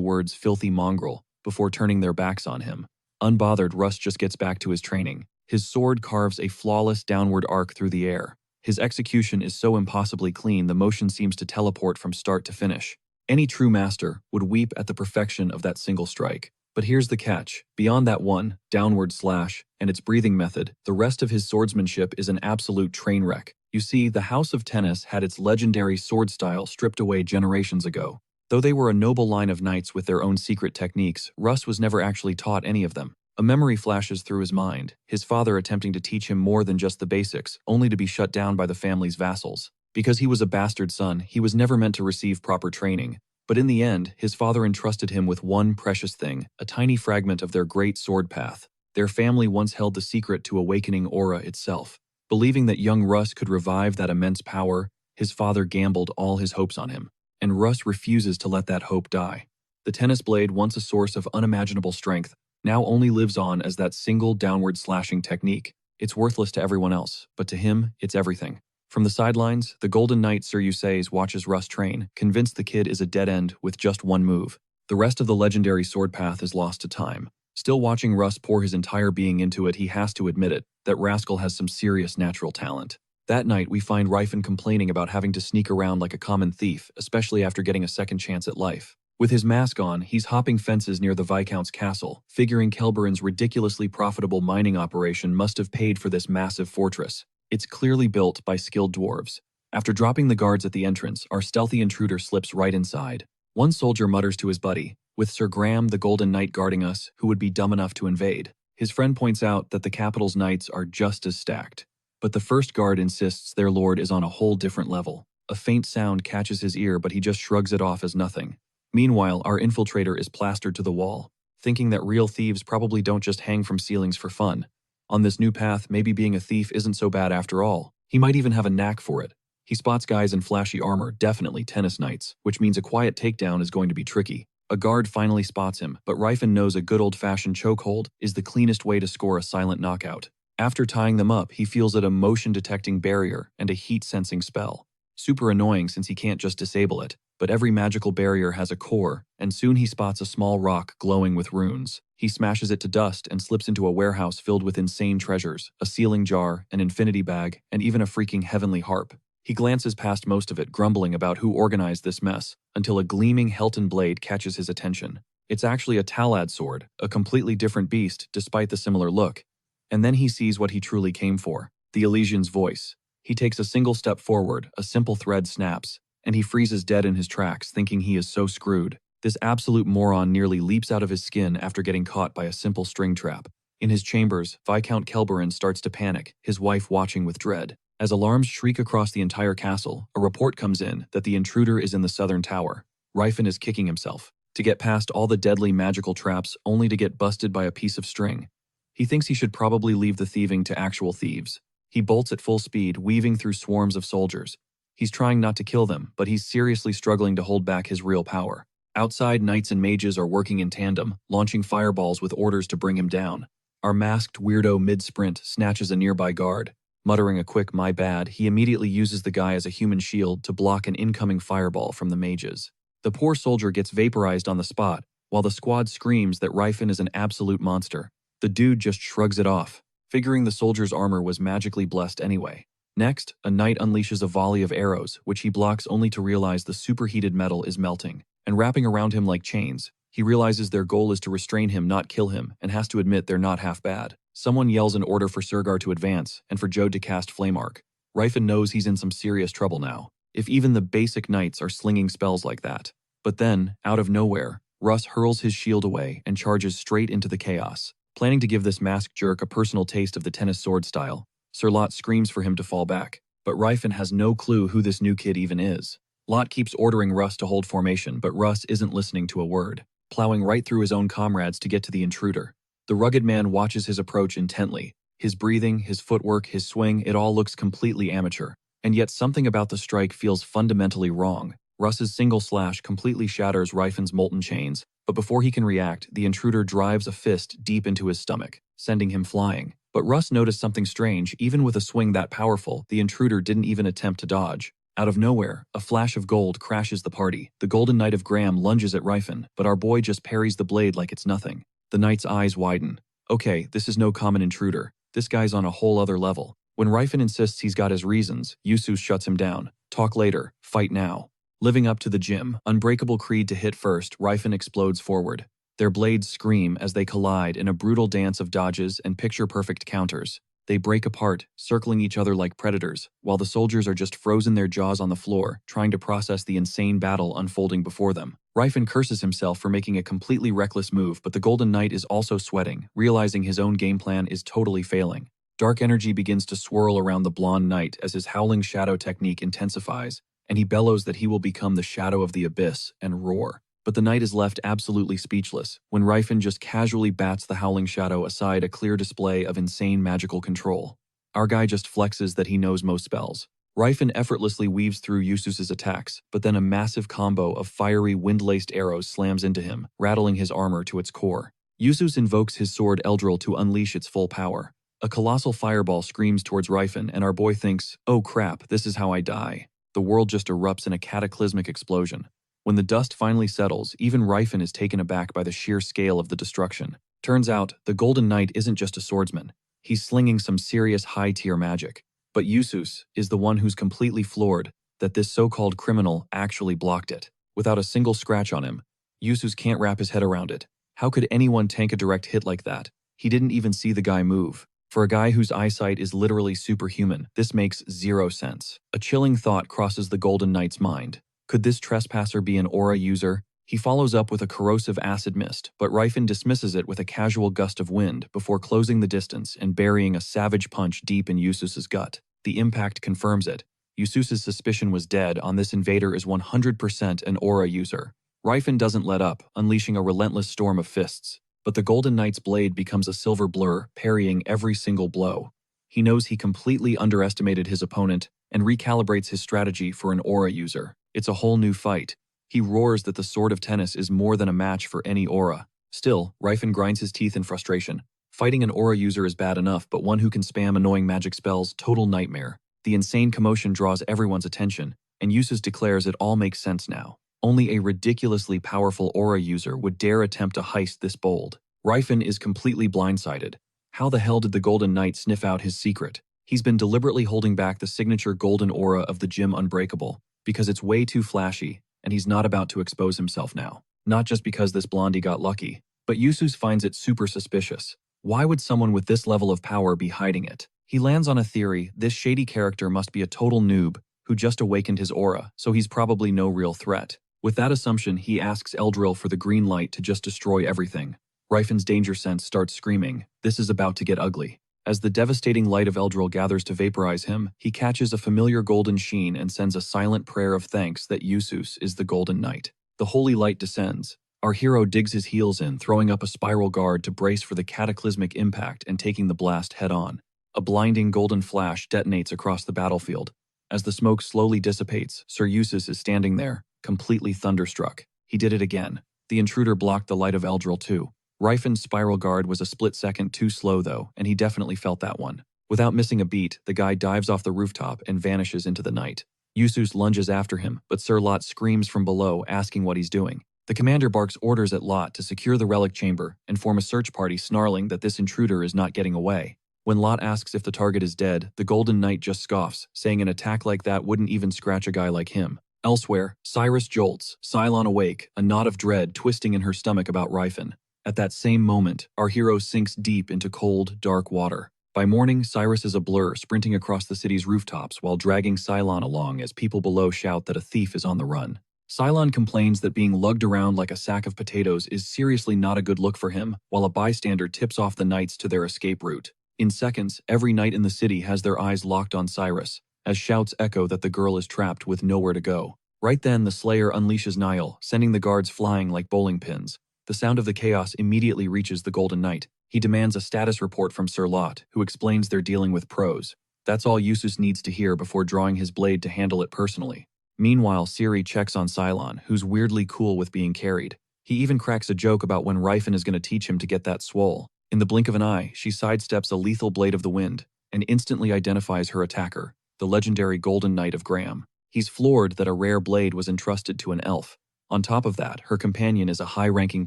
words "filthy mongrel," before turning their backs on him. Unbothered, Russ just gets back to his training. His sword carves a flawless downward arc through the air, His execution is so impossibly clean the motion seems to teleport from start to finish. Any true master would weep at the perfection of that single strike. But here's the catch. Beyond that one downward slash and its breathing method, the rest of his swordsmanship is an absolute train wreck. You see, the House of Tennis had its legendary sword style stripped away generations ago. Though they were a noble line of knights with their own secret techniques, Russ was never actually taught any of them. A memory flashes through his mind, his father attempting to teach him more than just the basics, only to be shut down by the family's vassals. Because he was a bastard son, he was never meant to receive proper training. But in the end, his father entrusted him with one precious thing, a tiny fragment of their great sword path. Their family once held the secret to awakening aura itself. Believing that young Russ could revive that immense power, his father gambled all his hopes on him. And Russ refuses to let that hope die. The tennis blade, once a source of unimaginable strength, now only lives on as that single downward slashing technique. It's worthless to everyone else, but to him, it's everything. From the sidelines, the Golden Knight Cirrus watches Russ train, convinced the kid is a dead end with just one move. The rest of the legendary sword path is lost to time. Still watching Russ pour his entire being into it, he has to admit it, that rascal has some serious natural talent. That night, we find Rifen complaining about having to sneak around like a common thief, especially after getting a second chance at life. With his mask on, he's hopping fences near the Viscount's castle, figuring Kelberon's ridiculously profitable mining operation must have paid for this massive fortress. It's clearly built by skilled dwarves. After dropping the guards at the entrance, our stealthy intruder slips right inside. One soldier mutters to his buddy, with Sir Graham the Golden Knight guarding us, who would be dumb enough to invade. His friend points out that the capital's knights are just as stacked. But the first guard insists their lord is on a whole different level. A faint sound catches his ear, but he just shrugs it off as nothing. Meanwhile, our infiltrator is plastered to the wall, thinking that real thieves probably don't just hang from ceilings for fun. On this new path, maybe being a thief isn't so bad after all. He might even have a knack for it. He spots guys in flashy armor, definitely tennis knights, which means a quiet takedown is going to be tricky. A guard finally spots him, but Rifen knows a good old-fashioned chokehold is the cleanest way to score a silent knockout. After tying them up, he feels a motion-detecting barrier and a heat-sensing spell. Super annoying since he can't just disable it, but every magical barrier has a core, and soon he spots a small rock glowing with runes. He smashes it to dust and slips into a warehouse filled with insane treasures, a sealing jar, an infinity bag, and even a freaking heavenly harp. He glances past most of it, grumbling about who organized this mess, until a gleaming Helton blade catches his attention. It's actually a Talad sword, a completely different beast despite the similar look. And then he sees what he truly came for, the Elysian's voice. He takes a single step forward, a simple thread snaps, and he freezes dead in his tracks, thinking he is so screwed. This absolute moron nearly leaps out of his skin after getting caught by a simple string trap. In his chambers, Viscount Kelberon starts to panic, his wife watching with dread. As alarms shriek across the entire castle, a report comes in that the intruder is in the southern tower. Rifen is kicking himself to get past all the deadly magical traps only to get busted by a piece of string. He thinks he should probably leave the thieving to actual thieves. He bolts at full speed, weaving through swarms of soldiers. He's trying not to kill them, but he's seriously struggling to hold back his real power. Outside, knights and mages are working in tandem, launching fireballs with orders to bring him down. Our masked weirdo mid-sprint snatches a nearby guard. Muttering a quick "my bad," he immediately uses the guy as a human shield to block an incoming fireball from the mages. The poor soldier gets vaporized on the spot, while the squad screams that Rifen is an absolute monster. The dude just shrugs it off, figuring the soldier's armor was magically blessed anyway. Next, a knight unleashes a volley of arrows, which he blocks only to realize the superheated metal is melting and wrapping around him like chains. He realizes their goal is to restrain him, not kill him, and has to admit they're not half bad. Someone yells an order for Surgar to advance and for Jode to cast Flame Arc. Rifen knows he's in some serious trouble now, if even the basic knights are slinging spells like that. But then, out of nowhere, Russ hurls his shield away and charges straight into the chaos. Planning to give this masked jerk a personal taste of the tennis sword style, Sir Lot screams for him to fall back, but Rifen has no clue who this new kid even is. Lot keeps ordering Russ to hold formation, but Russ isn't listening to a word, plowing right through his own comrades to get to the intruder. The rugged man watches his approach intently. His breathing, his footwork, his swing, it all looks completely amateur. And yet something about the strike feels fundamentally wrong. Russ's single slash completely shatters Rifen's molten chains, but before he can react, the intruder drives a fist deep into his stomach, sending him flying. But Russ noticed something strange. Even with a swing that powerful, the intruder didn't even attempt to dodge. Out of nowhere, a flash of gold crashes the party. The Golden Knight of Graham lunges at Rifen, but our boy just parries the blade like it's nothing. The knight's eyes widen. Okay, this is no common intruder. This guy's on a whole other level. When Rifen insists he's got his reasons, Yusus shuts him down. Talk later, fight now. Living up to the gym, Unbreakable creed to hit first, Rifen explodes forward. Their blades scream as they collide in a brutal dance of dodges and picture-perfect counters. They break apart, circling each other like predators, while the soldiers are just frozen their jaws on the floor, trying to process the insane battle unfolding before them. Rifen curses himself for making a completely reckless move, but the Golden Knight is also sweating, realizing his own game plan is totally failing. Dark energy begins to swirl around the blonde knight as his howling shadow technique intensifies, and he bellows that he will become the shadow of the abyss and roar. But the knight is left absolutely speechless when Rifen just casually bats the howling shadow aside, a clear display of insane magical control. Our guy just flexes that he knows most spells. Rifen effortlessly weaves through Yusus's attacks, but then a massive combo of fiery wind-laced arrows slams into him, rattling his armor to its core. Yusus invokes his sword Eldril to unleash its full power. A colossal fireball screams towards Rifen, and our boy thinks, "Oh crap, this is how I die." The world just erupts in a cataclysmic explosion. When the dust finally settles, even Rifen is taken aback by the sheer scale of the destruction. Turns out, the Golden Knight isn't just a swordsman. He's slinging some serious high-tier magic. But Yusus is the one who's completely floored that this so-called criminal actually blocked it. Without a single scratch on him, Yusus can't wrap his head around it. How could anyone tank a direct hit like that? He didn't even see the guy move. For a guy whose eyesight is literally superhuman, this makes zero sense. A chilling thought crosses the Golden Knight's mind. Could this trespasser be an aura user? He follows up with a corrosive acid mist, but Rifen dismisses it with a casual gust of wind before closing the distance and burying a savage punch deep in Yusus's gut. The impact confirms it. Yusus's suspicion was dead on this invader is 100% an aura user. Rifen doesn't let up, unleashing a relentless storm of fists. But the Golden Knight's blade becomes a silver blur, parrying every single blow. He knows he completely underestimated his opponent and recalibrates his strategy for an aura user. It's a whole new fight. He roars that the Sword of Tennis is more than a match for any aura. Still, Rifen grinds his teeth in frustration. Fighting an aura user is bad enough, but one who can spam annoying magic spells, total nightmare. The insane commotion draws everyone's attention, and Yusus declares it all makes sense now. Only a ridiculously powerful aura user would dare attempt a heist this bold. Rifen is completely blindsided. How the hell did the Golden Knight sniff out his secret? He's been deliberately holding back the signature golden aura of the gym Unbreakable, because it's way too flashy, and he's not about to expose himself now. Not just because this blondie got lucky, but Yusus finds it super suspicious. Why would someone with this level of power be hiding it? He lands on a theory: this shady character must be a total noob who just awakened his aura, so he's probably no real threat. With that assumption, he asks Eldril for the green light to just destroy everything. Rifen's danger sense starts screaming, this is about to get ugly. As the devastating light of Eldril gathers to vaporize him, he catches a familiar golden sheen and sends a silent prayer of thanks that Yusus is the Golden Knight. The holy light descends. Our hero digs his heels in, throwing up a spiral guard to brace for the cataclysmic impact and taking the blast head-on. A blinding golden flash detonates across the battlefield. As the smoke slowly dissipates, Sir Yusus is standing there, completely thunderstruck. He did it again. The intruder blocked the light of Eldril too. Rifen's spiral guard was a split second too slow though, and he definitely felt that one. Without missing a beat, the guy dives off the rooftop and vanishes into the night. Yusus lunges after him, but Sir Lot screams from below, asking what he's doing. The commander barks orders at Lot to secure the relic chamber and form a search party, snarling that this intruder is not getting away. When Lot asks if the target is dead, the Golden Knight just scoffs, saying an attack like that wouldn't even scratch a guy like him. Elsewhere, Cirrus jolts, Cylon awake, a knot of dread twisting in her stomach about Rifen. At that same moment, our hero sinks deep into cold, dark water. By morning, Cirrus is a blur, sprinting across the city's rooftops while dragging Cylon along as people below shout that a thief is on the run. Cylon complains that being lugged around like a sack of potatoes is seriously not a good look for him, while a bystander tips off the knights to their escape route. In seconds, every knight in the city has their eyes locked on Cirrus, as shouts echo that the girl is trapped with nowhere to go. Right then, the Slayer unleashes Nile, sending the guards flying like bowling pins. The sound of the chaos immediately reaches the Golden Knight. He demands a status report from Sir Lot, who explains they're dealing with pros. That's all Yusus needs to hear before drawing his blade to handle it personally. Meanwhile, Ciri checks on Cylon, who's weirdly cool with being carried. He even cracks a joke about when Rifen is going to teach him to get that swole. In the blink of an eye, she sidesteps a lethal blade of the wind and instantly identifies her attacker, the legendary Golden Knight of Graham. He's floored that a rare blade was entrusted to an elf. On top of that, her companion is a high-ranking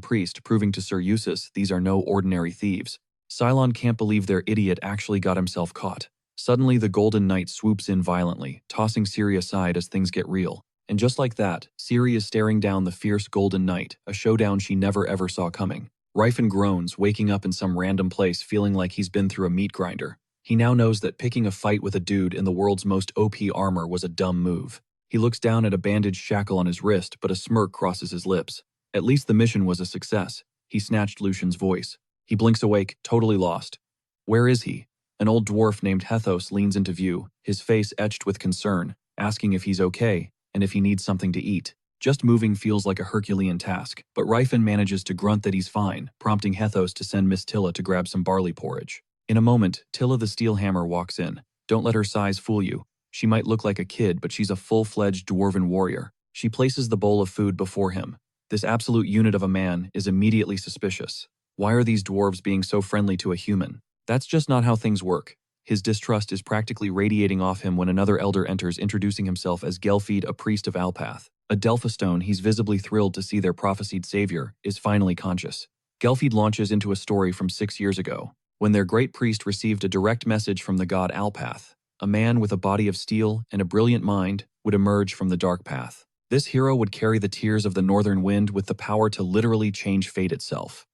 priest, proving to Sir Yusus these are no ordinary thieves. Cylon can't believe their idiot actually got himself caught. Suddenly, the Golden Knight swoops in violently, tossing Ciri aside as things get real. And just like that, Ciri is staring down the fierce Golden Knight, a showdown she never ever saw coming. Rifen groans, waking up in some random place feeling like he's been through a meat grinder. He now knows that picking a fight with a dude in the world's most OP armor was a dumb move. He looks down at a bandaged shackle on his wrist, but a smirk crosses his lips. At least the mission was a success. He snatched Lucian's voice. He blinks awake, totally lost. Where is he? An old dwarf named Hethos leans into view, his face etched with concern, asking if he's okay, and if he needs something to eat. Just moving feels like a Herculean task, but Rifen manages to grunt that he's fine, prompting Hethos to send Miss Tilla to grab some barley porridge. In a moment, Tilla the Steelhammer walks in. Don't let her size fool you. She might look like a kid, but she's a full-fledged dwarven warrior. She places the bowl of food before him. This absolute unit of a man is immediately suspicious. Why are these dwarves being so friendly to a human? That's just not how things work. His distrust is practically radiating off him when another elder enters, introducing himself as Gelfid, a priest of Alpath. A Delphistone, he's visibly thrilled to see their prophesied savior, is finally conscious. Gelfid launches into a story from 6 years ago, when their great priest received a direct message from the god Alpath. A man with a body of steel and a brilliant mind would emerge from the dark path. This hero would carry the tears of the northern wind with the power to literally change fate itself.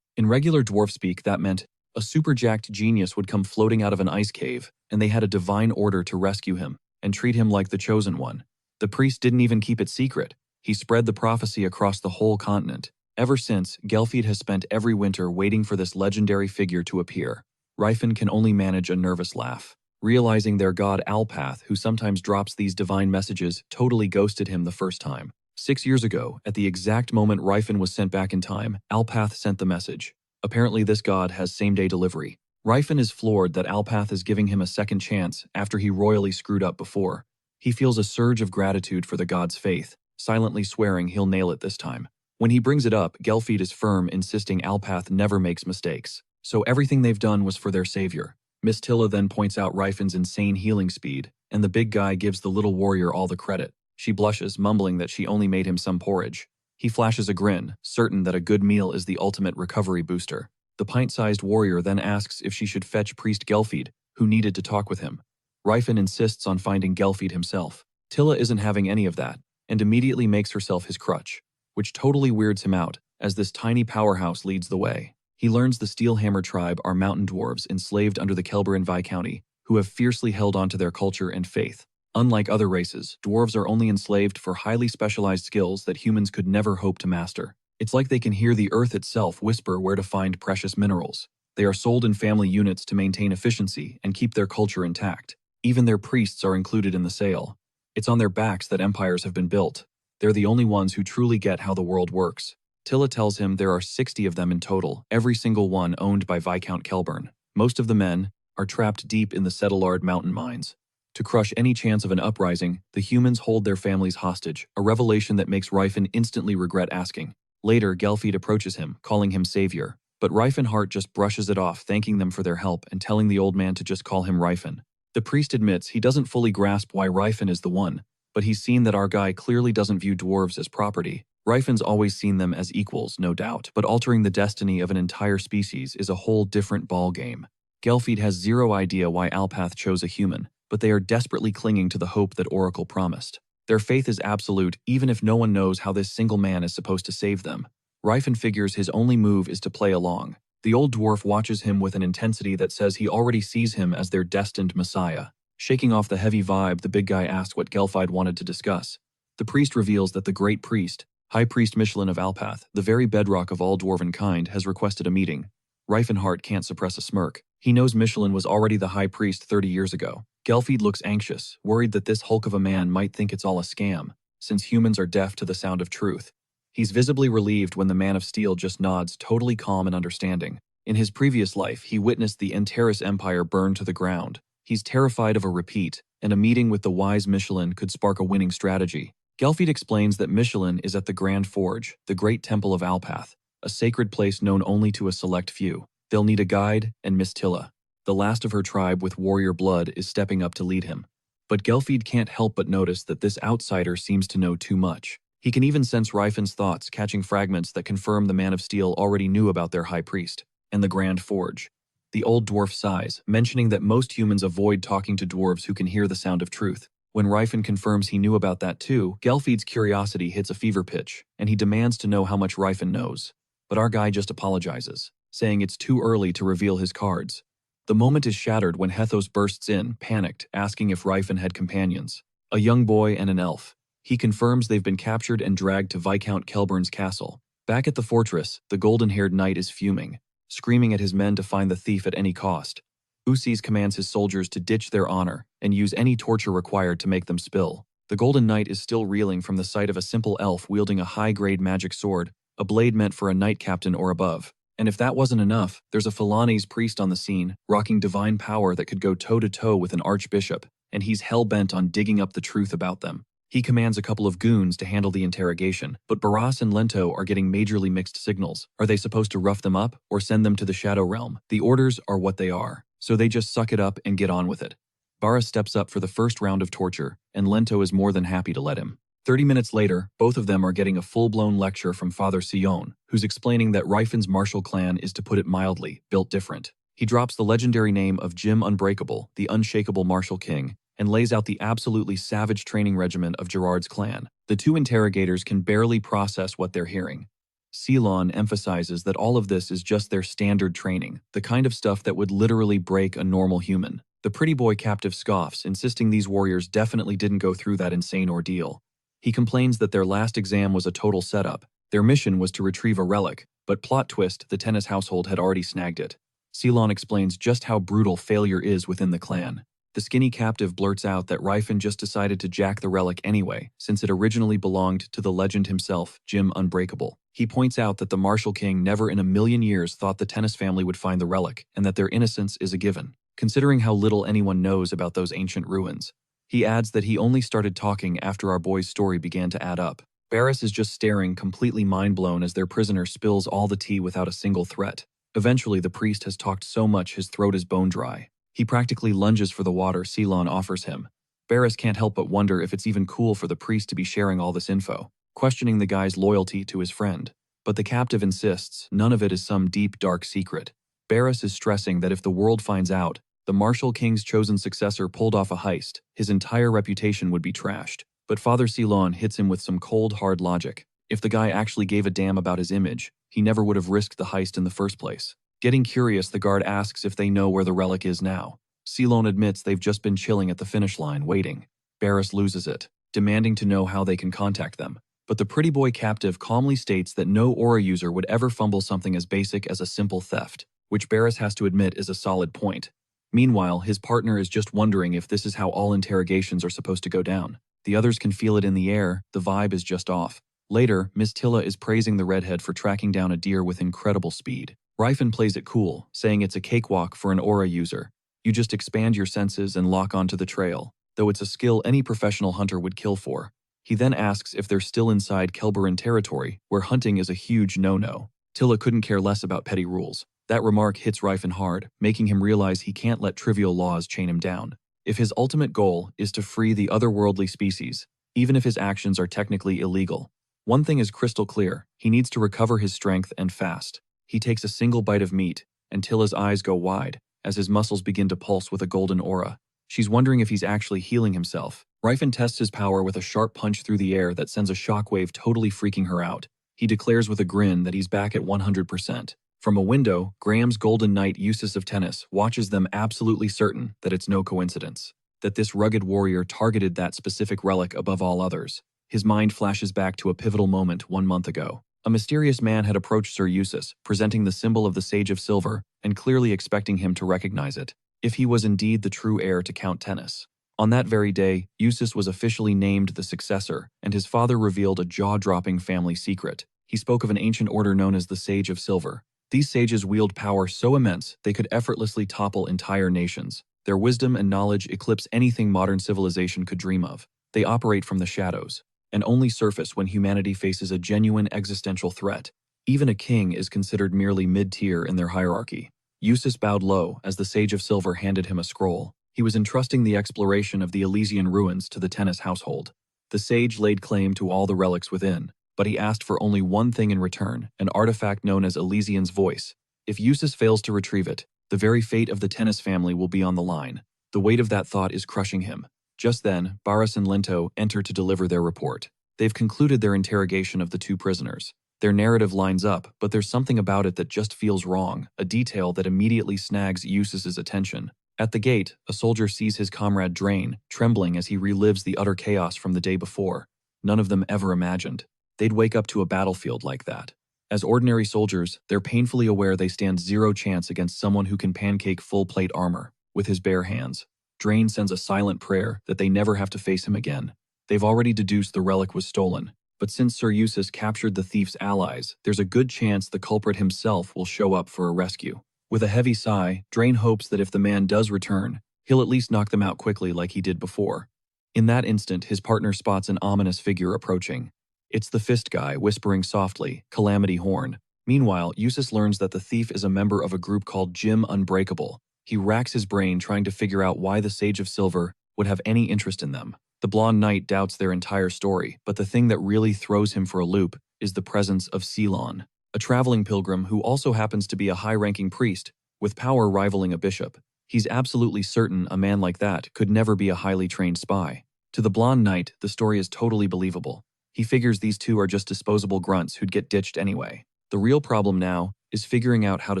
In regular dwarf speak, that meant a super-jacked genius would come floating out of an ice cave, and they had a divine order to rescue him and treat him like the chosen one. The priest didn't even keep it secret. He spread the prophecy across the whole continent. Ever since, Gelfid has spent every winter waiting for this legendary figure to appear. Rifen can only manage a nervous laugh, realizing their god Alpath, who sometimes drops these divine messages, totally ghosted him the first time. 6 years ago, at the exact moment Rifen was sent back in time, Alpath sent the message. Apparently this god has same-day delivery. Rifen is floored that Alpath is giving him a second chance after he royally screwed up before. He feels a surge of gratitude for the god's faith, silently swearing he'll nail it this time. When he brings it up, Gelfid is firm, insisting Alpath never makes mistakes. So everything they've done was for their savior. Miss Tilla then points out Rifen's insane healing speed, and the big guy gives the little warrior all the credit. She blushes, mumbling that she only made him some porridge. He flashes a grin, certain that a good meal is the ultimate recovery booster. The pint-sized warrior then asks if she should fetch Priest Gelfid, who needed to talk with him. Rifen insists on finding Gelfid himself. Tilla isn't having any of that, and immediately makes herself his crutch, which totally weirds him out, as this tiny powerhouse leads the way. He learns the Steelhammer tribe are mountain dwarves enslaved under the Kelber Viscounty, who have fiercely held onto their culture and faith. Unlike other races, dwarves are only enslaved for highly specialized skills that humans could never hope to master. It's like they can hear the earth itself whisper where to find precious minerals. They are sold in family units to maintain efficiency and keep their culture intact. Even their priests are included in the sale. It's on their backs that empires have been built. They're the only ones who truly get how the world works. Tilla tells him there are 60 of them in total, every single one owned by Viscount Kelburn. Most of the men are trapped deep in the Settlard mountain mines. To crush any chance of an uprising, the humans hold their families hostage, a revelation that makes Rifen instantly regret asking. Later, Gelfid approaches him, calling him savior. But Riefenhart just brushes it off, thanking them for their help and telling the old man to just call him Rifen. The priest admits he doesn't fully grasp why Rifen is the one, but he's seen that our guy clearly doesn't view dwarves as property. Rifen's always seen them as equals, no doubt, but altering the destiny of an entire species is a whole different ballgame. Gelfid has zero idea why Alpath chose a human, but they are desperately clinging to the hope that Oracle promised. Their faith is absolute, even if no one knows how this single man is supposed to save them. Rifen figures his only move is to play along. The old dwarf watches him with an intensity that says he already sees him as their destined messiah. Shaking off the heavy vibe, the big guy asks what Gelfid wanted to discuss. The priest reveals that the great priest, High Priest Michelin of Alpath, the very bedrock of all dwarven kind, has requested a meeting. Riefenhart can't suppress a smirk. He knows Michelin was already the high priest 30 years ago. Gelfid looks anxious, worried that this hulk of a man might think it's all a scam, since humans are deaf to the sound of truth. He's visibly relieved when the Man of Steel just nods, totally calm and understanding. In his previous life, he witnessed the Antares Empire burn to the ground. He's terrified of a repeat, and a meeting with the wise Michelin could spark a winning strategy. Gelfid explains that Michelin is at the Grand Forge, the great temple of Alpath, a sacred place known only to a select few. They'll need a guide, and Miss Tilla, the last of her tribe with warrior blood, is stepping up to lead him. But Gelfid can't help but notice that this outsider seems to know too much. He can even sense Rifen's thoughts, catching fragments that confirm the Man of Steel already knew about their high priest and the Grand Forge. The old dwarf sighs, mentioning that most humans avoid talking to dwarves who can hear the sound of truth. When Rifen confirms he knew about that too, Gelfid's curiosity hits a fever pitch, and he demands to know how much Rifen knows. But our guy just apologizes, saying it's too early to reveal his cards. The moment is shattered when Hethos bursts in, panicked, asking if Rifen had companions. A young boy and an elf. He confirms they've been captured and dragged to Viscount Kelburn's castle. Back at the fortress, the golden-haired knight is fuming, screaming at his men to find the thief at any cost. Usis commands his soldiers to ditch their honor and use any torture required to make them spill. The Golden Knight is still reeling from the sight of a simple elf wielding a high-grade magic sword, a blade meant for a knight captain or above. And if that wasn't enough, there's a Philanese priest on the scene, rocking divine power that could go toe-to-toe with an archbishop, and he's hell-bent on digging up the truth about them. He commands a couple of goons to handle the interrogation, but Barras and Lento are getting majorly mixed signals. Are they supposed to rough them up or send them to the Shadow Realm? The orders are what they are, so they just suck it up and get on with it. Barras steps up for the first round of torture, and Lento is more than happy to let him. 30 minutes later, both of them are getting a full-blown lecture from Father Sion, who's explaining that Rifen's martial clan is, to put it mildly, built different. He drops the legendary name of Jim Unbreakable, the unshakable martial king, and lays out the absolutely savage training regimen of Gerard's clan. The two interrogators can barely process what they're hearing. Ceylon emphasizes that all of this is just their standard training, the kind of stuff that would literally break a normal human. The pretty boy captive scoffs, insisting these warriors definitely didn't go through that insane ordeal. He complains that their last exam was a total setup. Their mission was to retrieve a relic, but plot twist, the Tennis household had already snagged it. Ceylon explains just how brutal failure is within the clan. The skinny captive blurts out that Rifen just decided to jack the relic anyway, since it originally belonged to the legend himself, Jim Unbreakable. He points out that the Martial King never in a million years thought the Tennis family would find the relic, and that their innocence is a given, considering how little anyone knows about those ancient ruins. He adds that he only started talking after our boy's story began to add up. Barras is just staring, completely mind-blown as their prisoner spills all the tea without a single threat. Eventually, the priest has talked so much his throat is bone dry. He practically lunges for the water Ceylon offers him. Barras can't help but wonder if it's even cool for the priest to be sharing all this info, questioning the guy's loyalty to his friend. But the captive insists none of it is some deep, dark secret. Barras is stressing that if the world finds out the Martial King's chosen successor pulled off a heist, his entire reputation would be trashed. But Father Ceylon hits him with some cold, hard logic. If the guy actually gave a damn about his image, he never would have risked the heist in the first place. Getting curious, the guard asks if they know where the relic is now. Ceylon admits they've just been chilling at the finish line, waiting. Barras loses it, demanding to know how they can contact them. But the pretty boy captive calmly states that no aura user would ever fumble something as basic as a simple theft, which Barras has to admit is a solid point. Meanwhile, his partner is just wondering if this is how all interrogations are supposed to go down. The others can feel it in the air, the vibe is just off. Later, Miss Tilla is praising the redhead for tracking down a deer with incredible speed. Rifen plays it cool, saying it's a cakewalk for an aura user. You just expand your senses and lock onto the trail, though it's a skill any professional hunter would kill for. He then asks if they're still inside Kelburan territory, where hunting is a huge no-no. Tilla couldn't care less about petty rules. That remark hits Rifen hard, making him realize he can't let trivial laws chain him down. If his ultimate goal is to free the otherworldly species, even if his actions are technically illegal, one thing is crystal clear: he needs to recover his strength and fast. He takes a single bite of meat, and Tilla's eyes go wide, as his muscles begin to pulse with a golden aura. She's wondering if he's actually healing himself. Rifen tests his power with a sharp punch through the air that sends a shockwave, totally freaking her out. He declares with a grin that he's back at 100%. From a window, Graham's Golden Knight Eustace of Tennis watches them, absolutely certain that it's no coincidence, that this rugged warrior targeted that specific relic above all others. His mind flashes back to a pivotal moment 1 month ago. A mysterious man had approached Sir Eustace, presenting the symbol of the Sage of Silver, and clearly expecting him to recognize it, if he was indeed the true heir to Count Tennis. On that very day, Eustace was officially named the successor, and his father revealed a jaw-dropping family secret. He spoke of an ancient order known as the Sage of Silver. These sages wield power so immense they could effortlessly topple entire nations. Their wisdom and knowledge eclipse anything modern civilization could dream of. They operate from the shadows, and only surface when humanity faces a genuine existential threat. Even a king is considered merely mid-tier in their hierarchy. Eustace bowed low as the Sage of Silver handed him a scroll. He was entrusting the exploration of the Elysian ruins to the Tennis household. The sage laid claim to all the relics within, but he asked for only one thing in return, an artifact known as Elysian's Voice. If Eustace fails to retrieve it, The very fate of the tennis family will be on the line. The weight of that thought is crushing him. Just then, Barras and Lento enter to deliver their report. They've concluded their interrogation of the two prisoners. Their narrative lines up, but there's something about it that just feels wrong, a detail that immediately snags Eustace's attention. At the gate, a soldier sees his comrade Drain, trembling as he relives the utter chaos from the day before. None of them ever imagined they'd wake up to a battlefield like that. As ordinary soldiers, they're painfully aware they stand zero chance against someone who can pancake full-plate armor with his bare hands. Drain sends a silent prayer that they never have to face him again. They've already deduced the relic was stolen, but since Sir Eustace captured the thief's allies, there's a good chance the culprit himself will show up for a rescue. With a heavy sigh, Drain hopes that if the man does return, he'll at least knock them out quickly like he did before. In that instant, his partner spots an ominous figure approaching. It's the fist guy, whispering softly, Calamity Horn. Meanwhile, Eustace learns that the thief is a member of a group called Jim Unbreakable. He racks his brain trying to figure out why the Sage of Silver would have any interest in them. The blonde knight doubts their entire story, but the thing that really throws him for a loop is the presence of Ceylon, a traveling pilgrim who also happens to be a high-ranking priest, with power rivaling a bishop. He's absolutely certain a man like that could never be a highly trained spy. To the blonde knight, the story is totally believable. He figures these two are just disposable grunts who'd get ditched anyway. The real problem now is figuring out how to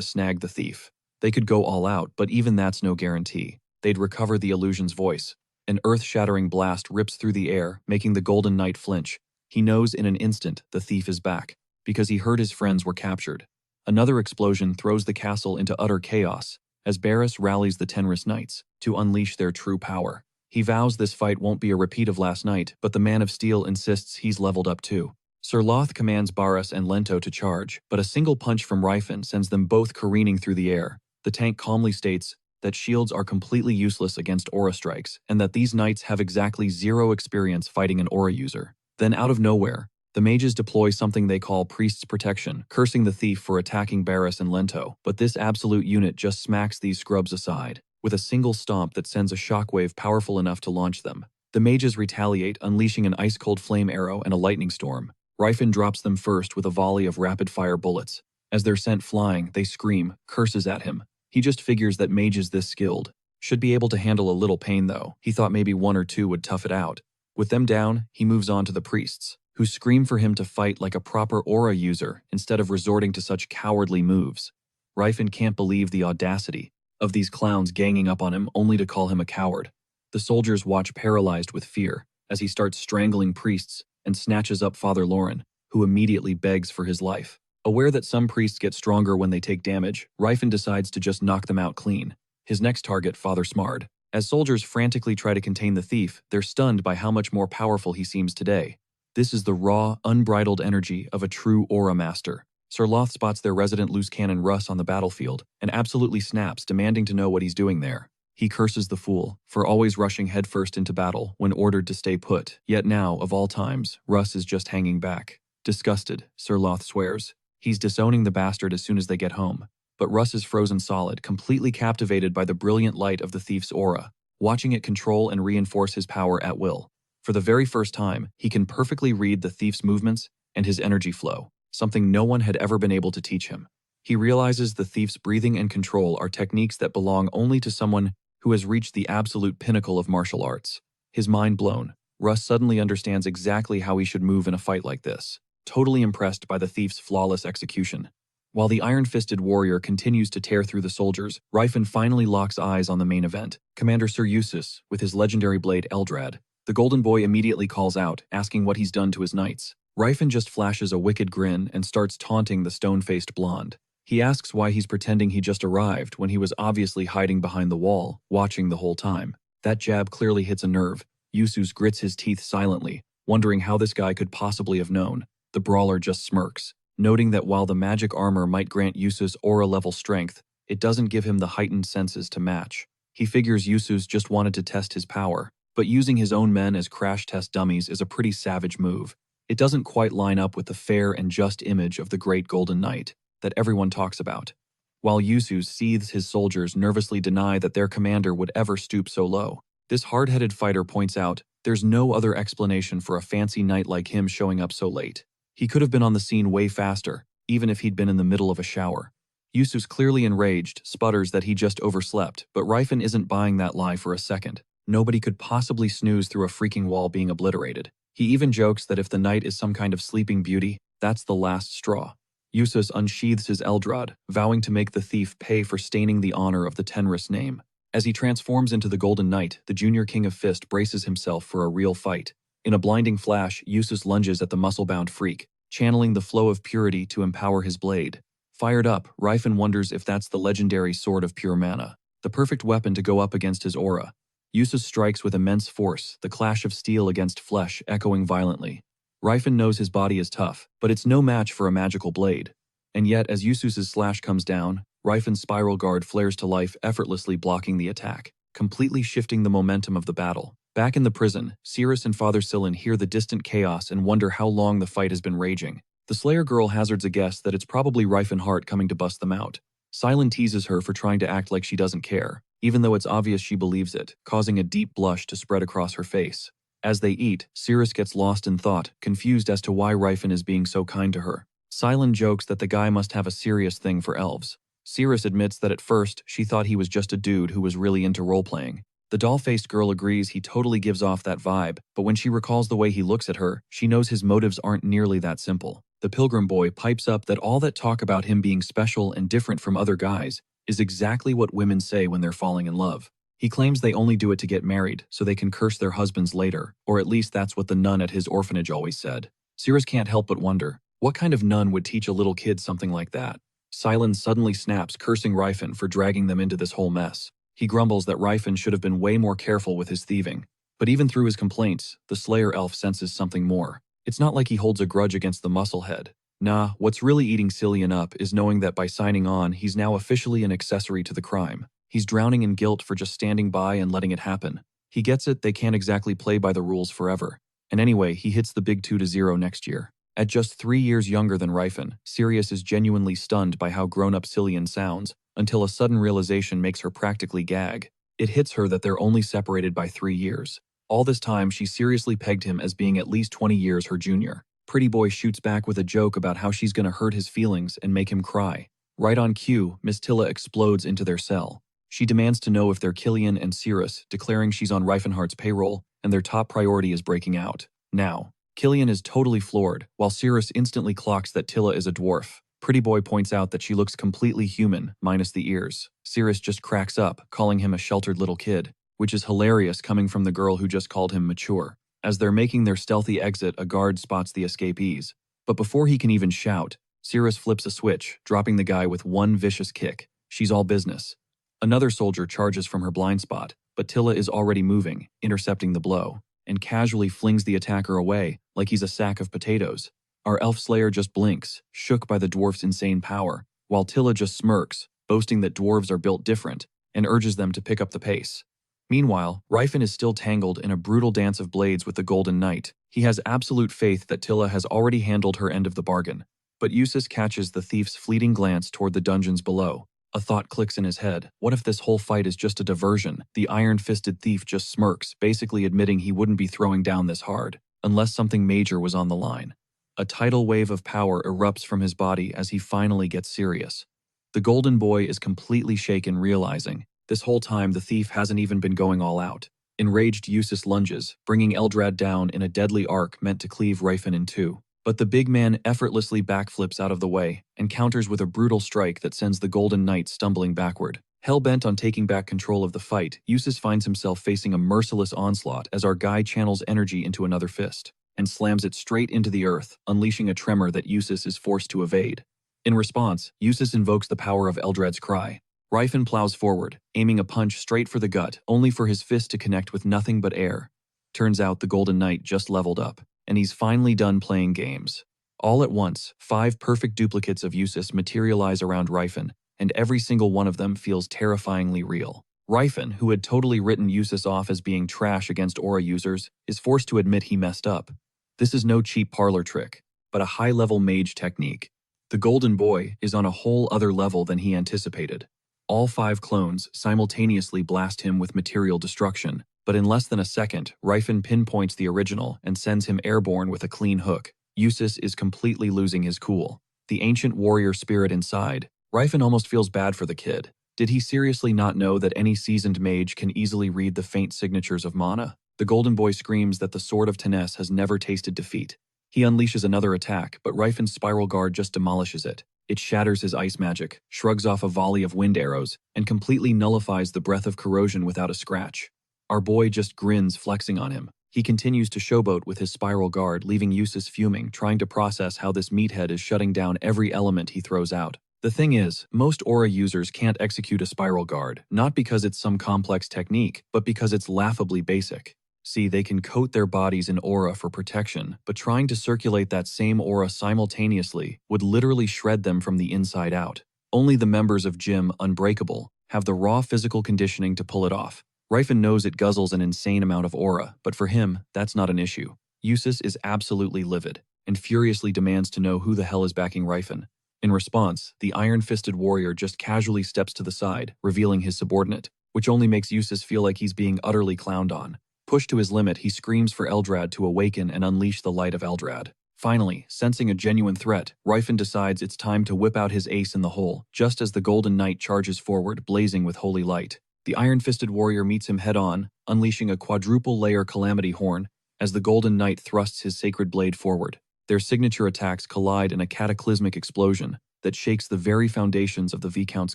snag the thief. They could go all out, but even that's no guarantee. They'd recover the illusion's voice. An earth-shattering blast rips through the air, making the Golden Knight flinch. He knows in an instant the thief is back, because he heard his friends were captured. Another explosion throws the castle into utter chaos, as Barras rallies the Tenris Knights to unleash their true power. He vows this fight won't be a repeat of last night, but the Man of Steel insists he's leveled up too. Sir Loth commands Barras and Lento to charge, but a single punch from Ryfin sends them both careening through the air. The tank calmly states that shields are completely useless against aura strikes, and that these knights have exactly zero experience fighting an aura user. Then out of nowhere, the mages deploy something they call Priest's Protection, cursing the thief for attacking Barras and Lento, but this absolute unit just smacks these scrubs aside, with a single stomp that sends a shockwave powerful enough to launch them. The mages retaliate, unleashing an ice-cold flame arrow and a lightning storm. Ryfin drops them first with a volley of rapid-fire bullets. As they're sent flying, they scream, curses at him. He just figures that mages this skilled should be able to handle a little pain though. He thought maybe one or two would tough it out. With them down, he moves on to the priests, who scream for him to fight like a proper aura user instead of resorting to such cowardly moves. Ryfin can't believe the audacity of these clowns ganging up on him only to call him a coward. The soldiers watch paralyzed with fear as he starts strangling priests and snatches up Father Lauren, who immediately begs for his life. Aware that some priests get stronger when they take damage, Ryfin decides to just knock them out clean. His next target, Father Smard. As soldiers frantically try to contain the thief, they're stunned by how much more powerful he seems today. This is the raw, unbridled energy of a true aura master. Sir Loth spots their resident loose cannon Russ on the battlefield and absolutely snaps, demanding to know what he's doing there. He curses the fool for always rushing headfirst into battle when ordered to stay put. Yet now, of all times, Russ is just hanging back. Disgusted, Sir Loth swears he's disowning the bastard as soon as they get home. But Russ is frozen solid, completely captivated by the brilliant light of the thief's aura, watching it control and reinforce his power at will. For the very first time, he can perfectly read the thief's movements and his energy flow, something no one had ever been able to teach him. He realizes the thief's breathing and control are techniques that belong only to someone who has reached the absolute pinnacle of martial arts. His mind blown, Russ suddenly understands exactly how he should move in a fight like this, totally impressed by the thief's flawless execution. While the iron-fisted warrior continues to tear through the soldiers, Ryfin finally locks eyes on the main event, Commander Sir Eustace with his legendary blade Eldrad. The Golden Boy immediately calls out, asking what he's done to his knights. Ryfin just flashes a wicked grin and starts taunting the stone-faced blonde. He asks why he's pretending he just arrived when he was obviously hiding behind the wall, watching the whole time. That jab clearly hits a nerve. Eustace grits his teeth silently, wondering how this guy could possibly have known. The brawler just smirks, noting that while the magic armor might grant Eustace aura-level strength, it doesn't give him the heightened senses to match. He figures Eustace just wanted to test his power, but using his own men as crash test dummies is a pretty savage move. It doesn't quite line up with the fair and just image of the great Golden Knight that everyone talks about. While Eustace seethes, his soldiers nervously deny that their commander would ever stoop so low. This hard-headed fighter points out there's no other explanation for a fancy knight like him showing up so late. He could have been on the scene way faster, even if he'd been in the middle of a shower. Yusuf's clearly enraged, sputters that he just overslept, but Rifen isn't buying that lie for a second. Nobody could possibly snooze through a freaking wall being obliterated. He even jokes that if the night is some kind of sleeping beauty, that's the last straw. Yusuf unsheathes his Eldrad, vowing to make the thief pay for staining the honor of the Tenris name. As he transforms into the Golden Knight, the Junior King of Fist braces himself for a real fight. In a blinding flash, Yusuf lunges at the muscle-bound freak, channeling the flow of purity to empower his blade. Fired up, Rifen wonders if that's the legendary Sword of Pure Mana, the perfect weapon to go up against his aura. Yusuf strikes with immense force, the clash of steel against flesh echoing violently. Rifen knows his body is tough, but it's no match for a magical blade. And yet, as Yusuf's slash comes down, Rifen's spiral guard flares to life, effortlessly blocking the attack, completely shifting the momentum of the battle. Back in the prison, Cirrus and Father Sillin hear the distant chaos and wonder how long the fight has been raging. The Slayer girl hazards a guess that it's probably Rifen Hart coming to bust them out. Silent teases her for trying to act like she doesn't care, even though it's obvious she believes it, causing a deep blush to spread across her face. As they eat, Cirrus gets lost in thought, confused as to why Rifen is being so kind to her. Silent jokes that the guy must have a serious thing for elves. Cirrus admits that at first, she thought he was just a dude who was really into role-playing. The doll-faced girl agrees he totally gives off that vibe, but when she recalls the way he looks at her, she knows his motives aren't nearly that simple. The Pilgrim boy pipes up that all that talk about him being special and different from other guys is exactly what women say when they're falling in love. He claims they only do it to get married, so they can curse their husbands later, or at least that's what the nun at his orphanage always said. Cirrus can't help but wonder, what kind of nun would teach a little kid something like that? Silen suddenly snaps, cursing Rifen for dragging them into this whole mess. He grumbles that Rifen should have been way more careful with his thieving. But even through his complaints, the Slayer elf senses something more. It's not like he holds a grudge against the musclehead. Nah, what's really eating Cillian up is knowing that by signing on, he's now officially an accessory to the crime. He's drowning in guilt for just standing by and letting it happen. He gets it, they can't exactly play by the rules forever. And anyway, he hits the big 2-0 next year. At just 3 years younger than Rifen, Sirius is genuinely stunned by how grown-up Cillian sounds, until a sudden realization makes her practically gag. It hits her that they're only separated by 3 years. All this time, she seriously pegged him as being at least 20 years her junior. Pretty Boy shoots back with a joke about how she's gonna hurt his feelings and make him cry. Right on cue, Miss Tilla explodes into their cell. She demands to know if they're Killian and Cirrus, declaring she's on Rifenhart's payroll, and their top priority is breaking out. Now, Killian is totally floored, while Cirrus instantly clocks that Tilla is a dwarf. Pretty Boy points out that she looks completely human, minus the ears. Cirrus just cracks up, calling him a sheltered little kid, which is hilarious coming from the girl who just called him mature. As they're making their stealthy exit, a guard spots the escapees. But before he can even shout, Cirrus flips a switch, dropping the guy with one vicious kick. She's all business. Another soldier charges from her blind spot, but Tilla is already moving, intercepting the blow, and casually flings the attacker away, like he's a sack of potatoes. Our elf slayer just blinks, shook by the dwarf's insane power, while Tilla just smirks, boasting that dwarves are built different, and urges them to pick up the pace. Meanwhile, Rifen is still tangled in a brutal dance of blades with the Golden Knight. He has absolute faith that Tilla has already handled her end of the bargain. But Yusuf catches the thief's fleeting glance toward the dungeons below. A thought clicks in his head. What if this whole fight is just a diversion? The iron-fisted thief just smirks, basically admitting he wouldn't be throwing down this hard, unless something major was on the line. A tidal wave of power erupts from his body as he finally gets serious. The Golden Boy is completely shaken, realizing this whole time the thief hasn't even been going all out. Enraged, Yusuf lunges, bringing Eldrad down in a deadly arc meant to cleave Rifen in two. But the big man effortlessly backflips out of the way and counters with a brutal strike that sends the Golden Knight stumbling backward. Hell-bent on taking back control of the fight, Yusuf finds himself facing a merciless onslaught as our guy channels energy into another fist and slams it straight into the earth, unleashing a tremor that Yusuf is forced to evade. In response, Yusuf invokes the power of Eldrad's cry. Rifen plows forward, aiming a punch straight for the gut, only for his fist to connect with nothing but air. Turns out the Golden Knight just leveled up, and he's finally done playing games. All at once, 5 perfect duplicates of Yusuf materialize around Rifen, and every single one of them feels terrifyingly real. Rifen, who had totally written Yusuf off as being trash against aura users, is forced to admit he messed up. This is no cheap parlor trick, but a high-level mage technique. The Golden Boy is on a whole other level than he anticipated. All 5 clones simultaneously blast him with material destruction, but in less than a second, Rifen pinpoints the original and sends him airborne with a clean hook. Yusuf is completely losing his cool. The ancient warrior spirit inside, Rifen almost feels bad for the kid. Did he seriously not know that any seasoned mage can easily read the faint signatures of mana? The golden boy screams that the sword of Teness has never tasted defeat. He unleashes another attack, but Rifen's spiral guard just demolishes it. It shatters his ice magic, shrugs off a volley of wind arrows, and completely nullifies the breath of corrosion without a scratch. Our boy just grins, flexing on him. He continues to showboat with his spiral guard, leaving Eustace fuming, trying to process how this meathead is shutting down every element he throws out. The thing is, most aura users can't execute a spiral guard, not because it's some complex technique, but because it's laughably basic. See, they can coat their bodies in aura for protection, but trying to circulate that same aura simultaneously would literally shred them from the inside out. Only the members of Gym Unbreakable have the raw physical conditioning to pull it off. Rifen knows it guzzles an insane amount of aura, but for him, that's not an issue. Eustace is absolutely livid, and furiously demands to know who the hell is backing Rifen. In response, the iron-fisted warrior just casually steps to the side, revealing his subordinate, which only makes Eustace feel like he's being utterly clowned on. Pushed to his limit, he screams for Eldrad to awaken and unleash the light of Eldrad. Finally, sensing a genuine threat, Rifen decides it's time to whip out his ace in the hole, just as the Golden Knight charges forward, blazing with holy light. The iron-fisted warrior meets him head-on, unleashing a quadruple-layer Calamity Horn as the Golden Knight thrusts his sacred blade forward. Their signature attacks collide in a cataclysmic explosion that shakes the very foundations of the Viscount's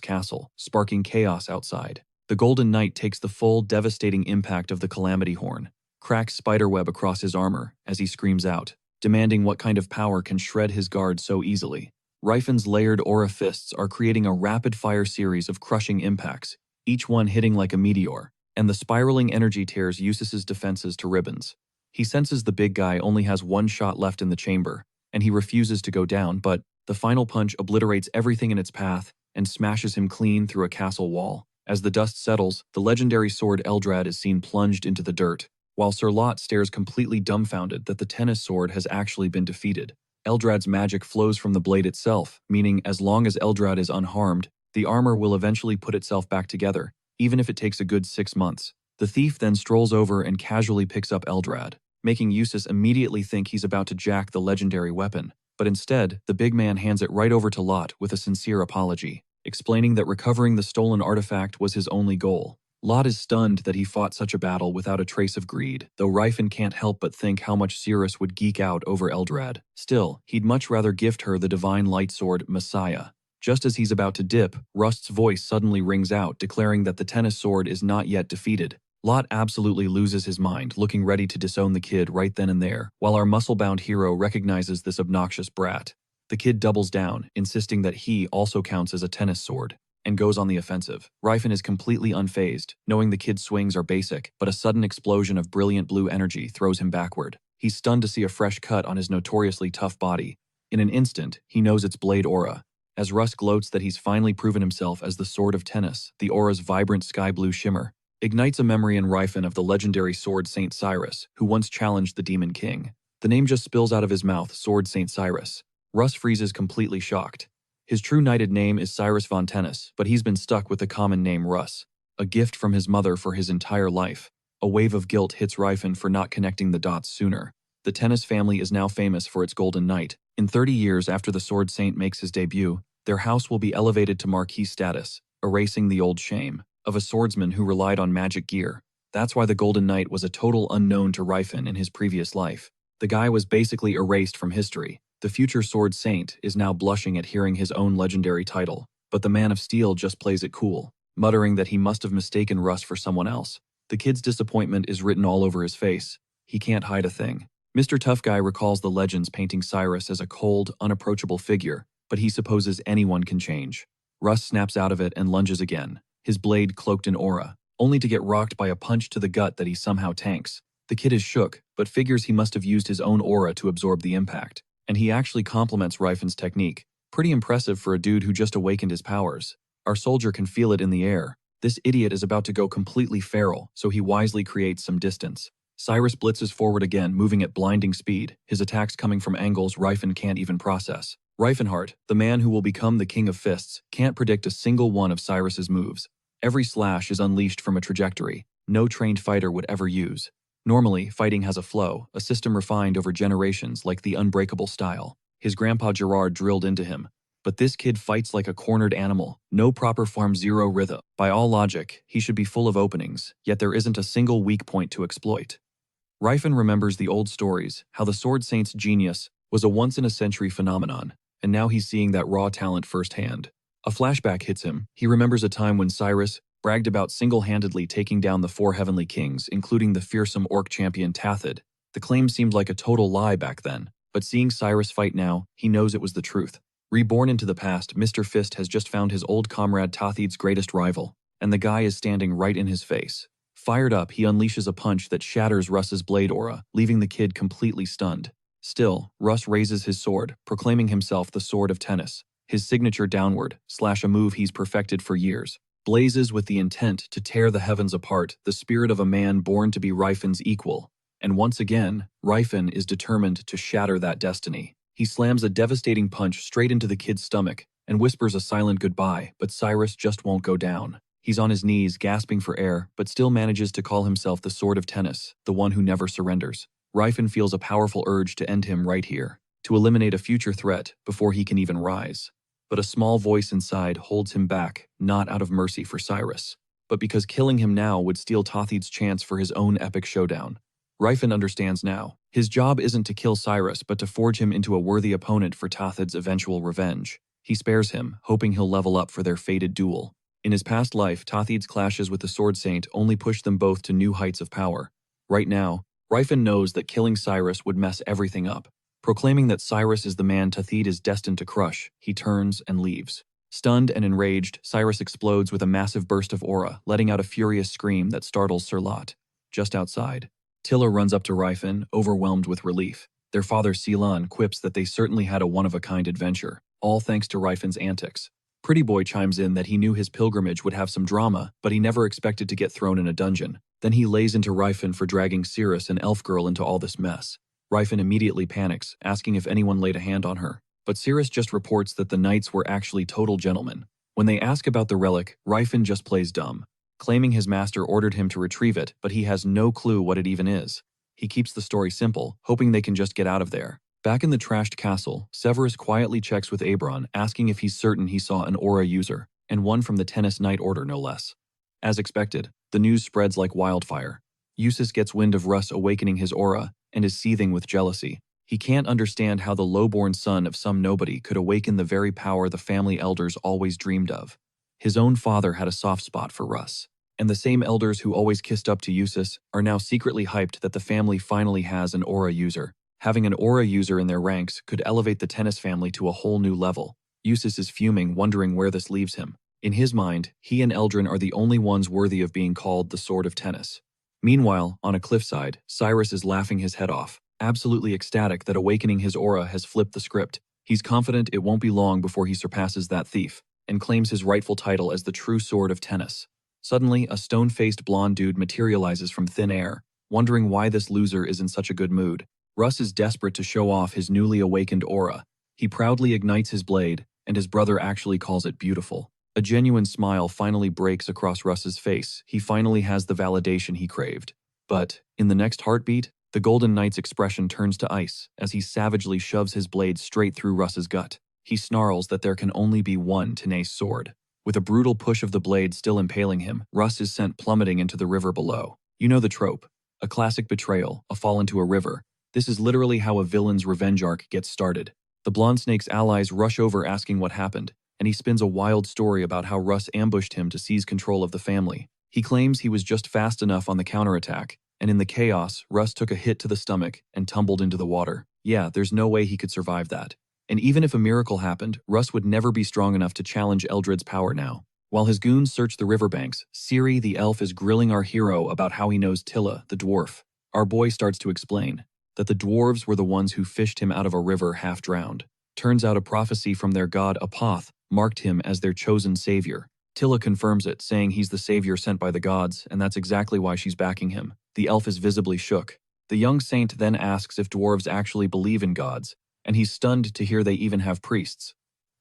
castle, sparking chaos outside. The Golden Knight takes the full, devastating impact of the Calamity Horn, cracks spiderweb across his armor as he screams out, demanding what kind of power can shred his guard so easily. Rifen's layered aura fists are creating a rapid-fire series of crushing impacts, each one hitting like a meteor, and the spiraling energy tears Eustace's defenses to ribbons. He senses the big guy only has one shot left in the chamber, and he refuses to go down, but the final punch obliterates everything in its path and smashes him clean through a castle wall. As the dust settles, the legendary sword Eldrad is seen plunged into the dirt, while Sir Lot stares completely dumbfounded that the Tennis sword has actually been defeated. Eldrad's magic flows from the blade itself, meaning as long as Eldrad is unharmed, the armor will eventually put itself back together, even if it takes a good 6 months. The thief then strolls over and casually picks up Eldrad, making Eustace immediately think he's about to jack the legendary weapon. But instead, the big man hands it right over to Lot with a sincere apology, explaining that recovering the stolen artifact was his only goal. Lot is stunned that he fought such a battle without a trace of greed, though Rifen can't help but think how much Cirrus would geek out over Eldrad. Still, he'd much rather gift her the divine light sword Messiah. Just as he's about to dip, Rust's voice suddenly rings out, declaring that the Tennis sword is not yet defeated. Lot absolutely loses his mind, looking ready to disown the kid right then and there, while our muscle-bound hero recognizes this obnoxious brat. The kid doubles down, insisting that he also counts as a Tennis sword, and goes on the offensive. Rifen is completely unfazed, knowing the kid's swings are basic, but a sudden explosion of brilliant blue energy throws him backward. He's stunned to see a fresh cut on his notoriously tough body. In an instant, he knows it's blade aura. As Russ gloats that he's finally proven himself as the sword of Tennis, the aura's vibrant sky blue shimmer ignites a memory in Rifen of the legendary sword Saint Cirrus, who once challenged the Demon King. The name just spills out of his mouth, Sword Saint Cirrus. Russ freezes, completely shocked. His true knighted name is Cyrus von Tennis, but he's been stuck with the common name Russ, a gift from his mother for his entire life. A wave of guilt hits Rifen for not connecting the dots sooner. The Tennis family is now famous for its Golden Knight. In 30 years after the Sword Saint makes his debut, their house will be elevated to marquis status, erasing the old shame of a swordsman who relied on magic gear. That's why the Golden Knight was a total unknown to Rifen in his previous life. The guy was basically erased from history. The future Sword Saint is now blushing at hearing his own legendary title, but the Man of Steel just plays it cool, muttering that he must have mistaken Russ for someone else. The kid's disappointment is written all over his face. He can't hide a thing. Mr. Tough Guy recalls the legends painting Cyrus as a cold, unapproachable figure, but he supposes anyone can change. Russ snaps out of it and lunges again, his blade cloaked in aura, only to get rocked by a punch to the gut that he somehow tanks. The kid is shook, but figures he must have used his own aura to absorb the impact. And he actually compliments Rifen's technique. Pretty impressive for a dude who just awakened his powers. Our soldier can feel it in the air. This idiot is about to go completely feral, so he wisely creates some distance. Cyrus blitzes forward again, moving at blinding speed, his attacks coming from angles Rifen can't even process. Rifenheart, the man who will become the King of Fists, can't predict a single one of Cyrus's moves. Every slash is unleashed from a trajectory no trained fighter would ever use. Normally, fighting has a flow, a system refined over generations like the Unbreakable style. His grandpa Gerard drilled into him. But this kid fights like a cornered animal, no proper farm, zero rhythm. By all logic, he should be full of openings, yet there isn't a single weak point to exploit. Rifen remembers the old stories, how the Sword Saint's genius was a once-in-a-century phenomenon, and now he's seeing that raw talent firsthand. A flashback hits him. He remembers a time when Cirrus bragged about single-handedly taking down the 4 heavenly kings, including the fearsome orc champion Tothid. The claim seemed like a total lie back then, but seeing Cirrus fight now, he knows it was the truth. Reborn into the past, Mr. Fist has just found his old comrade Tothid's greatest rival, and the guy is standing right in his face. Fired up, he unleashes a punch that shatters Russ's blade aura, leaving the kid completely stunned. Still, Russ raises his sword, proclaiming himself the Sword of Tennis. His signature downward, / a move he's perfected for years, blazes with the intent to tear the heavens apart, the spirit of a man born to be Rifen's equal. And once again, Rifen is determined to shatter that destiny. He slams a devastating punch straight into the kid's stomach and whispers a silent goodbye, but Cirrus just won't go down. He's on his knees, gasping for air, but still manages to call himself the Sword of Tennis, the one who never surrenders. Rifen feels a powerful urge to end him right here, to eliminate a future threat before he can even rise. But a small voice inside holds him back, not out of mercy for Cirrus, but because killing him now would steal Tothid's chance for his own epic showdown. Rifen understands now. His job isn't to kill Cirrus, but to forge him into a worthy opponent for Tothid's eventual revenge. He spares him, hoping he'll level up for their fated duel. In his past life, Tothid's clashes with the Sword Saint only pushed them both to new heights of power. Right now, Rifen knows that killing Cirrus would mess everything up. Proclaiming that Cirrus is the man Tothid is destined to crush, he turns and leaves. Stunned and enraged, Cirrus explodes with a massive burst of aura, letting out a furious scream that startles Sir Lot. Just outside, Tilla runs up to Rifen, overwhelmed with relief. Their father Selan quips that they certainly had a one-of-a-kind adventure, all thanks to Rifen's antics. Pretty Boy chimes in that he knew his pilgrimage would have some drama, but he never expected to get thrown in a dungeon. Then he lays into Rifen for dragging Cirrus and Elf Girl into all this mess. Rifen immediately panics, asking if anyone laid a hand on her. But Cirrus just reports that the knights were actually total gentlemen. When they ask about the relic, Rifen just plays dumb, claiming his master ordered him to retrieve it, but he has no clue what it even is. He keeps the story simple, hoping they can just get out of there. Back in the trashed castle, Severus quietly checks with Abron, asking if he's certain he saw an aura user, and one from the Tennis Knight Order no less. As expected, the news spreads like wildfire. Eustace gets wind of Russ awakening his aura, and is seething with jealousy. He can't understand how the low-born son of some nobody could awaken the very power the family elders always dreamed of. His own father had a soft spot for Russ, and the same elders who always kissed up to Eustace are now secretly hyped that the family finally has an aura user. Having an aura user in their ranks could elevate the Tennis family to a whole new level. Eustace is fuming, wondering where this leaves him. In his mind, he and Eldrin are the only ones worthy of being called the Sword of Tennis. Meanwhile, on a cliffside, Cirrus is laughing his head off, absolutely ecstatic that awakening his aura has flipped the script. He's confident it won't be long before he surpasses that thief, and claims his rightful title as the true Sword of Tennis. Suddenly, a stone-faced blonde dude materializes from thin air, wondering why this loser is in such a good mood. Russ is desperate to show off his newly awakened aura. He proudly ignites his blade, and his brother actually calls it beautiful. A genuine smile finally breaks across Russ's face. He finally has the validation he craved. But, in the next heartbeat, the Golden Knight's expression turns to ice as he savagely shoves his blade straight through Russ's gut. He snarls that there can only be one Tenace sword. With a brutal push of the blade still impaling him, Russ is sent plummeting into the river below. You know the trope. A classic betrayal, a fall into a river. This is literally how a villain's revenge arc gets started. The Blonde Snake's allies rush over asking what happened, and he spins a wild story about how Russ ambushed him to seize control of the family. He claims he was just fast enough on the counterattack, and in the chaos, Russ took a hit to the stomach and tumbled into the water. Yeah, there's no way he could survive that. And even if a miracle happened, Russ would never be strong enough to challenge Eldred's power now. While his goons search the riverbanks, Ciri the elf is grilling our hero about how he knows Tilla, the dwarf. Our boy starts to explain that the dwarves were the ones who fished him out of a river half-drowned. Turns out a prophecy from their god Apoth marked him as their chosen savior. Tilla confirms it, saying he's the savior sent by the gods, and that's exactly why she's backing him. The elf is visibly shook. The young saint then asks if dwarves actually believe in gods, and he's stunned to hear they even have priests.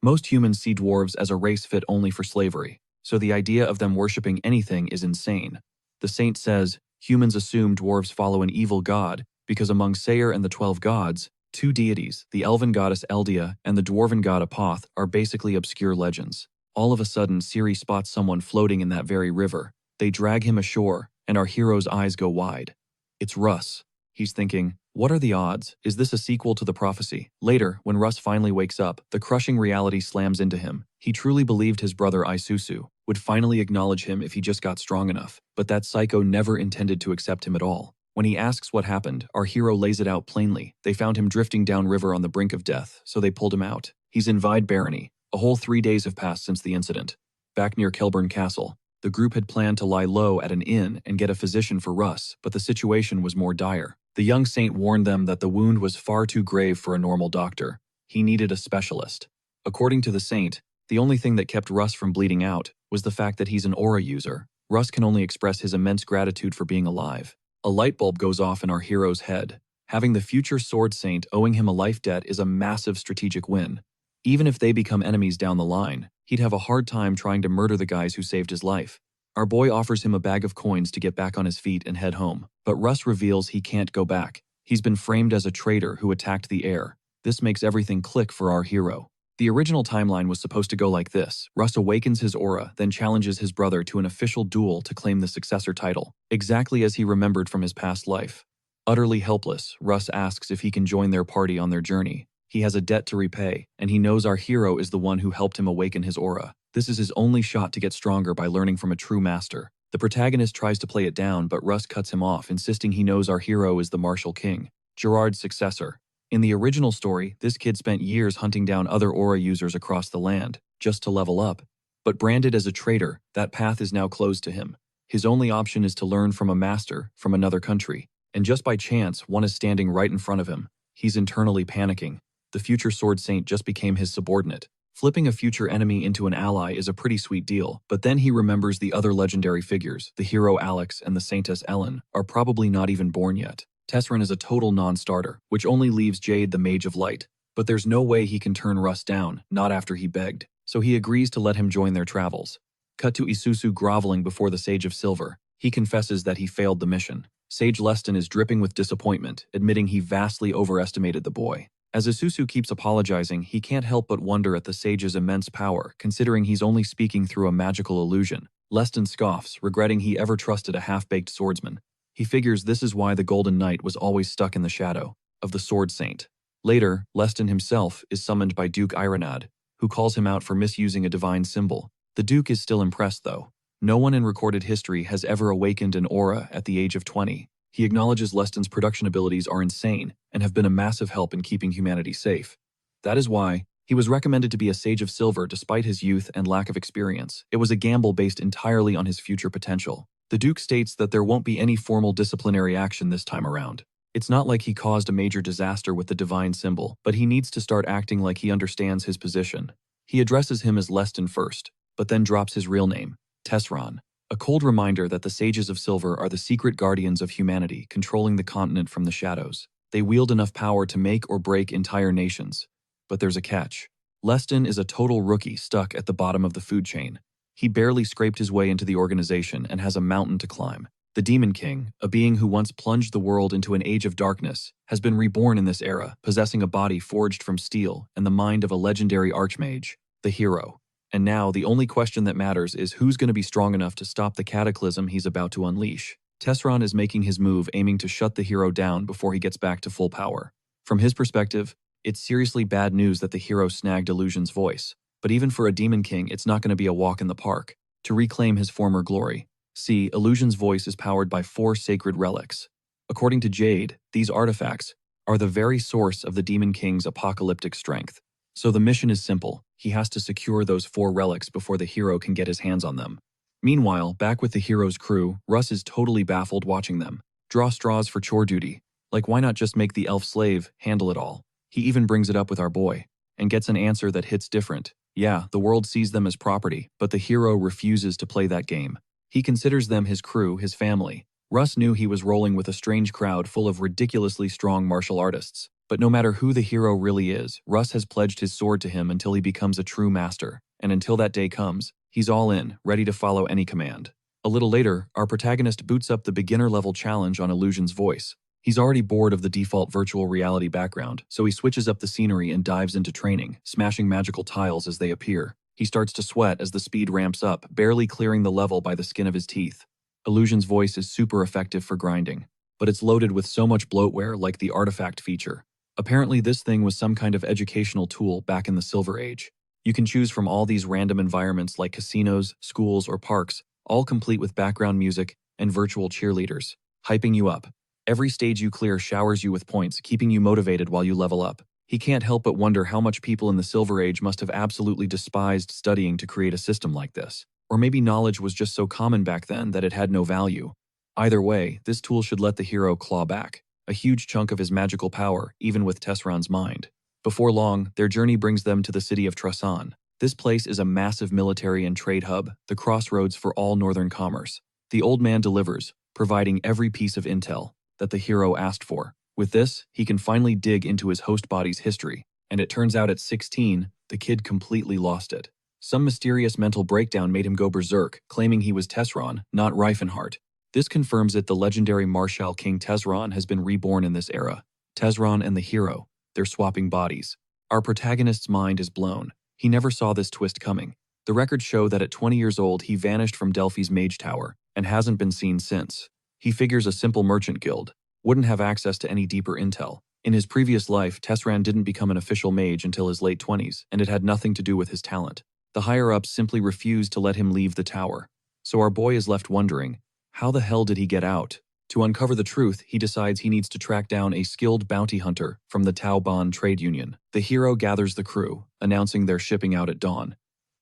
Most humans see dwarves as a race fit only for slavery, so the idea of them worshipping anything is insane. The saint says, humans assume dwarves follow an evil god because among Sayer and the 12 gods, Two deities, the elven goddess Eldia and the dwarven god Apoth, are basically obscure legends. All of a sudden, Ciri spots someone floating in that very river. They drag him ashore, and our hero's eyes go wide. It's Russ. He's thinking, what are the odds? Is this a sequel to the prophecy? Later, when Russ finally wakes up, the crushing reality slams into him. He truly believed his brother Isusu would finally acknowledge him if he just got strong enough, but that psycho never intended to accept him at all. When he asks what happened, our hero lays it out plainly. They found him drifting downriver on the brink of death, so they pulled him out. He's in Vide Barony. A whole 3 days have passed since the incident. Back near Kilburn Castle, the group had planned to lie low at an inn and get a physician for Russ, but the situation was more dire. The young saint warned them that the wound was far too grave for a normal doctor. He needed a specialist. According to the saint, the only thing that kept Russ from bleeding out was the fact that he's an aura user. Russ can only express his immense gratitude for being alive. A light bulb goes off in our hero's head. Having the future sword saint owing him a life debt is a massive strategic win. Even if they become enemies down the line, he'd have a hard time trying to murder the guys who saved his life. Our boy offers him a bag of coins to get back on his feet and head home, but Russ reveals he can't go back. He's been framed as a traitor who attacked the heir. This makes everything click for our hero. The original timeline was supposed to go like this. Russ awakens his aura, then challenges his brother to an official duel to claim the successor title, exactly as he remembered from his past life. Utterly helpless, Russ asks if he can join their party on their journey. He has a debt to repay, and he knows our hero is the one who helped him awaken his aura. This is his only shot to get stronger by learning from a true master. The protagonist tries to play it down, but Russ cuts him off, insisting he knows our hero is the martial king, Gerard's successor. In the original story, this kid spent years hunting down other aura users across the land, just to level up. But branded as a traitor, that path is now closed to him. His only option is to learn from a master from another country. And just by chance, one is standing right in front of him. He's internally panicking. The future sword saint just became his subordinate. Flipping a future enemy into an ally is a pretty sweet deal, but then he remembers the other legendary figures, the hero Alex and the saintess Ellen, are probably not even born yet. Tesrin is a total non-starter, which only leaves Jade the Mage of Light. But there's no way he can turn Russ down, not after he begged, so he agrees to let him join their travels. Cut to Isusu groveling before the Sage of Silver. He confesses that he failed the mission. Sage Leston is dripping with disappointment, admitting he vastly overestimated the boy. As Isusu keeps apologizing, he can't help but wonder at the sage's immense power, considering he's only speaking through a magical illusion. Leston scoffs, regretting he ever trusted a half-baked swordsman. He figures this is why the Golden Knight was always stuck in the shadow of the Sword Saint. Later, Leston himself is summoned by Duke Ironad, who calls him out for misusing a divine symbol. The Duke is still impressed, though. No one in recorded history has ever awakened an aura at the age of 20. He acknowledges Leston's production abilities are insane and have been a massive help in keeping humanity safe. That is why he was recommended to be a Sage of Silver despite his youth and lack of experience. It was a gamble based entirely on his future potential. The Duke states that there won't be any formal disciplinary action this time around. It's not like he caused a major disaster with the divine symbol, but he needs to start acting like he understands his position. He addresses him as Leston first, but then drops his real name, Tesron. A cold reminder that the Sages of Silver are the secret guardians of humanity, controlling the continent from the shadows. They wield enough power to make or break entire nations. But there's a catch. Leston is a total rookie stuck at the bottom of the food chain. He barely scraped his way into the organization and has a mountain to climb. The Demon King, a being who once plunged the world into an age of darkness, has been reborn in this era, possessing a body forged from steel and the mind of a legendary archmage, the hero. And now, the only question that matters is who's going to be strong enough to stop the cataclysm he's about to unleash. Tesron is making his move, aiming to shut the hero down before he gets back to full power. From his perspective, it's seriously bad news that the hero snagged Illusion's voice. But even for a Demon King, it's not going to be a walk in the park. To reclaim his former glory. See, Illusion's voice is powered by 4 sacred relics. According to Jade, these artifacts are the very source of the Demon King's apocalyptic strength. So the mission is simple. He has to secure those 4 relics before the hero can get his hands on them. Meanwhile, back with the hero's crew, Russ is totally baffled watching them. Draw straws for chore duty. Like, why not just make the elf slave handle it all? He even brings it up with our boy, and gets an answer that hits different. Yeah, the world sees them as property, but the hero refuses to play that game. He considers them his crew, his family. Russ knew he was rolling with a strange crowd full of ridiculously strong martial artists. But no matter who the hero really is, Russ has pledged his sword to him until he becomes a true master. And until that day comes, he's all in, ready to follow any command. A little later, our protagonist boots up the beginner-level challenge on Illusion's voice. He's already bored of the default virtual reality background, so he switches up the scenery and dives into training, smashing magical tiles as they appear. He starts to sweat as the speed ramps up, barely clearing the level by the skin of his teeth. Illusion's voice is super effective for grinding, but it's loaded with so much bloatware like the artifact feature. Apparently this thing was some kind of educational tool back in the Silver Age. You can choose from all these random environments like casinos, schools, or parks, all complete with background music and virtual cheerleaders, hyping you up. Every stage you clear showers you with points, keeping you motivated while you level up. He can't help but wonder how much people in the Silver Age must have absolutely despised studying to create a system like this. Or maybe knowledge was just so common back then that it had no value. Either way, this tool should let the hero claw back a huge chunk of his magical power, even with Tesseron's mind. Before long, their journey brings them to the city of Trasan. This place is a massive military and trade hub, the crossroads for all northern commerce. The old man delivers, providing every piece of intel that the hero asked for. With this, he can finally dig into his host body's history, and it turns out at 16, the kid completely lost it. Some mysterious mental breakdown made him go berserk, claiming he was Tesseron, not Reifenhardt. This confirms it. The legendary Marshal King Tesseron has been reborn in this era. Tesseron and the hero, they're swapping bodies. Our protagonist's mind is blown. He never saw this twist coming. The records show that at 20 years old, he vanished from Delphi's Mage Tower and hasn't been seen since. He figures a simple merchant guild wouldn't have access to any deeper intel. In his previous life, Tesseron didn't become an official mage until his late 20s, and it had nothing to do with his talent. The higher-ups simply refused to let him leave the tower. So our boy is left wondering, how the hell did he get out? To uncover the truth, he decides he needs to track down a skilled bounty hunter from the Tau Ban trade union. The hero gathers the crew, announcing they're shipping out at dawn.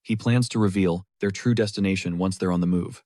He plans to reveal their true destination once they're on the move.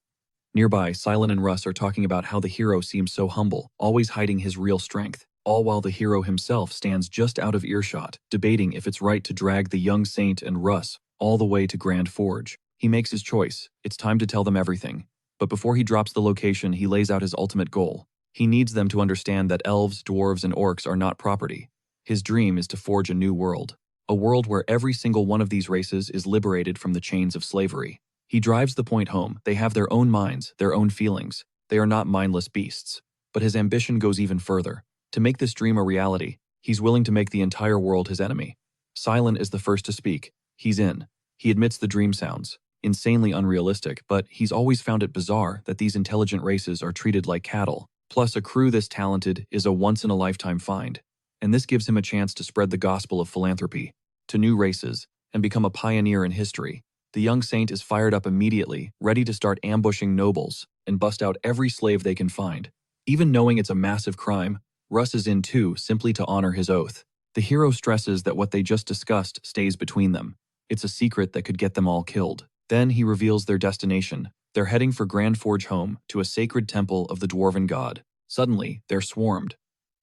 Nearby, Silent and Russ are talking about how the hero seems so humble, always hiding his real strength, all while the hero himself stands just out of earshot, debating if it's right to drag the young saint and Russ all the way to Grand Forge. He makes his choice. It's time to tell them everything. But before he drops the location, he lays out his ultimate goal. He needs them to understand that elves, dwarves, and orcs are not property. His dream is to forge a new world. A world where every single one of these races is liberated from the chains of slavery. He drives the point home. They have their own minds, their own feelings. They are not mindless beasts. But his ambition goes even further. To make this dream a reality, he's willing to make the entire world his enemy. Silent is the first to speak. He's in. He admits the dream sounds insanely unrealistic, but he's always found it bizarre that these intelligent races are treated like cattle. Plus, a crew this talented is a once-in-a-lifetime find. And this gives him a chance to spread the gospel of philanthropy to new races and become a pioneer in history. The young saint is fired up immediately, ready to start ambushing nobles and bust out every slave they can find. Even knowing it's a massive crime, Russ is in too, simply to honor his oath. The hero stresses that what they just discussed stays between them. It's a secret that could get them all killed. Then he reveals their destination. They're heading for Grand Forge home, to a sacred temple of the dwarven god. Suddenly, they're swarmed.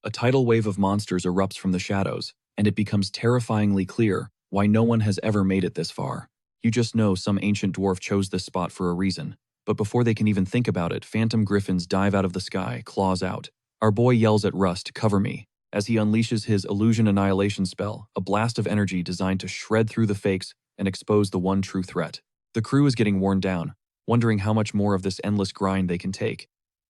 A tidal wave of monsters erupts from the shadows, and it becomes terrifyingly clear why no one has ever made it this far. You just know some ancient dwarf chose this spot for a reason. But before they can even think about it, phantom griffins dive out of the sky, claws out. Our boy yells at Russ to cover me, as he unleashes his illusion annihilation spell, a blast of energy designed to shred through the fakes and expose the one true threat. The crew is getting worn down, wondering how much more of this endless grind they can take.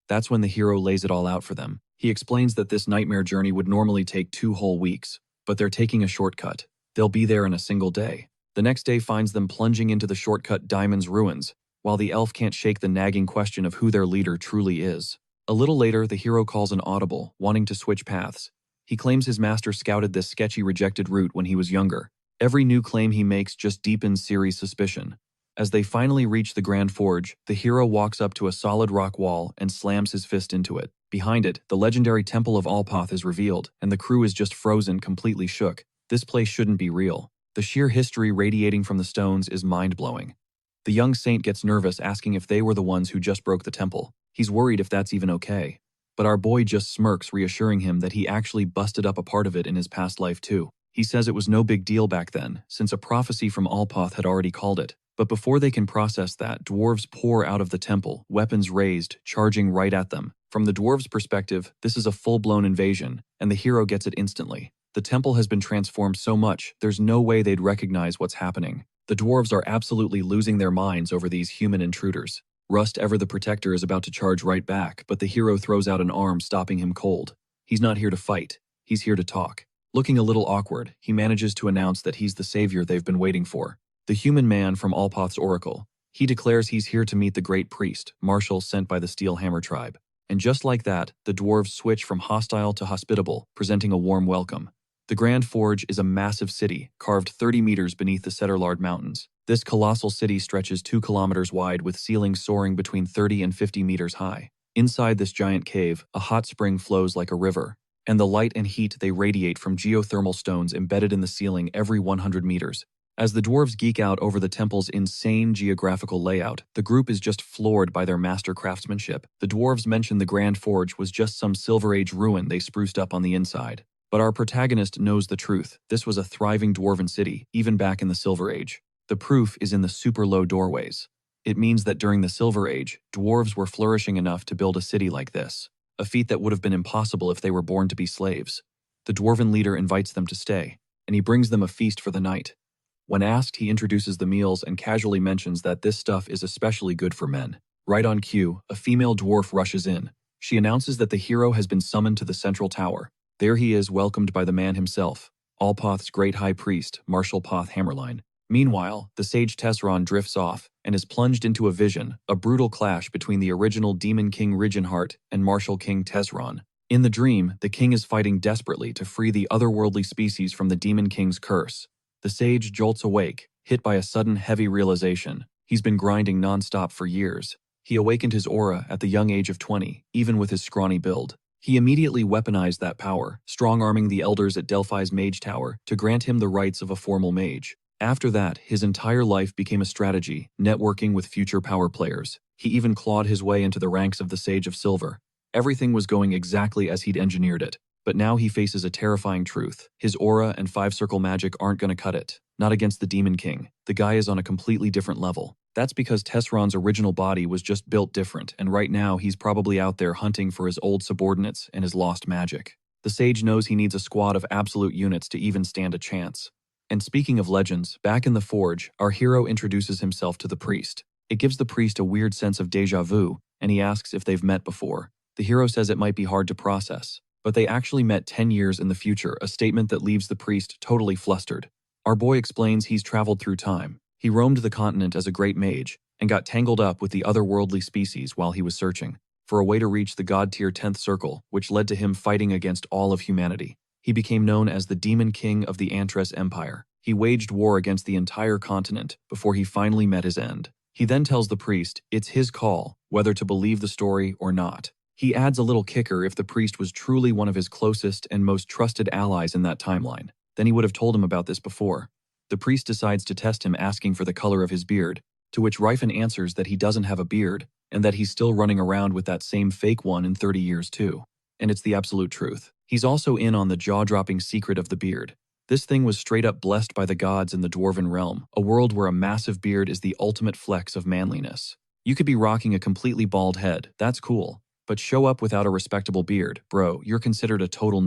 That's when the hero lays it all out for them. He explains that this nightmare journey would normally take 2 whole weeks, but they're taking a shortcut. They'll be there in a single day. The next day finds them plunging into the shortcut Diamond's ruins, while the elf can't shake the nagging question of who their leader truly is. A little later, the hero calls an audible, wanting to switch paths. He claims his master scouted this sketchy rejected route when he was younger. Every new claim he makes just deepens Ciri's suspicion. As they finally reach the Grand Forge, the hero walks up to a solid rock wall and slams his fist into it. Behind it, the legendary Temple of Alpoth is revealed, and the crew is just frozen, completely shook. This place shouldn't be real. The sheer history radiating from the stones is mind-blowing. The young saint gets nervous, asking if they were the ones who just broke the temple. He's worried if that's even okay. But our boy just smirks, reassuring him that he actually busted up a part of it in his past life too. He says it was no big deal back then, since a prophecy from Alpoth had already called it. But before they can process that, dwarves pour out of the temple, weapons raised, charging right at them. From the dwarves' perspective, this is a full-blown invasion, and the hero gets it instantly. The temple has been transformed so much, there's no way they'd recognize what's happening. The dwarves are absolutely losing their minds over these human intruders. Rust, ever the protector, is about to charge right back, but the hero throws out an arm, stopping him cold. He's not here to fight. He's here to talk. Looking a little awkward, he manages to announce that he's the savior they've been waiting for. The human man from Alpoth's oracle. He declares he's here to meet the great priest, Marshal sent by the Steelhammer tribe. And just like that, the dwarves switch from hostile to hospitable, presenting a warm welcome. The Grand Forge is a massive city, carved 30 meters beneath the Setterlard Mountains. This colossal city stretches 2 kilometers wide with ceilings soaring between 30 and 50 meters high. Inside this giant cave, a hot spring flows like a river, and the light and heat they radiate from geothermal stones embedded in the ceiling every 100 meters. As the dwarves geek out over the temple's insane geographical layout, the group is just floored by their master craftsmanship. The dwarves mention the Grand Forge was just some Silver Age ruin they spruced up on the inside. But our protagonist knows the truth. This was a thriving dwarven city, even back in the Silver Age. The proof is in the super low doorways. It means that during the Silver Age, dwarves were flourishing enough to build a city like this, a feat that would have been impossible if they were born to be slaves. The dwarven leader invites them to stay, and he brings them a feast for the night. When asked, he introduces the meals and casually mentions that this stuff is especially good for men. Right on cue, a female dwarf rushes in. She announces that the hero has been summoned to the central tower. There he is, welcomed by the man himself, Alpoth's great high priest, Marshal Poth Hammerline. Meanwhile, the sage Tesron drifts off and is plunged into a vision, a brutal clash between the original Demon King Rigenheart and Martial King Tesron. In the dream, the king is fighting desperately to free the otherworldly species from the Demon King's curse. The sage jolts awake, hit by a sudden heavy realization. He's been grinding non-stop for years. He awakened his aura at the young age of 20, even with his scrawny build. He immediately weaponized that power, strong-arming the elders at Delphi's Mage Tower to grant him the rights of a formal mage. After that, his entire life became a strategy, networking with future power players. He even clawed his way into the ranks of the Sage of Silver. Everything was going exactly as he'd engineered it. But now he faces a terrifying truth. His aura and 5-circle magic aren't going to cut it. Not against the Demon King. The guy is on a completely different level. That's because Tesron's original body was just built different, and right now he's probably out there hunting for his old subordinates and his lost magic. The sage knows he needs a squad of absolute units to even stand a chance. And speaking of legends, back in the Forge, our hero introduces himself to the priest. It gives the priest a weird sense of déjà vu, and he asks if they've met before. The hero says it might be hard to process, but they actually met 10 years in the future, a statement that leaves the priest totally flustered. Our boy explains he's traveled through time. He roamed the continent as a great mage, and got tangled up with the otherworldly species while he was searching for a way to reach the god-tier 10th circle, which led to him fighting against all of humanity. He became known as the Demon King of the Antres Empire. He waged war against the entire continent before he finally met his end. He then tells the priest it's his call whether to believe the story or not. He adds a little kicker: if the priest was truly one of his closest and most trusted allies in that timeline, then he would have told him about this before. The priest decides to test him, asking for the color of his beard, to which Rifen answers that he doesn't have a beard, and that he's still running around with that same fake one in 30 years too. And it's the absolute truth. He's also in on the jaw-dropping secret of the beard. This thing was straight up blessed by the gods in the Dwarven realm, a world where a massive beard is the ultimate flex of manliness. You could be rocking a completely bald head, that's cool, but show up without a respectable beard, bro, you're considered a total